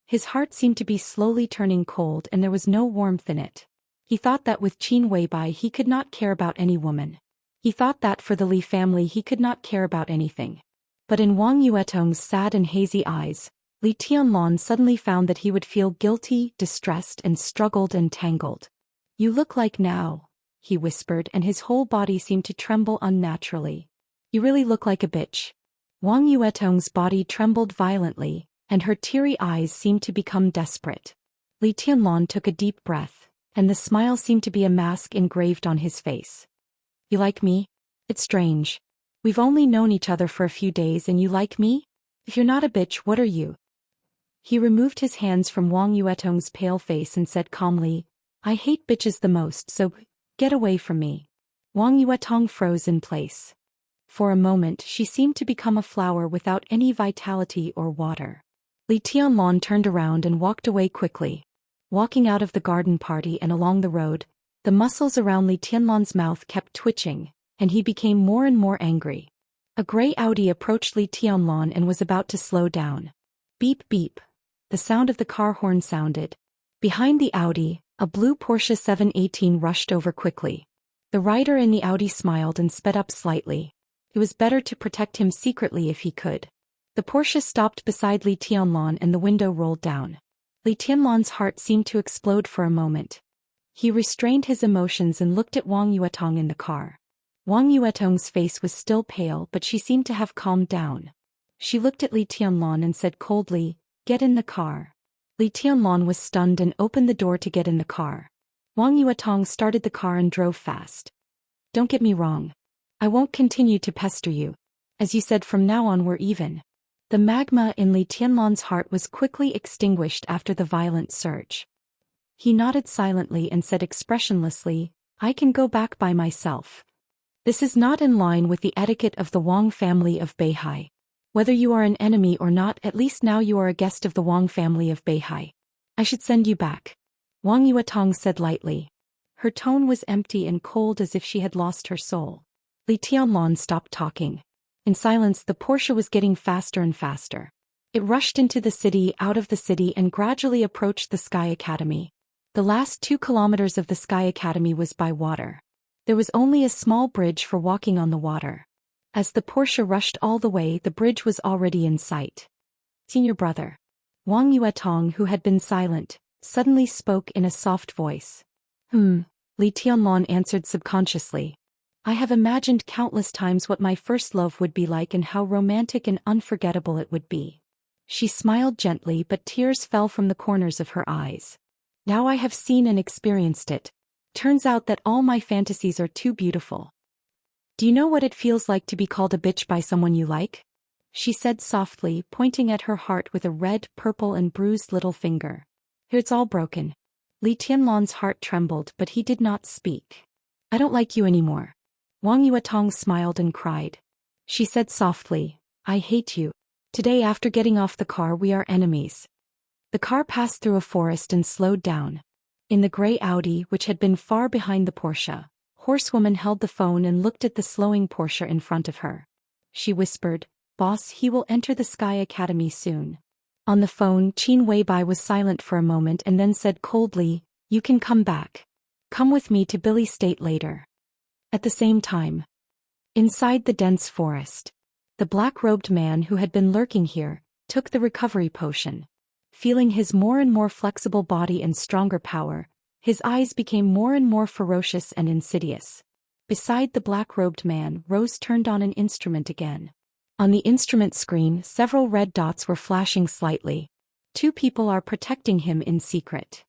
His heart seemed to be slowly turning cold and there was no warmth in it. He thought that with Qin Weibai he could not care about any woman. He thought that for the Li family he could not care about anything. But in Wang Yuetong's sad and hazy eyes, Li Tianlan suddenly found that he would feel guilty, distressed and struggled and tangled. "You look like now," he whispered and his whole body seemed to tremble unnaturally. You really look like a bitch. Wang Yuetong's body trembled violently, and her teary eyes seemed to become desperate. Li Tianlong took a deep breath, and the smile seemed to be a mask engraved on his face. You like me? It's strange. We've only known each other for a few days and you like me? If you're not a bitch, what are you? He removed his hands from Wang Yuetong's pale face and said calmly, I hate bitches the most, so get away from me. Wang Yuetong froze in place. For a moment she seemed to become a flower without any vitality or water. Li Tianlong turned around and walked away quickly. Walking out of the garden party and along the road, the muscles around Li Tianlong's mouth kept twitching, and he became more and more angry. A gray Audi approached Li Tianlong and was about to slow down. Beep beep. The sound of the car horn sounded. Behind the Audi, a blue Porsche 718 rushed over quickly. The rider in the Audi smiled and sped up slightly. It was better to protect him secretly if he could. The Porsche stopped beside Li Tianlong and the window rolled down. Li Tianlong's heart seemed to explode for a moment. He restrained his emotions and looked at Wang Yuetong in the car. Wang Yuetong's face was still pale, but she seemed to have calmed down. She looked at Li Tianlong and said coldly, Get in the car. Li Tianlong was stunned and opened the door to get in the car. Wang Yuetong started the car and drove fast. Don't get me wrong. I won't continue to pester you. As you said, from now on we're even. The magma in Li Tianlong's heart was quickly extinguished after the violent surge. He nodded silently and said expressionlessly, I can go back by myself. This is not in line with the etiquette of the Wang family of Beihai. Whether you are an enemy or not, at least now you are a guest of the Wang family of Beihai. I should send you back. Wang Yuetong said lightly. Her tone was empty and cold as if she had lost her soul. Li Tianlong stopped talking. In silence the Porsche was getting faster and faster. It rushed into the city, out of the city, and gradually approached the Sky Academy. The last 2 kilometers of the Sky Academy was by water. There was only a small bridge for walking on the water. As the Porsche rushed all the way, the bridge was already in sight. Senior brother. Wang Yuetong, who had been silent, suddenly spoke in a soft voice. Li Tianlong answered subconsciously. I have imagined countless times what my first love would be like and how romantic and unforgettable it would be. She smiled gently, but tears fell from the corners of her eyes. Now I have seen and experienced it. Turns out that all my fantasies are too beautiful. Do you know what it feels like to be called a bitch by someone you like? She said softly, pointing at her heart with a red, purple and bruised little finger. It's all broken. Li Tianlong's heart trembled, but he did not speak. I don't like you anymore. Wang Yuetong smiled and cried. She said softly, I hate you. Today after getting off the car we are enemies. The car passed through a forest and slowed down. In the gray Audi, which had been far behind the Porsche, Horsewoman held the phone and looked at the slowing Porsche in front of her. She whispered, Boss, he will enter the Sky Academy soon. On the phone, Qin Weibai was silent for a moment and then said coldly, You can come back. Come with me to Billy State later. At the same time, inside the dense forest, the black-robed man who had been lurking here took the recovery potion. Feeling his more and more flexible body and stronger power, his eyes became more and more ferocious and insidious. Beside the black-robed man, Rose turned on an instrument again. On the instrument screen, several red dots were flashing slightly. 2 people are protecting him in secret.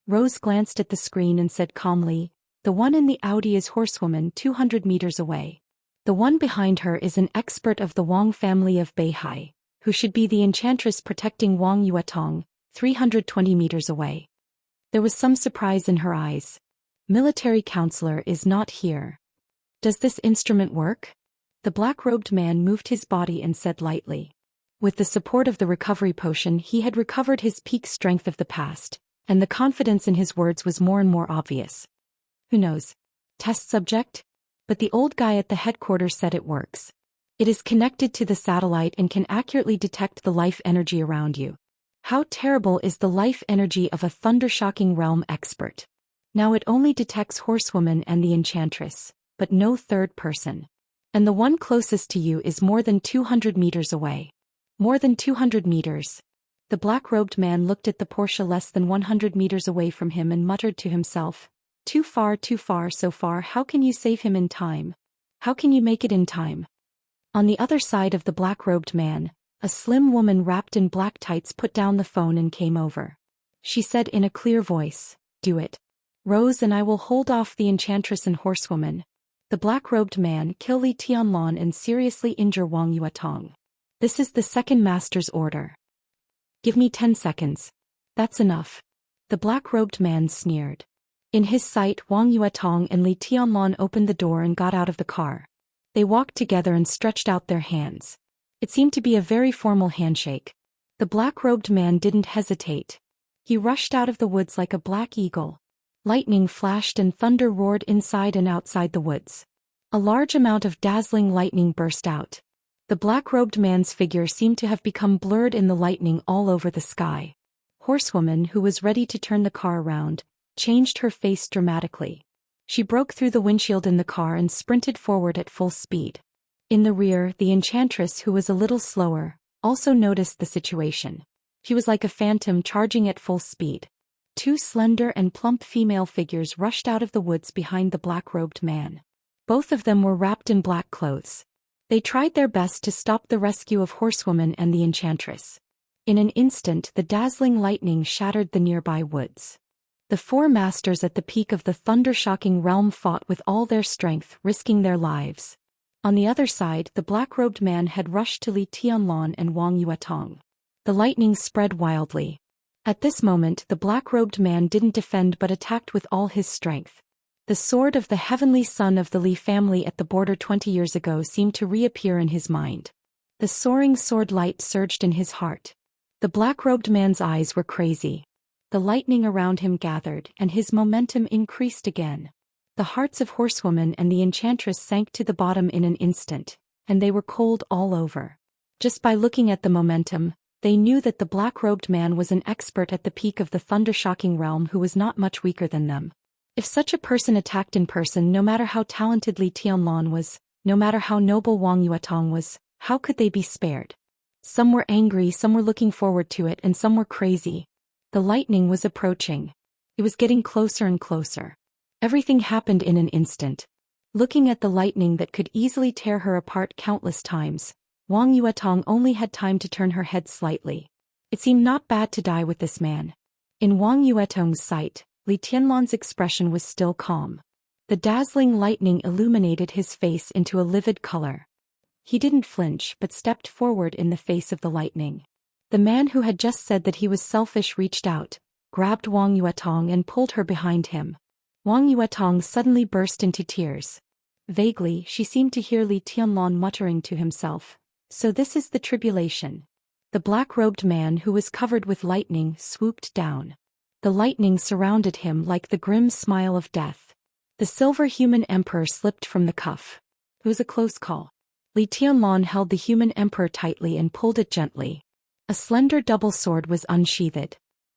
Rose glanced at the screen and said calmly, The one in the Audi is Horsewoman 200 meters away. The one behind her is an expert of the Wang family of Beihai, who should be the enchantress protecting Wang Yuetong, 320 meters away. There was some surprise in her eyes. Military counselor is not here. Does this instrument work? The black-robed man moved his body and said lightly. With the support of the recovery potion he had recovered his peak strength of the past, and the confidence in his words was more and more obvious. Who knows? Test subject? But the old guy at the headquarters said it works. It is connected to the satellite and can accurately detect the life energy around you. How terrible is the life energy of a thunder-shocking realm expert? Now it only detects Horsewoman and the enchantress, but no third person. And the one closest to you is more than 200 meters away. More than 200 meters. The black-robed man looked at the Porsche less than 100 meters away from him and muttered to himself, too far, so far, how can you save him in time? How can you make it in time? On the other side of the black-robed man, a slim woman wrapped in black tights put down the phone and came over. She said in a clear voice, "Do it. Rose and I will hold off the enchantress and horsewoman. The black-robed man kill Li Tianlan and seriously injure Wang Yuetong. This is the second master's order. Give me 10 seconds. That's enough." The black-robed man sneered. In his sight, Wang Yuetong and Li Tianlan opened the door and got out of the car. They walked together and stretched out their hands. It seemed to be a very formal handshake. The black-robed man didn't hesitate. He rushed out of the woods like a black eagle. Lightning flashed and thunder roared inside and outside the woods. A large amount of dazzling lightning burst out. The black-robed man's figure seemed to have become blurred in the lightning all over the sky. Horsewoman, who was ready to turn the car around, changed her face dramatically. She broke through the windshield in the car and sprinted forward at full speed. In the rear, the enchantress, who was a little slower, also noticed the situation. She was like a phantom charging at full speed. Two slender and plump female figures rushed out of the woods behind the black-robed man. Both of them were wrapped in black clothes. They tried their best to stop the rescue of Horsewoman and the enchantress. In an instant, the dazzling lightning shattered the nearby woods. The four masters at the peak of the thunder-shocking realm fought with all their strength, risking their lives. On the other side, the black-robed man had rushed to Li Tianlan and Wang Yuetong. The lightning spread wildly. At this moment, the black-robed man didn't defend but attacked with all his strength. The sword of the heavenly son of the Li family at the border 20 years ago seemed to reappear in his mind. The soaring sword light surged in his heart. The black-robed man's eyes were crazy. The lightning around him gathered, and his momentum increased again. The hearts of Horsewoman and the enchantress sank to the bottom in an instant, and they were cold all over. Just by looking at the momentum, they knew that the black-robed man was an expert at the peak of the thunder-shocking realm who was not much weaker than them. If such a person attacked in person, no matter how talented Li Tianlan was, no matter how noble Wang Yuetong was, how could they be spared? Some were angry, some were looking forward to it, and some were crazy. The lightning was approaching. It was getting closer and closer. Everything happened in an instant. Looking at the lightning that could easily tear her apart countless times, Wang Yuetong only had time to turn her head slightly. It seemed not bad to die with this man. In Wang Yuetong's sight, Li Tianlan's expression was still calm. The dazzling lightning illuminated his face into a livid color. He didn't flinch but stepped forward in the face of the lightning. The man who had just said that he was selfish reached out, grabbed Wang Yuetong and pulled her behind him. Wang Yuetong suddenly burst into tears. Vaguely, she seemed to hear Li Tianlan muttering to himself, "So this is the tribulation." The black-robed man who was covered with lightning swooped down. The lightning surrounded him like the grim smile of death. The silver human emperor slipped from the cuff. It was a close call. Li Tianlan held the human emperor tightly and pulled it gently. A slender double sword was unsheathed.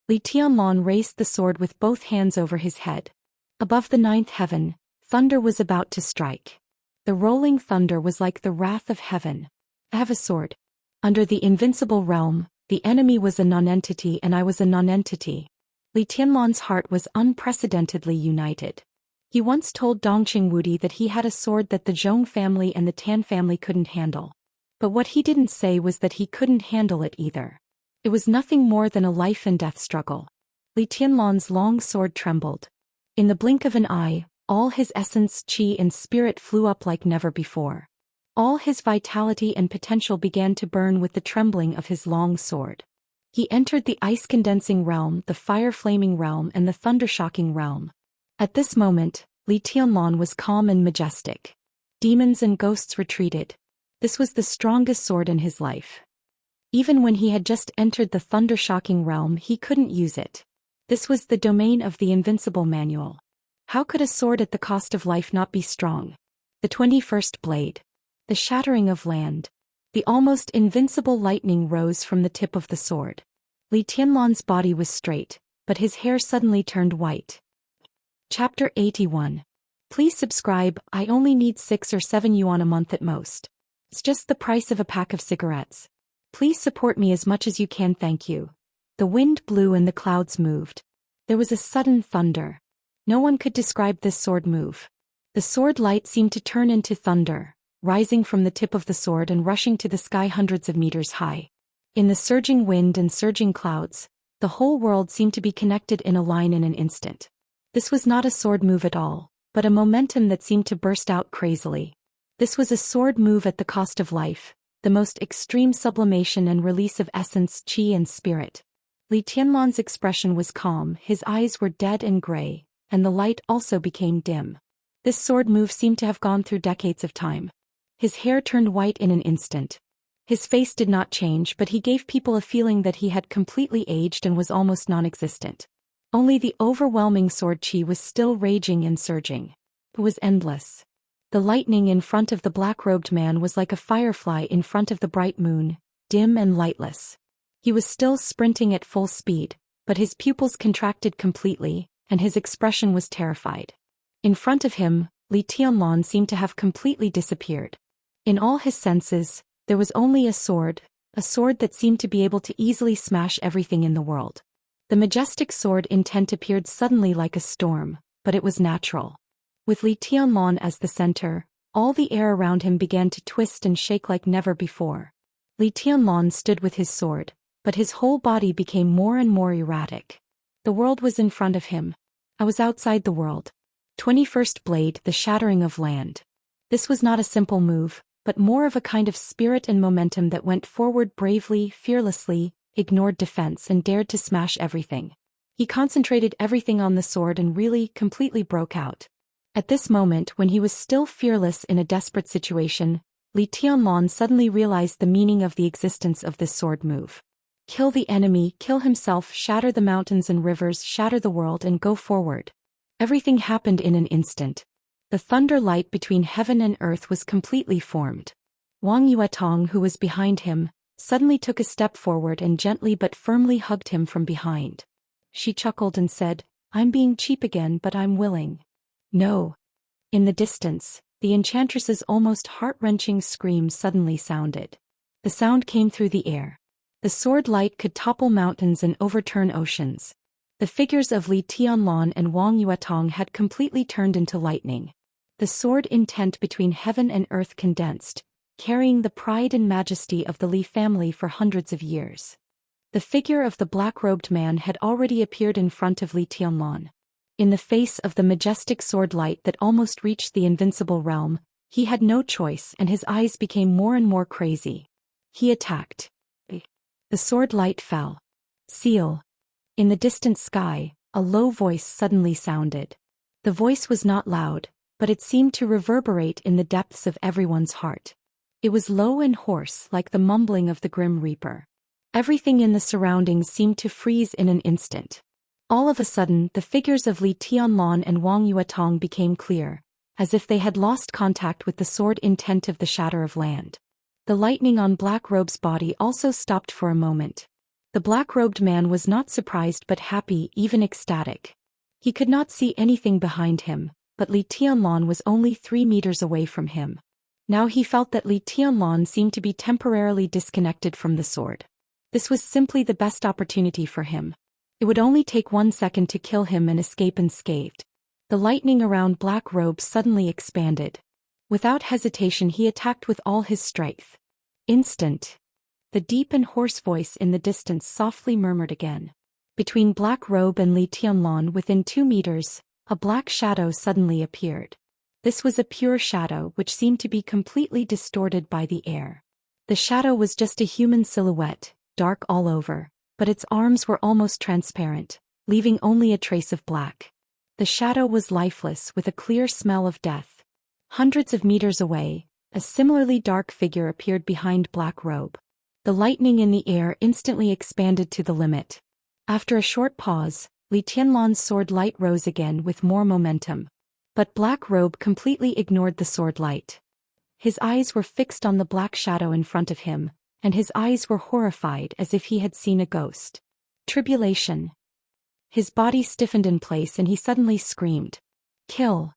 Li Tianlan raised the sword with both hands over his head. Above the ninth heaven, thunder was about to strike. The rolling thunder was like the wrath of heaven. "I have a sword. Under the invincible realm, the enemy was a nonentity and I was a nonentity." Li Tianlan's heart was unprecedentedly united. He once told Dongqing Wudi that he had a sword that the Zhong family and the Tan family couldn't handle. But what he didn't say was that he couldn't handle it either. It was nothing more than a life-and-death struggle. Li Tianlan's long sword trembled. In the blink of an eye, all his essence, qi and spirit flew up like never before. All his vitality and potential began to burn with the trembling of his long sword. He entered the ice-condensing realm, the fire-flaming realm and the thunder-shocking realm. At this moment, Li Tianlan was calm and majestic. Demons and ghosts retreated. This was the strongest sword in his life. Even when he had just entered the thunder-shocking realm, he couldn't use it. This was the domain of the invincible manual. How could a sword at the cost of life not be strong? The 21st blade. The shattering of land. The almost invincible lightning rose from the tip of the sword. Li Tianlan's body was straight, but his hair suddenly turned white. Chapter 81. Please subscribe. I only need 6 or 7 yuan a month at most. It's just the price of a pack of cigarettes. Please support me as much as you can, thank you. The wind blew and the clouds moved. There was a sudden thunder. No one could describe this sword move. The sword light seemed to turn into thunder. rising from the tip of the sword and rushing to the sky hundreds of meters high. In the surging wind and surging clouds, the whole world seemed to be connected in a line in an instant. This was not a sword move at all, but a momentum that seemed to burst out crazily. This was a sword move at the cost of life, the most extreme sublimation and release of essence, qi and spirit. Li Tianlan's expression was calm, his eyes were dead and gray, and the light also became dim. This sword move seemed to have gone through decades of time. His hair turned white in an instant. His face did not change, but he gave people a feeling that he had completely aged and was almost non-existent. Only the overwhelming sword qi was still raging and surging. It was endless. The lightning in front of the black-robed man was like a firefly in front of the bright moon, dim and lightless. He was still sprinting at full speed, but his pupils contracted completely, and his expression was terrified. In front of him, Li Tianlan seemed to have completely disappeared. In all his senses, there was only a sword that seemed to be able to easily smash everything in the world. The majestic sword intent appeared suddenly like a storm, but it was natural. With Li Tianlan as the center, all the air around him began to twist and shake like never before. Li Tianlan stood with his sword, but his whole body became more and more erratic. The world was in front of him. I was outside the world. 21st Blade, the shattering of land. This was not a simple move, but more of a kind of spirit and momentum that went forward bravely, fearlessly, ignored defense and dared to smash everything. He concentrated everything on the sword and really, completely broke out. At this moment, when he was still fearless in a desperate situation, Li Tianlan suddenly realized the meaning of the existence of this sword move. Kill the enemy, kill himself, shatter the mountains and rivers, shatter the world and go forward. Everything happened in an instant. The thunder light between heaven and earth was completely formed. Wang Yuetong, who was behind him, suddenly took a step forward and gently but firmly hugged him from behind. She chuckled and said, "I'm being cheap again, but I'm willing." No. In the distance, the enchantress's almost heart-wrenching scream suddenly sounded. The sound came through the air. The sword light could topple mountains and overturn oceans. The figures of Li Tianlan and Wang Yuetong had completely turned into lightning. The sword intent between heaven and earth condensed, carrying the pride and majesty of the Li family for hundreds of years. The figure of the black-robed man had already appeared in front of Li Tianlan. In the face of the majestic sword light that almost reached the invincible realm, he had no choice and his eyes became more and more crazy. He attacked. The sword light fell. Seal. In the distant sky, a low voice suddenly sounded. The voice was not loud, but it seemed to reverberate in the depths of everyone's heart. It was low and hoarse like the mumbling of the Grim Reaper. Everything in the surroundings seemed to freeze in an instant. All of a sudden, the figures of Li Tianlan and Wang Yuetong became clear, as if they had lost contact with the sword intent of the shatter of land. The lightning on Black-Robe's body also stopped for a moment. The black-robed man was not surprised but happy, even ecstatic. He could not see anything behind him, but Li Tianlan was only 3 meters away from him. Now he felt that Li Tianlan seemed to be temporarily disconnected from the sword. This was simply the best opportunity for him. It would only take 1 second to kill him and escape unscathed. The lightning around Black-Robe suddenly expanded. Without hesitation he attacked with all his strength. Instant. The deep and hoarse voice in the distance softly murmured again. Between Black-Robe and Li Tianlan within 2 meters, a black shadow suddenly appeared. This was a pure shadow which seemed to be completely distorted by the air. The shadow was just a human silhouette, dark all over, but its arms were almost transparent, leaving only a trace of black. The shadow was lifeless with a clear smell of death. Hundreds of meters away, a similarly dark figure appeared behind Black-Robe. The lightning in the air instantly expanded to the limit. After a short pause, Li Tianlan's sword light rose again with more momentum. But Black-Robe completely ignored the sword light. His eyes were fixed on the black shadow in front of him, and his eyes were horrified as if he had seen a ghost. Tribulation. His body stiffened in place and he suddenly screamed. Kill.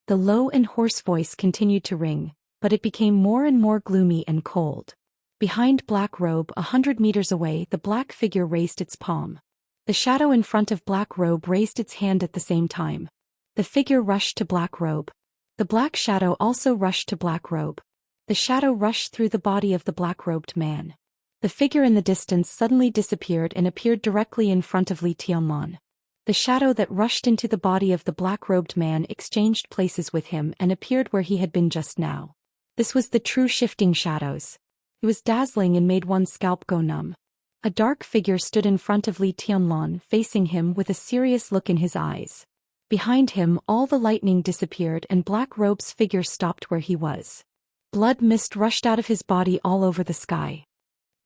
The low and hoarse voice continued to ring, but it became more and more gloomy and cold. Behind Black-Robe 100 meters away, the black figure raised its palm. The shadow in front of Black-Robe raised its hand at the same time. The figure rushed to Black-Robe. The black shadow also rushed to Black-Robe. The shadow rushed through the body of the black-robed man. The figure in the distance suddenly disappeared and appeared directly in front of Li Tianlan. The shadow that rushed into the body of the black-robed man exchanged places with him and appeared where he had been just now. This was the true shifting shadows. It was dazzling and made one's scalp go numb. A dark figure stood in front of Li Tianlan, facing him with a serious look in his eyes. Behind him, all the lightning disappeared and Black Robe's figure stopped where he was. Blood mist rushed out of his body all over the sky.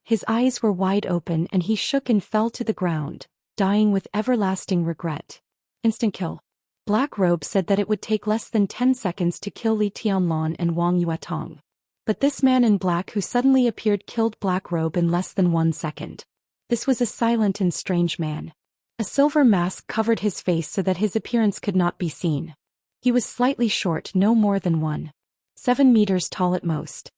His eyes were wide open and he shook and fell to the ground, dying with everlasting regret. Instant kill. Black Robe said that it would take less than 10 seconds to kill Li Tianlan and Wang Yuetong. But this man in black who suddenly appeared killed Black Robe in less than 1 second. This was a silent and strange man. A silver mask covered his face so that his appearance could not be seen. He was slightly short, no more than 1.7 meters tall at most.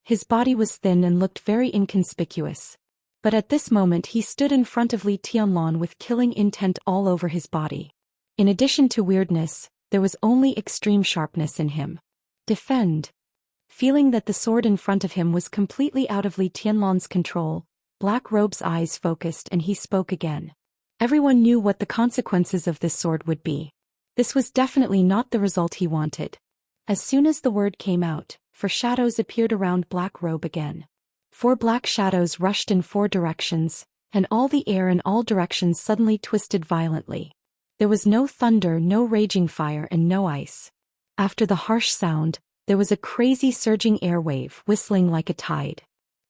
His body was thin and looked very inconspicuous. But at this moment he stood in front of Li Tianlan with killing intent all over his body. In addition to weirdness, there was only extreme sharpness in him. Defend. Feeling that the sword in front of him was completely out of Li Tianlan's control, Black Robe's eyes focused and he spoke again. Everyone knew what the consequences of this sword would be. This was definitely not the result he wanted. As soon as the word came out, 4 shadows appeared around Black Robe again. 4 black shadows rushed in 4 directions, and all the air in all directions suddenly twisted violently. There was no thunder, no raging fire, and no ice. After the harsh sound, there was a crazy surging air wave whistling like a tide.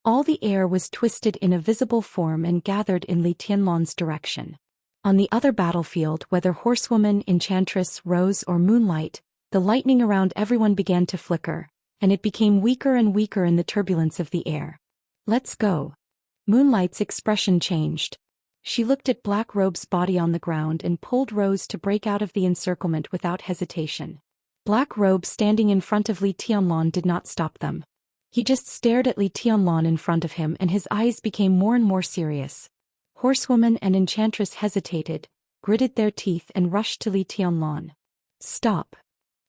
All the air was twisted in a visible form and gathered in Li Tianlan's direction. On the other battlefield, whether horsewoman, enchantress, rose, or moonlight, the lightning around everyone began to flicker, and it became weaker and weaker in the turbulence of the air. Let's go. Moonlight's expression changed. She looked at Black Robe's body on the ground and pulled Rose to break out of the encirclement without hesitation. Black Robe standing in front of Li Tianlan did not stop them. He just stared at Li Tianlan in front of him and his eyes became more and more serious. Horsewoman and enchantress hesitated, gritted their teeth and rushed to Li Tianlan. Stop.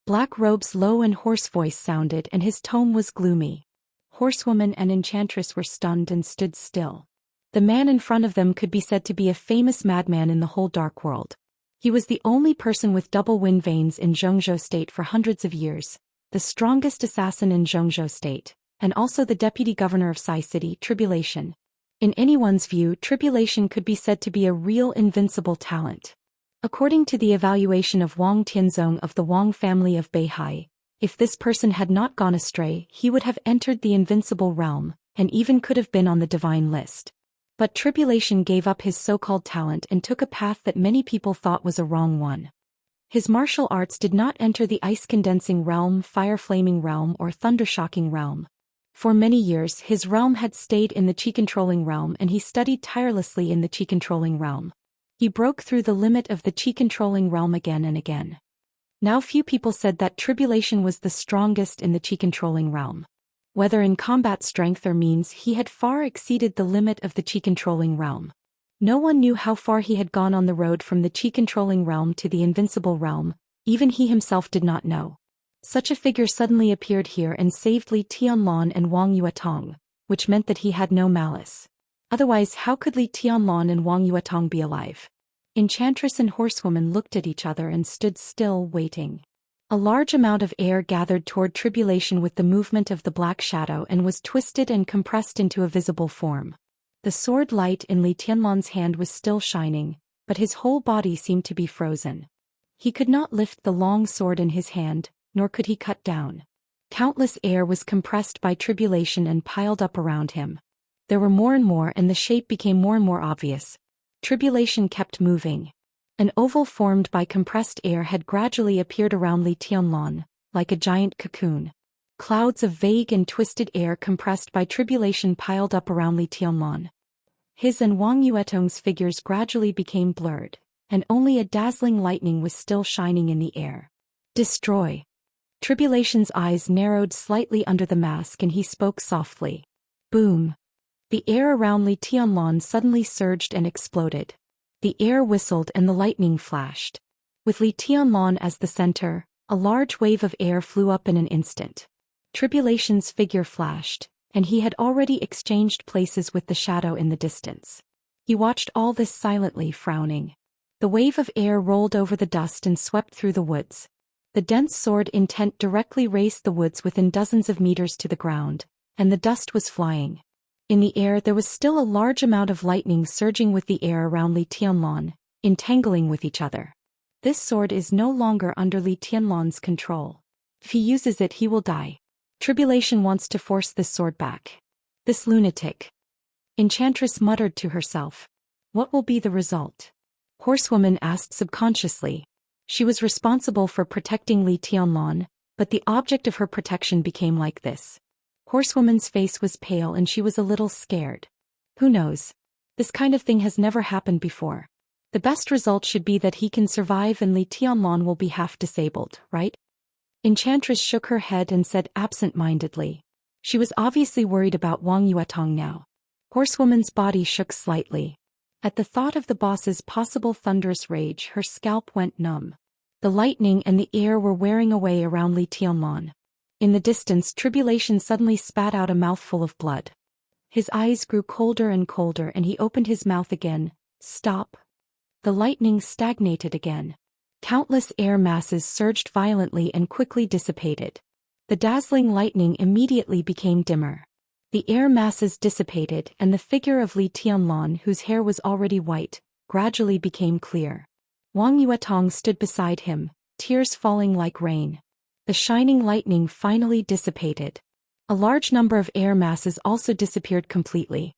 Black Robe's low and hoarse voice sounded and his tone was gloomy. Horsewoman and enchantress were stunned and stood still. The man in front of them could be said to be a famous madman in the whole dark world. He was the only person with double wind veins in Zhou state for hundreds of years, the strongest assassin in Zhou state, and also the deputy governor of Sai City, Tribulation. In anyone's view, Tribulation could be said to be a real invincible talent. According to the evaluation of Wang Tianzong of the Wang family of Beihai, if this person had not gone astray, he would have entered the invincible realm, and even could have been on the divine list. But Tribulation gave up his so-called talent and took a path that many people thought was a wrong one. His martial arts did not enter the ice-condensing realm, fire-flaming realm, or thunder-shocking realm. For many years his realm had stayed in the chi-controlling realm and he studied tirelessly in the chi-controlling realm. He broke through the limit of the chi-controlling realm again and again. Now few people said that Tribulation was the strongest in the chi-controlling realm. Whether in combat strength or means, he had far exceeded the limit of the chi-controlling realm. No one knew how far he had gone on the road from the chi-controlling realm to the invincible realm, even he himself did not know. Such a figure suddenly appeared here and saved Li Tianlan and Wang Yuetong, which meant that he had no malice. Otherwise, how could Li Tianlan and Wang Yuetong be alive? Enchantress and horsewoman looked at each other and stood still, waiting. A large amount of air gathered toward Tribulation with the movement of the black shadow and was twisted and compressed into a visible form. The sword light in Li Tianlan's hand was still shining, but his whole body seemed to be frozen. He could not lift the long sword in his hand, nor could he cut down. Countless air was compressed by Tribulation and piled up around him. There were more and more and the shape became more and more obvious. Tribulation kept moving. An oval formed by compressed air had gradually appeared around Li Tianlan, like a giant cocoon. Clouds of vague and twisted air compressed by Tribulation piled up around Li Tianlan. His and Wang Yuetong's figures gradually became blurred, and only a dazzling lightning was still shining in the air. Destroy. Tribulation's eyes narrowed slightly under the mask and he spoke softly. Boom. The air around Li Tianlan suddenly surged and exploded. The air whistled and the lightning flashed. With Li Tianlan as the center, a large wave of air flew up in an instant. Tribulation's figure flashed, and he had already exchanged places with the shadow in the distance. He watched all this silently, frowning. The wave of air rolled over the dust and swept through the woods. The dense sword intent directly raised the woods within dozens of meters to the ground, and the dust was flying. In the air there was still a large amount of lightning surging with the air around Li Tianlan, entangling with each other. This sword is no longer under Li Tianlan's control. If he uses it he will die. Tribulation wants to force this sword back. This lunatic. Enchantress muttered to herself. What will be the result? Horsewoman asked subconsciously. She was responsible for protecting Li Tianlan, but the object of her protection became like this. Horsewoman's face was pale and she was a little scared. Who knows? This kind of thing has never happened before. The best result should be that he can survive and Li Tianlan will be half disabled, right? Enchantress shook her head and said absent-mindedly. She was obviously worried about Wang Yuetong now. Horsewoman's body shook slightly. At the thought of the boss's possible thunderous rage her scalp went numb. The lightning and the air were wearing away around Li Tianlan. In the distance Tribulation suddenly spat out a mouthful of blood. His eyes grew colder and colder and he opened his mouth again. Stop. The lightning stagnated again. Countless air masses surged violently and quickly dissipated. The dazzling lightning immediately became dimmer. The air masses dissipated and the figure of Li Tianlan, whose hair was already white, gradually became clear. Wang Yuetong stood beside him, tears falling like rain. The shining lightning finally dissipated. A large number of air masses also disappeared completely.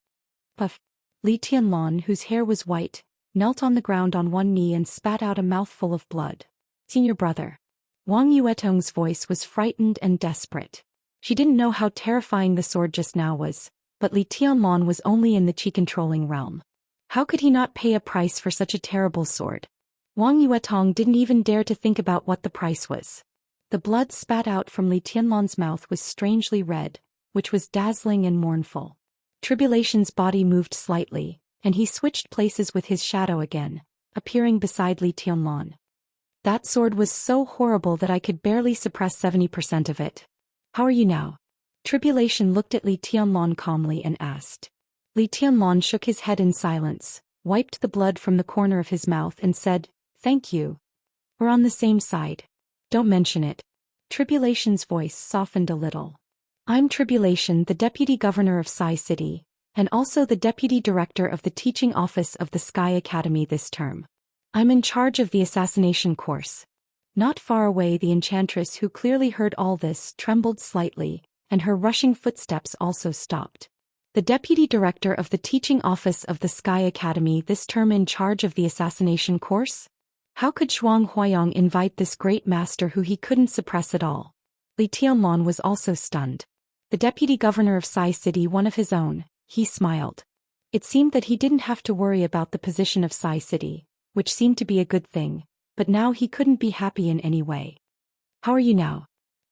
Puff. Li Tianlan, whose hair was white, knelt on the ground on one knee and spat out a mouthful of blood. Senior brother. Wang Yuetong's voice was frightened and desperate. She didn't know how terrifying the sword just now was, but Li Tianlan was only in the chi-controlling realm. How could he not pay a price for such a terrible sword? Wang Yuetong didn't even dare to think about what the price was. The blood spat out from Li Tianlan's mouth was strangely red, which was dazzling and mournful. Tribulation's body moved slightly, and he switched places with his shadow again, appearing beside Li Tianlan. That sword was so horrible that I could barely suppress 70% of it. How are you now? Tribulation looked at Li Tianlan calmly and asked. Li Tianlan shook his head in silence, wiped the blood from the corner of his mouth and said, Thank you. We're on the same side. Don't mention it. Tribulation's voice softened a little. I'm Tribulation, the Deputy Governor of Sai City, and also the Deputy Director of the Teaching Office of the Sky Academy this term. I'm in charge of the assassination course. Not far away the enchantress, who clearly heard all this, trembled slightly, and her rushing footsteps also stopped. The Deputy Director of the Teaching Office of the Sky Academy this term in charge of the assassination course? How could Zhuang Huayong invite this great master who he couldn't suppress at all? Li Tianlan was also stunned. The Deputy Governor of Sai City, one of his own, he smiled. It seemed that he didn't have to worry about the position of Sai City, which seemed to be a good thing, but now he couldn't be happy in any way. How are you now?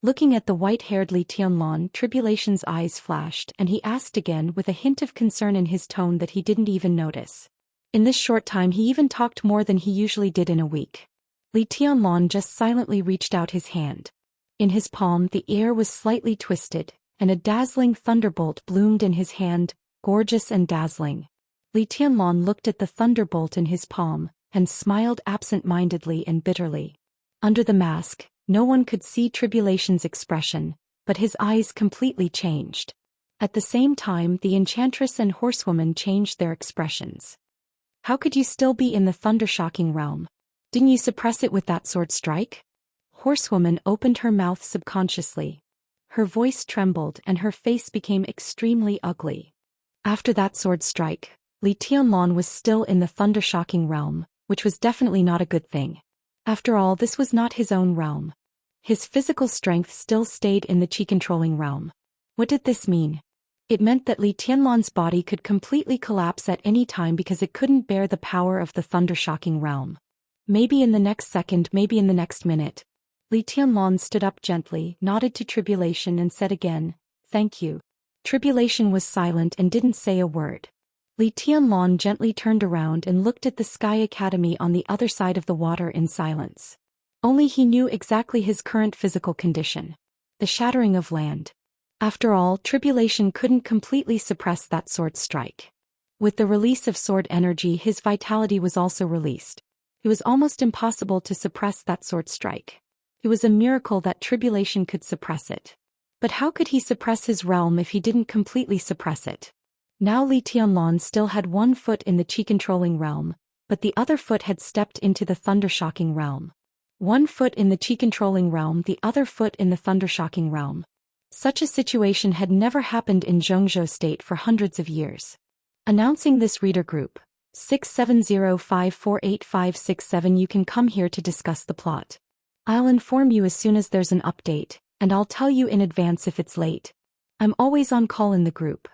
Looking at the white-haired Li Tianlan, Tribulation's eyes flashed and he asked again with a hint of concern in his tone that he didn't even notice. In this short time he even talked more than he usually did in a week. Li Tianlan just silently reached out his hand. In his palm the air was slightly twisted, and a dazzling thunderbolt bloomed in his hand, gorgeous and dazzling. Li Tianlan looked at the thunderbolt in his palm, and smiled absent-mindedly and bitterly. Under the mask, no one could see Tribulation's expression, but his eyes completely changed. At the same time the enchantress and horsewoman changed their expressions. How could you still be in the thunder-shocking realm? Didn't you suppress it with that sword strike? Horsewoman opened her mouth subconsciously. Her voice trembled and her face became extremely ugly. After that sword strike, Li Tianlan was still in the thunder-shocking realm, which was definitely not a good thing. After all, this was not his own realm. His physical strength still stayed in the chi-controlling realm. What did this mean? It meant that Li Tianlan's body could completely collapse at any time because it couldn't bear the power of the thunder-shocking realm. Maybe in the next second, maybe in the next minute. Li Tianlan stood up gently, nodded to Tribulation and said again, Thank you. Tribulation was silent and didn't say a word. Li Tianlan gently turned around and looked at the Sky Academy on the other side of the water in silence. Only he knew exactly his current physical condition. the shattering of land. After all, tribulation couldn't completely suppress that sword strike. With the release of sword energy, his vitality was also released. It was almost impossible to suppress that sword strike. It was a miracle that tribulation could suppress it. But how could he suppress his realm if he didn't completely suppress it? Now Li Tianlan still had one foot in the Qi-controlling realm, but the other foot had stepped into the thunder-shocking realm. One foot in the Qi-controlling realm, the other foot in the thunder-shocking realm. Such a situation had never happened in Zhou state for hundreds of years. Announcing this reader group, 670548567. You can come here to discuss the plot. I'll inform you as soon as there's an update, and I'll tell you in advance if it's late. I'm always on call in the group.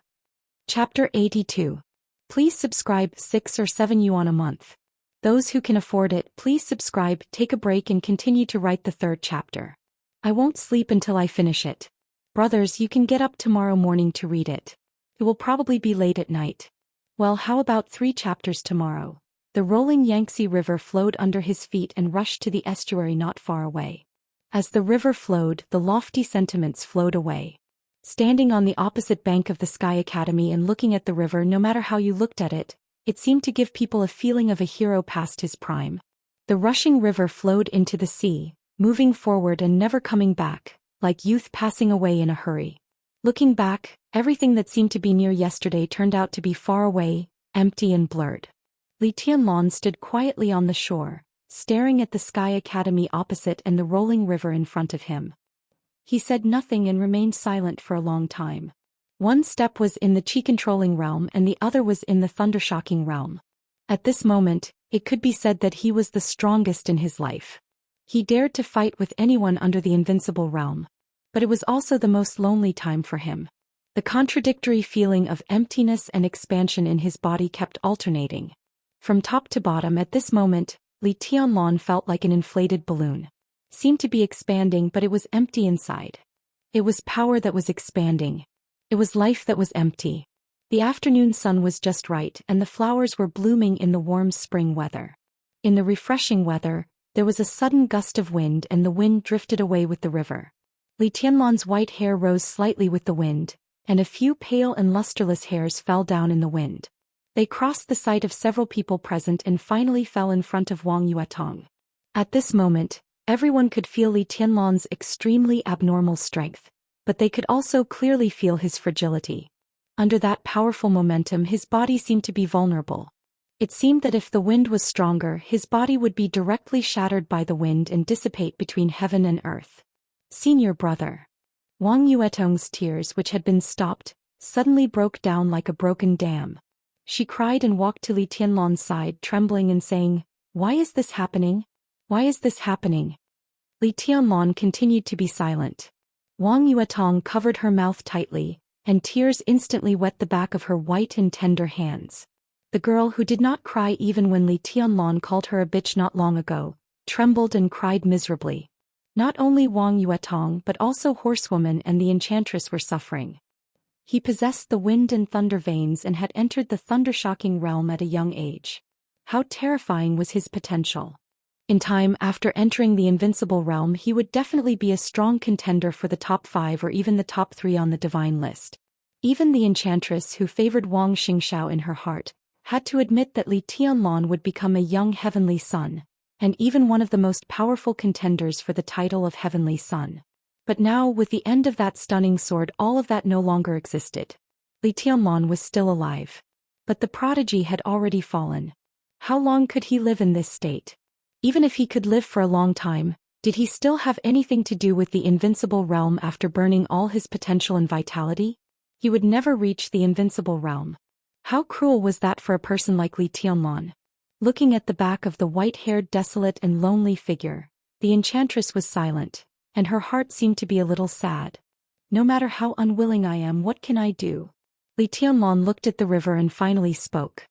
Chapter 82. Please subscribe, 6 or 7 yuan a month. Those who can afford it, please subscribe, take a break and continue to write the third chapter. I won't sleep until I finish it. Brothers, you can get up tomorrow morning to read it. It will probably be late at night. Well, how about 3 chapters tomorrow? The rolling Yangtze River flowed under his feet and rushed to the estuary not far away. As the river flowed, the lofty sentiments flowed away. Standing on the opposite bank of the Sky Academy and looking at the river, no matter how you looked at it, it seemed to give people a feeling of a hero past his prime. The rushing river flowed into the sea, moving forward and never coming back, like youth passing away in a hurry. Looking back, everything that seemed to be near yesterday turned out to be far away, empty and blurred. Li Tianlan stood quietly on the shore, staring at the Sky Academy opposite and the rolling river in front of him. He said nothing and remained silent for a long time. One step was in the Qi-controlling realm and the other was in the thunder-shocking realm. At this moment, it could be said that he was the strongest in his life. He dared to fight with anyone under the invincible realm. But it was also the most lonely time for him. The contradictory feeling of emptiness and expansion in his body kept alternating. From top to bottom at this moment, Li Tianlan felt like an inflated balloon. Seemed to be expanding, but it was empty inside. It was power that was expanding. It was life that was empty. The afternoon sun was just right and the flowers were blooming in the warm spring weather. In the refreshing weather, there was a sudden gust of wind and the wind drifted away with the river. Li Tianlan's white hair rose slightly with the wind, and a few pale and lusterless hairs fell down in the wind. They crossed the sight of several people present and finally fell in front of Wang Yuetong. At this moment, everyone could feel Li Tianlan's extremely abnormal strength, but they could also clearly feel his fragility. Under that powerful momentum, his body seemed to be vulnerable. It seemed that if the wind was stronger, his body would be directly shattered by the wind and dissipate between heaven and earth. Senior brother. Wang Yuetong's tears, which had been stopped, suddenly broke down like a broken dam. She cried and walked to Li Tianlan's side, trembling and saying, "Why is this happening? Why is this happening?" Li Tianlan continued to be silent. Wang Yuetong covered her mouth tightly, and tears instantly wet the back of her white and tender hands. The girl, who did not cry even when Li Tianlan called her a bitch not long ago, trembled and cried miserably. Not only Wang Yuetong but also Horsewoman and the Enchantress were suffering. He possessed the wind and thunder veins and had entered the thunder-shocking realm at a young age. How terrifying was his potential! In time, after entering the invincible realm, he would definitely be a strong contender for the top 5 or even the top 3 on the divine list. Even the Enchantress, who favored Wang Xingxiao in her heart, had to admit that Li Tianlan would become a young heavenly son, and even one of the most powerful contenders for the title of Heavenly Son. But now, with the end of that stunning sword, all of that no longer existed. Li Tianlan was still alive. But the prodigy had already fallen. How long could he live in this state? Even if he could live for a long time, did he still have anything to do with the invincible realm after burning all his potential and vitality? He would never reach the invincible realm. How cruel was that for a person like Li Tianlan? Looking at the back of the white-haired, desolate and lonely figure, the Enchantress was silent, and her heart seemed to be a little sad. No matter how unwilling I am, what can I do? Li Tianlan looked at the river and finally spoke.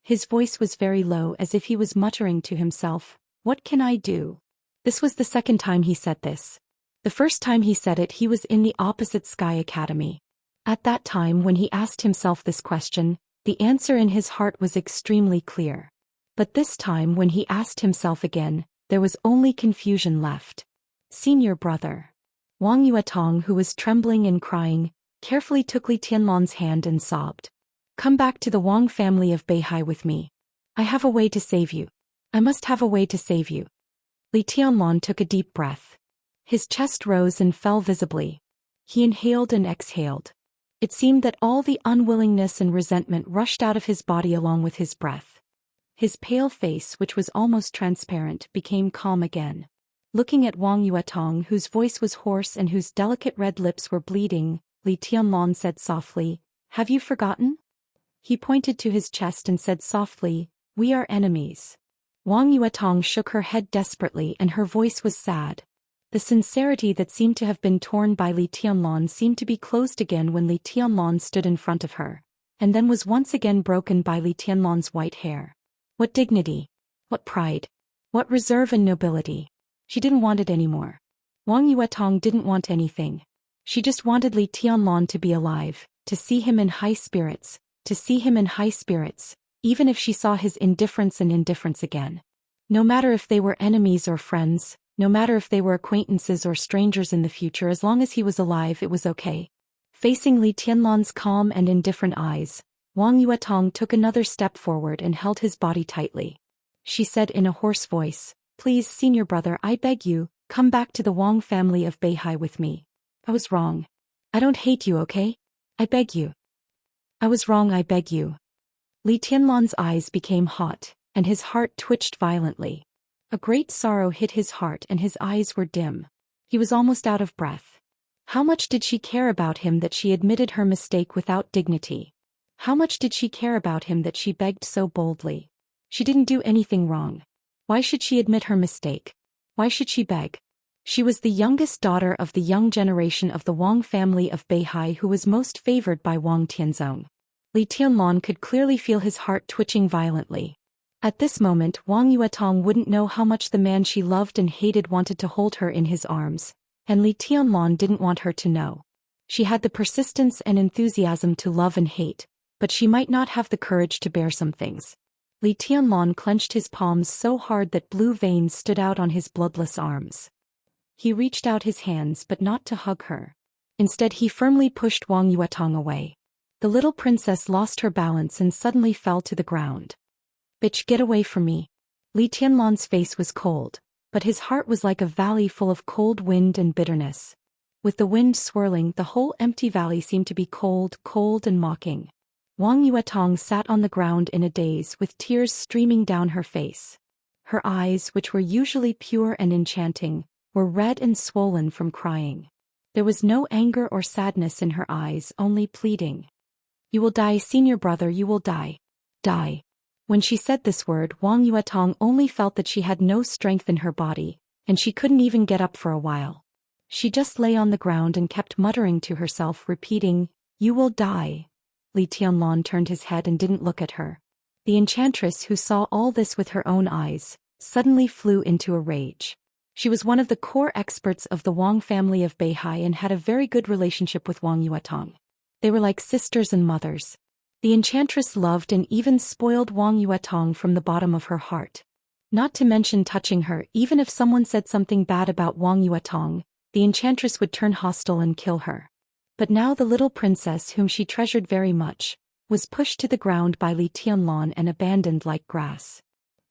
His voice was very low, as if he was muttering to himself, "What can I do?" This was the second time he said this. The first time he said it, he was in the opposite Sky Academy. At that time, when he asked himself this question, the answer in his heart was extremely clear. But this time, when he asked himself again, there was only confusion left. Senior brother. Wang Yuetong, who was trembling and crying, carefully took Li Tianlan's hand and sobbed. Come back to the Wang family of Beihai with me. I have a way to save you. I must have a way to save you. Li Tianlan took a deep breath. His chest rose and fell visibly. He inhaled and exhaled. It seemed that all the unwillingness and resentment rushed out of his body along with his breath. His pale face, which was almost transparent, became calm again. Looking at Wang Yuetong, whose voice was hoarse and whose delicate red lips were bleeding, Li Tianlan said softly, Have you forgotten? He pointed to his chest and said softly, We are enemies. Wang Yuetong shook her head desperately and her voice was sad. The sincerity that seemed to have been torn by Li Tianlan seemed to be closed again when Li Tianlan stood in front of her, and then was once again broken by Li Tianlan's white hair. What dignity! What pride! What reserve and nobility! She didn't want it anymore. Wang Yuetong didn't want anything. She just wanted Li Tianlan to be alive, to see him in high spirits, even if she saw his indifference again. No matter if they were enemies or friends, no matter if they were acquaintances or strangers in the future, as long as he was alive it was okay. Facing Li Tianlan's calm and indifferent eyes, Wang Yuetong took another step forward and held his body tightly. She said in a hoarse voice, Please, senior brother, I beg you, come back to the Wang family of Beihai with me. I was wrong. I don't hate you, okay? I beg you. I was wrong, I beg you. Li Tianlan's eyes became hot, and his heart twitched violently. A great sorrow hit his heart and his eyes were dim. He was almost out of breath. How much did she care about him that she admitted her mistake without dignity? How much did she care about him that she begged so boldly? She didn't do anything wrong. Why should she admit her mistake? Why should she beg? She was the youngest daughter of the young generation of the Wang family of Beihai who was most favored by Wang Tianzong. Li Tianlan could clearly feel his heart twitching violently. At this moment Wang Yuetong wouldn't know how much the man she loved and hated wanted to hold her in his arms, and Li Tianlan didn't want her to know. She had the persistence and enthusiasm to love and hate, but she might not have the courage to bear some things. Li Tianlan clenched his palms so hard that blue veins stood out on his bloodless arms. He reached out his hands but not to hug her. Instead he firmly pushed Wang Yuetong away. The little princess lost her balance and suddenly fell to the ground. Bitch, get away from me. Li Tianlan's face was cold, but his heart was like a valley full of cold wind and bitterness. With the wind swirling, the whole empty valley seemed to be cold, cold and mocking. Wang Yuetong sat on the ground in a daze with tears streaming down her face. Her eyes, which were usually pure and enchanting, were red and swollen from crying. There was no anger or sadness in her eyes, only pleading. You will die, senior brother, you will die. Die. When she said this word, Wang Yuetong only felt that she had no strength in her body, and she couldn't even get up for a while. She just lay on the ground and kept muttering to herself, repeating, You will die. Li Tianlan turned his head and didn't look at her. The enchantress, who saw all this with her own eyes, suddenly flew into a rage. She was one of the core experts of the Wang family of Beihai and had a very good relationship with Wang Yuetong. They were like sisters and mothers. The enchantress loved and even spoiled Wang Yuetong from the bottom of her heart. Not to mention touching her, even if someone said something bad about Wang Yuetong, the enchantress would turn hostile and kill her. But now the little princess, whom she treasured very much, was pushed to the ground by Li Tianlan and abandoned like grass.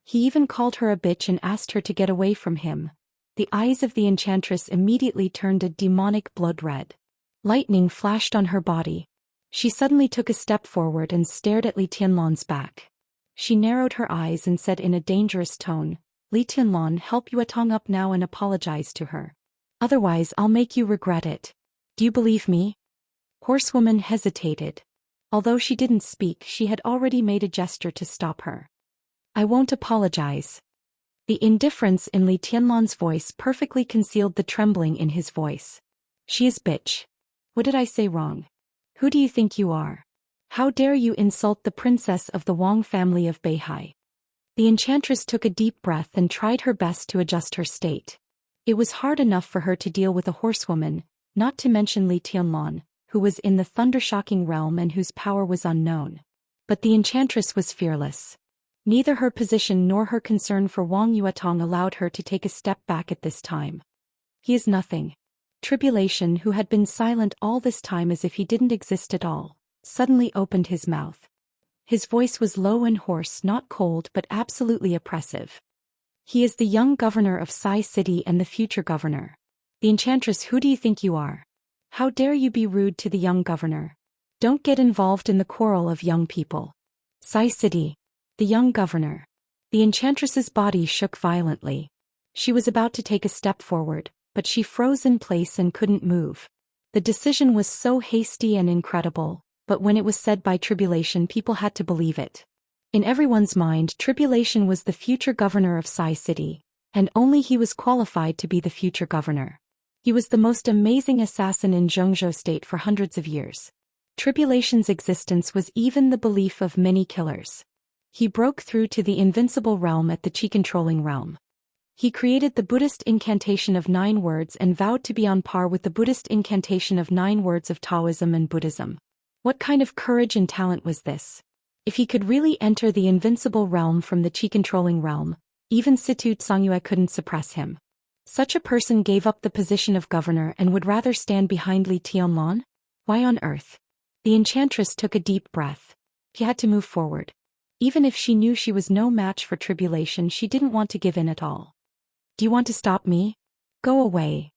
He even called her a bitch and asked her to get away from him. The eyes of the enchantress immediately turned a demonic blood red. Lightning flashed on her body. She suddenly took a step forward and stared at Li Tianlan's back. She narrowed her eyes and said in a dangerous tone, Li Tianlan, help Yuetong up now and apologize to her. Otherwise I'll make you regret it. Do you believe me? Horsewoman hesitated. Although she didn't speak, she had already made a gesture to stop her. I won't apologize. The indifference in Li Tianlan's voice perfectly concealed the trembling in his voice. She is bitch. What did I say wrong? Who do you think you are? How dare you insult the princess of the Wang family of Beihai? The enchantress took a deep breath and tried her best to adjust her state. It was hard enough for her to deal with a horsewoman, not to mention Li Tianlan, who was in the thunder-shocking realm and whose power was unknown. But the enchantress was fearless. Neither her position nor her concern for Wang Yuetong allowed her to take a step back at this time. He is nothing. Tribulation, who had been silent all this time as if he didn't exist at all, suddenly opened his mouth. His voice was low and hoarse, not cold but absolutely oppressive. He is the young governor of Sai City and the future governor. The enchantress, who do you think you are? How dare you be rude to the young governor? Don't get involved in the quarrel of young people. Sai City. The young governor. The enchantress's body shook violently. She was about to take a step forward, but she froze in place and couldn't move. The decision was so hasty and incredible, but when it was said by Tribulation, people had to believe it. In everyone's mind, Tribulation was the future governor of Sai City, and only he was qualified to be the future governor. He was the most amazing assassin in Zhou State for hundreds of years. Tribulation's existence was even the belief of many killers. He broke through to the invincible realm at the Qi-controlling realm. He created the Buddhist incantation of 9 words and vowed to be on par with the Buddhist incantation of 9 words of Taoism and Buddhism. What kind of courage and talent was this? If he could really enter the invincible realm from the Qi-controlling realm, even Situ Tsangyue couldn't suppress him. Such a person gave up the position of governor and would rather stand behind Li Tianlan? Why on earth? The enchantress took a deep breath. She had to move forward. Even if she knew she was no match for Tribulation, she didn't want to give in at all. Do you want to stop me? Go away.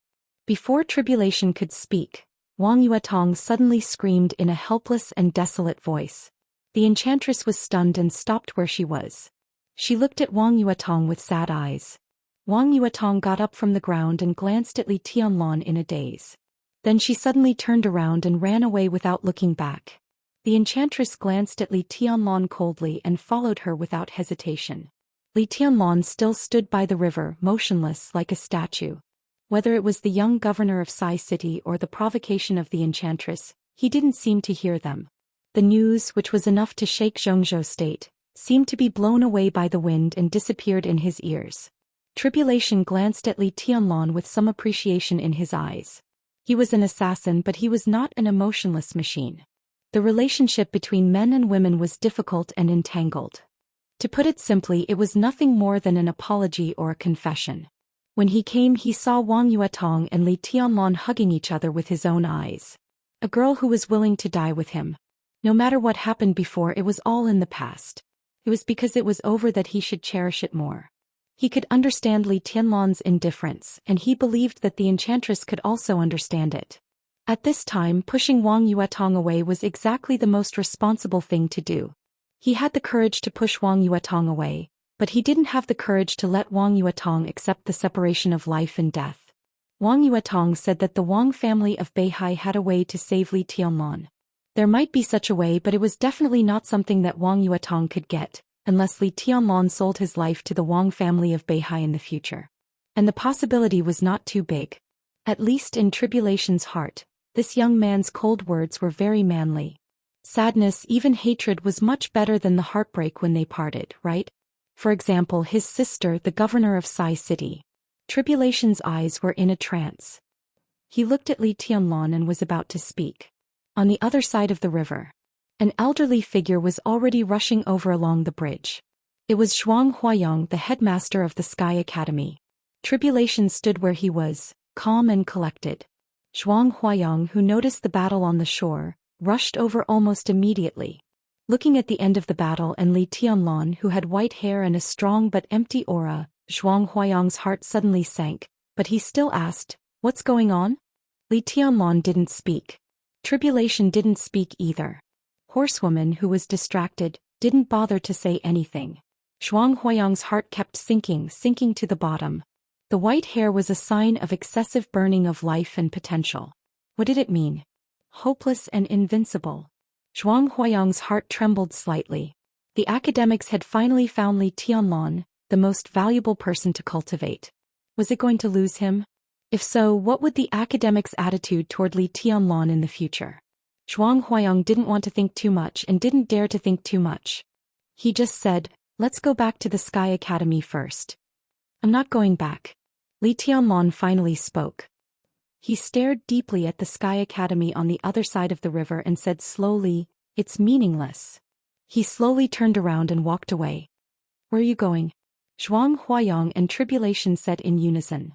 Before Tribulation could speak, Wang Yuetong suddenly screamed in a helpless and desolate voice. The enchantress was stunned and stopped where she was. She looked at Wang Yuetong with sad eyes. Wang Yuetong got up from the ground and glanced at Li Tianlan in a daze. Then she suddenly turned around and ran away without looking back. The enchantress glanced at Li Tianlan coldly and followed her without hesitation. Li Tianlan still stood by the river, motionless like a statue. Whether it was the young governor of Sai City or the provocation of the enchantress, he didn't seem to hear them. The news, which was enough to shake Zhou State, seemed to be blown away by the wind and disappeared in his ears. Tribulation glanced at Li Tianlan with some appreciation in his eyes. He was an assassin, but he was not an emotionless machine. The relationship between men and women was difficult and entangled. To put it simply, it was nothing more than an apology or a confession. When he came, he saw Wang Yuetong and Li Tianlan hugging each other with his own eyes. A girl who was willing to die with him. No matter what happened before, it was all in the past. It was because it was over that he should cherish it more. He could understand Li Tianlan's indifference, and he believed that the enchantress could also understand it. At this time, pushing Wang Yuetong away was exactly the most responsible thing to do. He had the courage to push Wang Yuetong away, but he didn't have the courage to let Wang Yuetong accept the separation of life and death. Wang Yuetong said that the Wang family of Beihai had a way to save Li Tianlan. There might be such a way, but it was definitely not something that Wang Yuetong could get, unless Li Tianlan sold his life to the Wang family of Beihai in the future. And the possibility was not too big. At least in Tribulation's heart, this young man's cold words were very manly. Sadness, even hatred, was much better than the heartbreak when they parted, right? For example, his sister, the governor of Sai City. Tribulation's eyes were in a trance. He looked at Li Tianlan and was about to speak. On the other side of the river, an elderly figure was already rushing over along the bridge. It was Zhuang Huayang, the headmaster of the Sky Academy. Tribulation stood where he was, calm and collected. Zhuang Huayang, who noticed the battle on the shore, rushed over almost immediately. Looking at the end of the battle and Li Tianlan, who had white hair and a strong but empty aura, Zhuang Huayang's heart suddenly sank, but he still asked, "What's going on?" Li Tianlan didn't speak. Tribulation didn't speak either. Horsewoman, who was distracted, didn't bother to say anything. Zhuang Huayang's heart kept sinking to the bottom. The white hair was a sign of excessive burning of life and potential. What did it mean? Hopeless and invincible. Zhuang Huayang's heart trembled slightly. The academics had finally found Li Tianlan, the most valuable person to cultivate. Was it going to lose him? If so, what would the academics' attitude toward Li Tianlan in the future? Zhuang Huayang didn't want to think too much and didn't dare to think too much. He just said, "Let's go back to the Sky Academy first." "I'm not going back." Li Tianlan finally spoke. He stared deeply at the Sky Academy on the other side of the river and said slowly, "It's meaningless." He slowly turned around and walked away. "Where are you going?" Zhuang Huayang and Tribulation said in unison.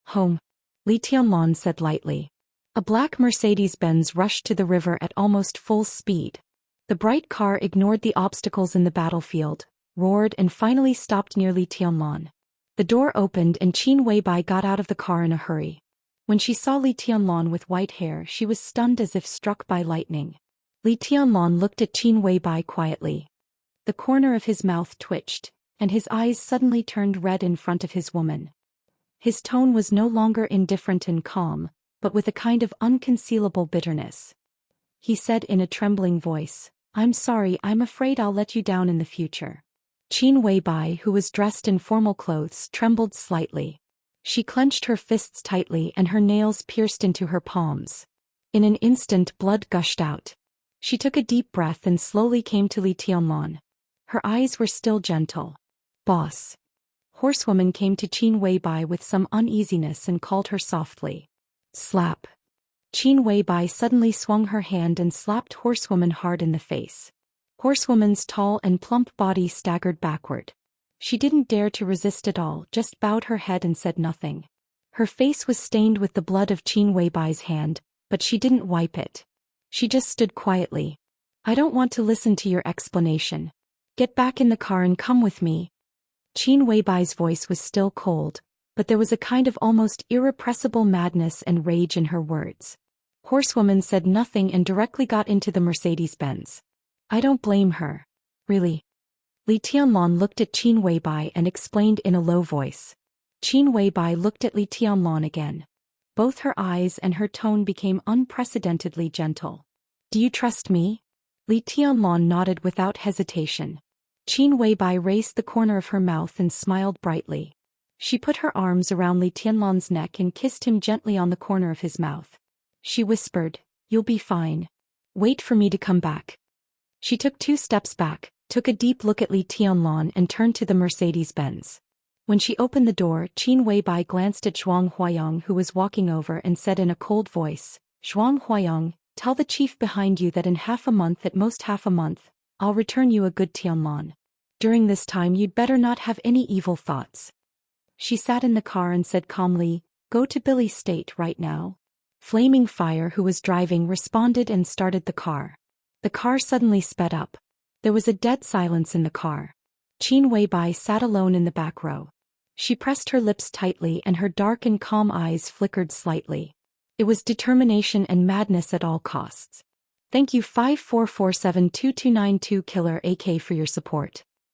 "Home." Li Tianlan said lightly. A black Mercedes-Benz rushed to the river at almost full speed. The bright car ignored the obstacles in the battlefield, roared and finally stopped near Li Tianlan. The door opened and Qin Weibai got out of the car in a hurry. When she saw Li Tianlan with white hair, she was stunned as if struck by lightning. Li Tianlan looked at Qin Weibai quietly. The corner of his mouth twitched, and his eyes suddenly turned red in front of his woman. His tone was no longer indifferent and calm, but with a kind of unconcealable bitterness. He said in a trembling voice, "I'm sorry, I'm afraid I'll let you down in the future." Qin Weibai, who was dressed in formal clothes, trembled slightly. She clenched her fists tightly and her nails pierced into her palms. In an instant blood gushed out. She took a deep breath and slowly came to Li Tianlan. Her eyes were still gentle. "Boss." Horsewoman came to Qin Weibai with some uneasiness and called her softly. Slap. Qin Weibai suddenly swung her hand and slapped Horsewoman hard in the face. Horsewoman's tall and plump body staggered backward. She didn't dare to resist at all, just bowed her head and said nothing. Her face was stained with the blood of Qin Weibai's hand, but she didn't wipe it. She just stood quietly. "I don't want to listen to your explanation. Get back in the car and come with me." Qin Weibai's voice was still cold, but there was a kind of almost irrepressible madness and rage in her words. Horsewoman said nothing and directly got into the Mercedes-Benz. "I don't blame her. Really." Li Tianlan looked at Qin Weibai and explained in a low voice. Qin Weibai looked at Li Tianlan again. Both her eyes and her tone became unprecedentedly gentle. "Do you trust me?" Li Tianlan nodded without hesitation. Qin Weibai raised the corner of her mouth and smiled brightly. She put her arms around Li Tianlan's neck and kissed him gently on the corner of his mouth. She whispered, "You'll be fine. Wait for me to come back." She took 2 steps back, took a deep look at Li Tianlan and turned to the Mercedes-Benz. When she opened the door, Qin Weibai glanced at Zhuang Huayang, who was walking over, and said in a cold voice, "Zhuang Huayang, tell the chief behind you that in half a month, at most half a month, I'll return you a good Tianlan. During this time you'd better not have any evil thoughts." She sat in the car and said calmly, "Go to Billy's state right now." Flaming Fire, who was driving, responded and started the car. The car suddenly sped up. There was a dead silence in the car. Qin Weibai sat alone in the back row. She pressed her lips tightly and her dark and calm eyes flickered slightly. It was determination and madness at all costs. Thank you 5447229 Killer AK for your support.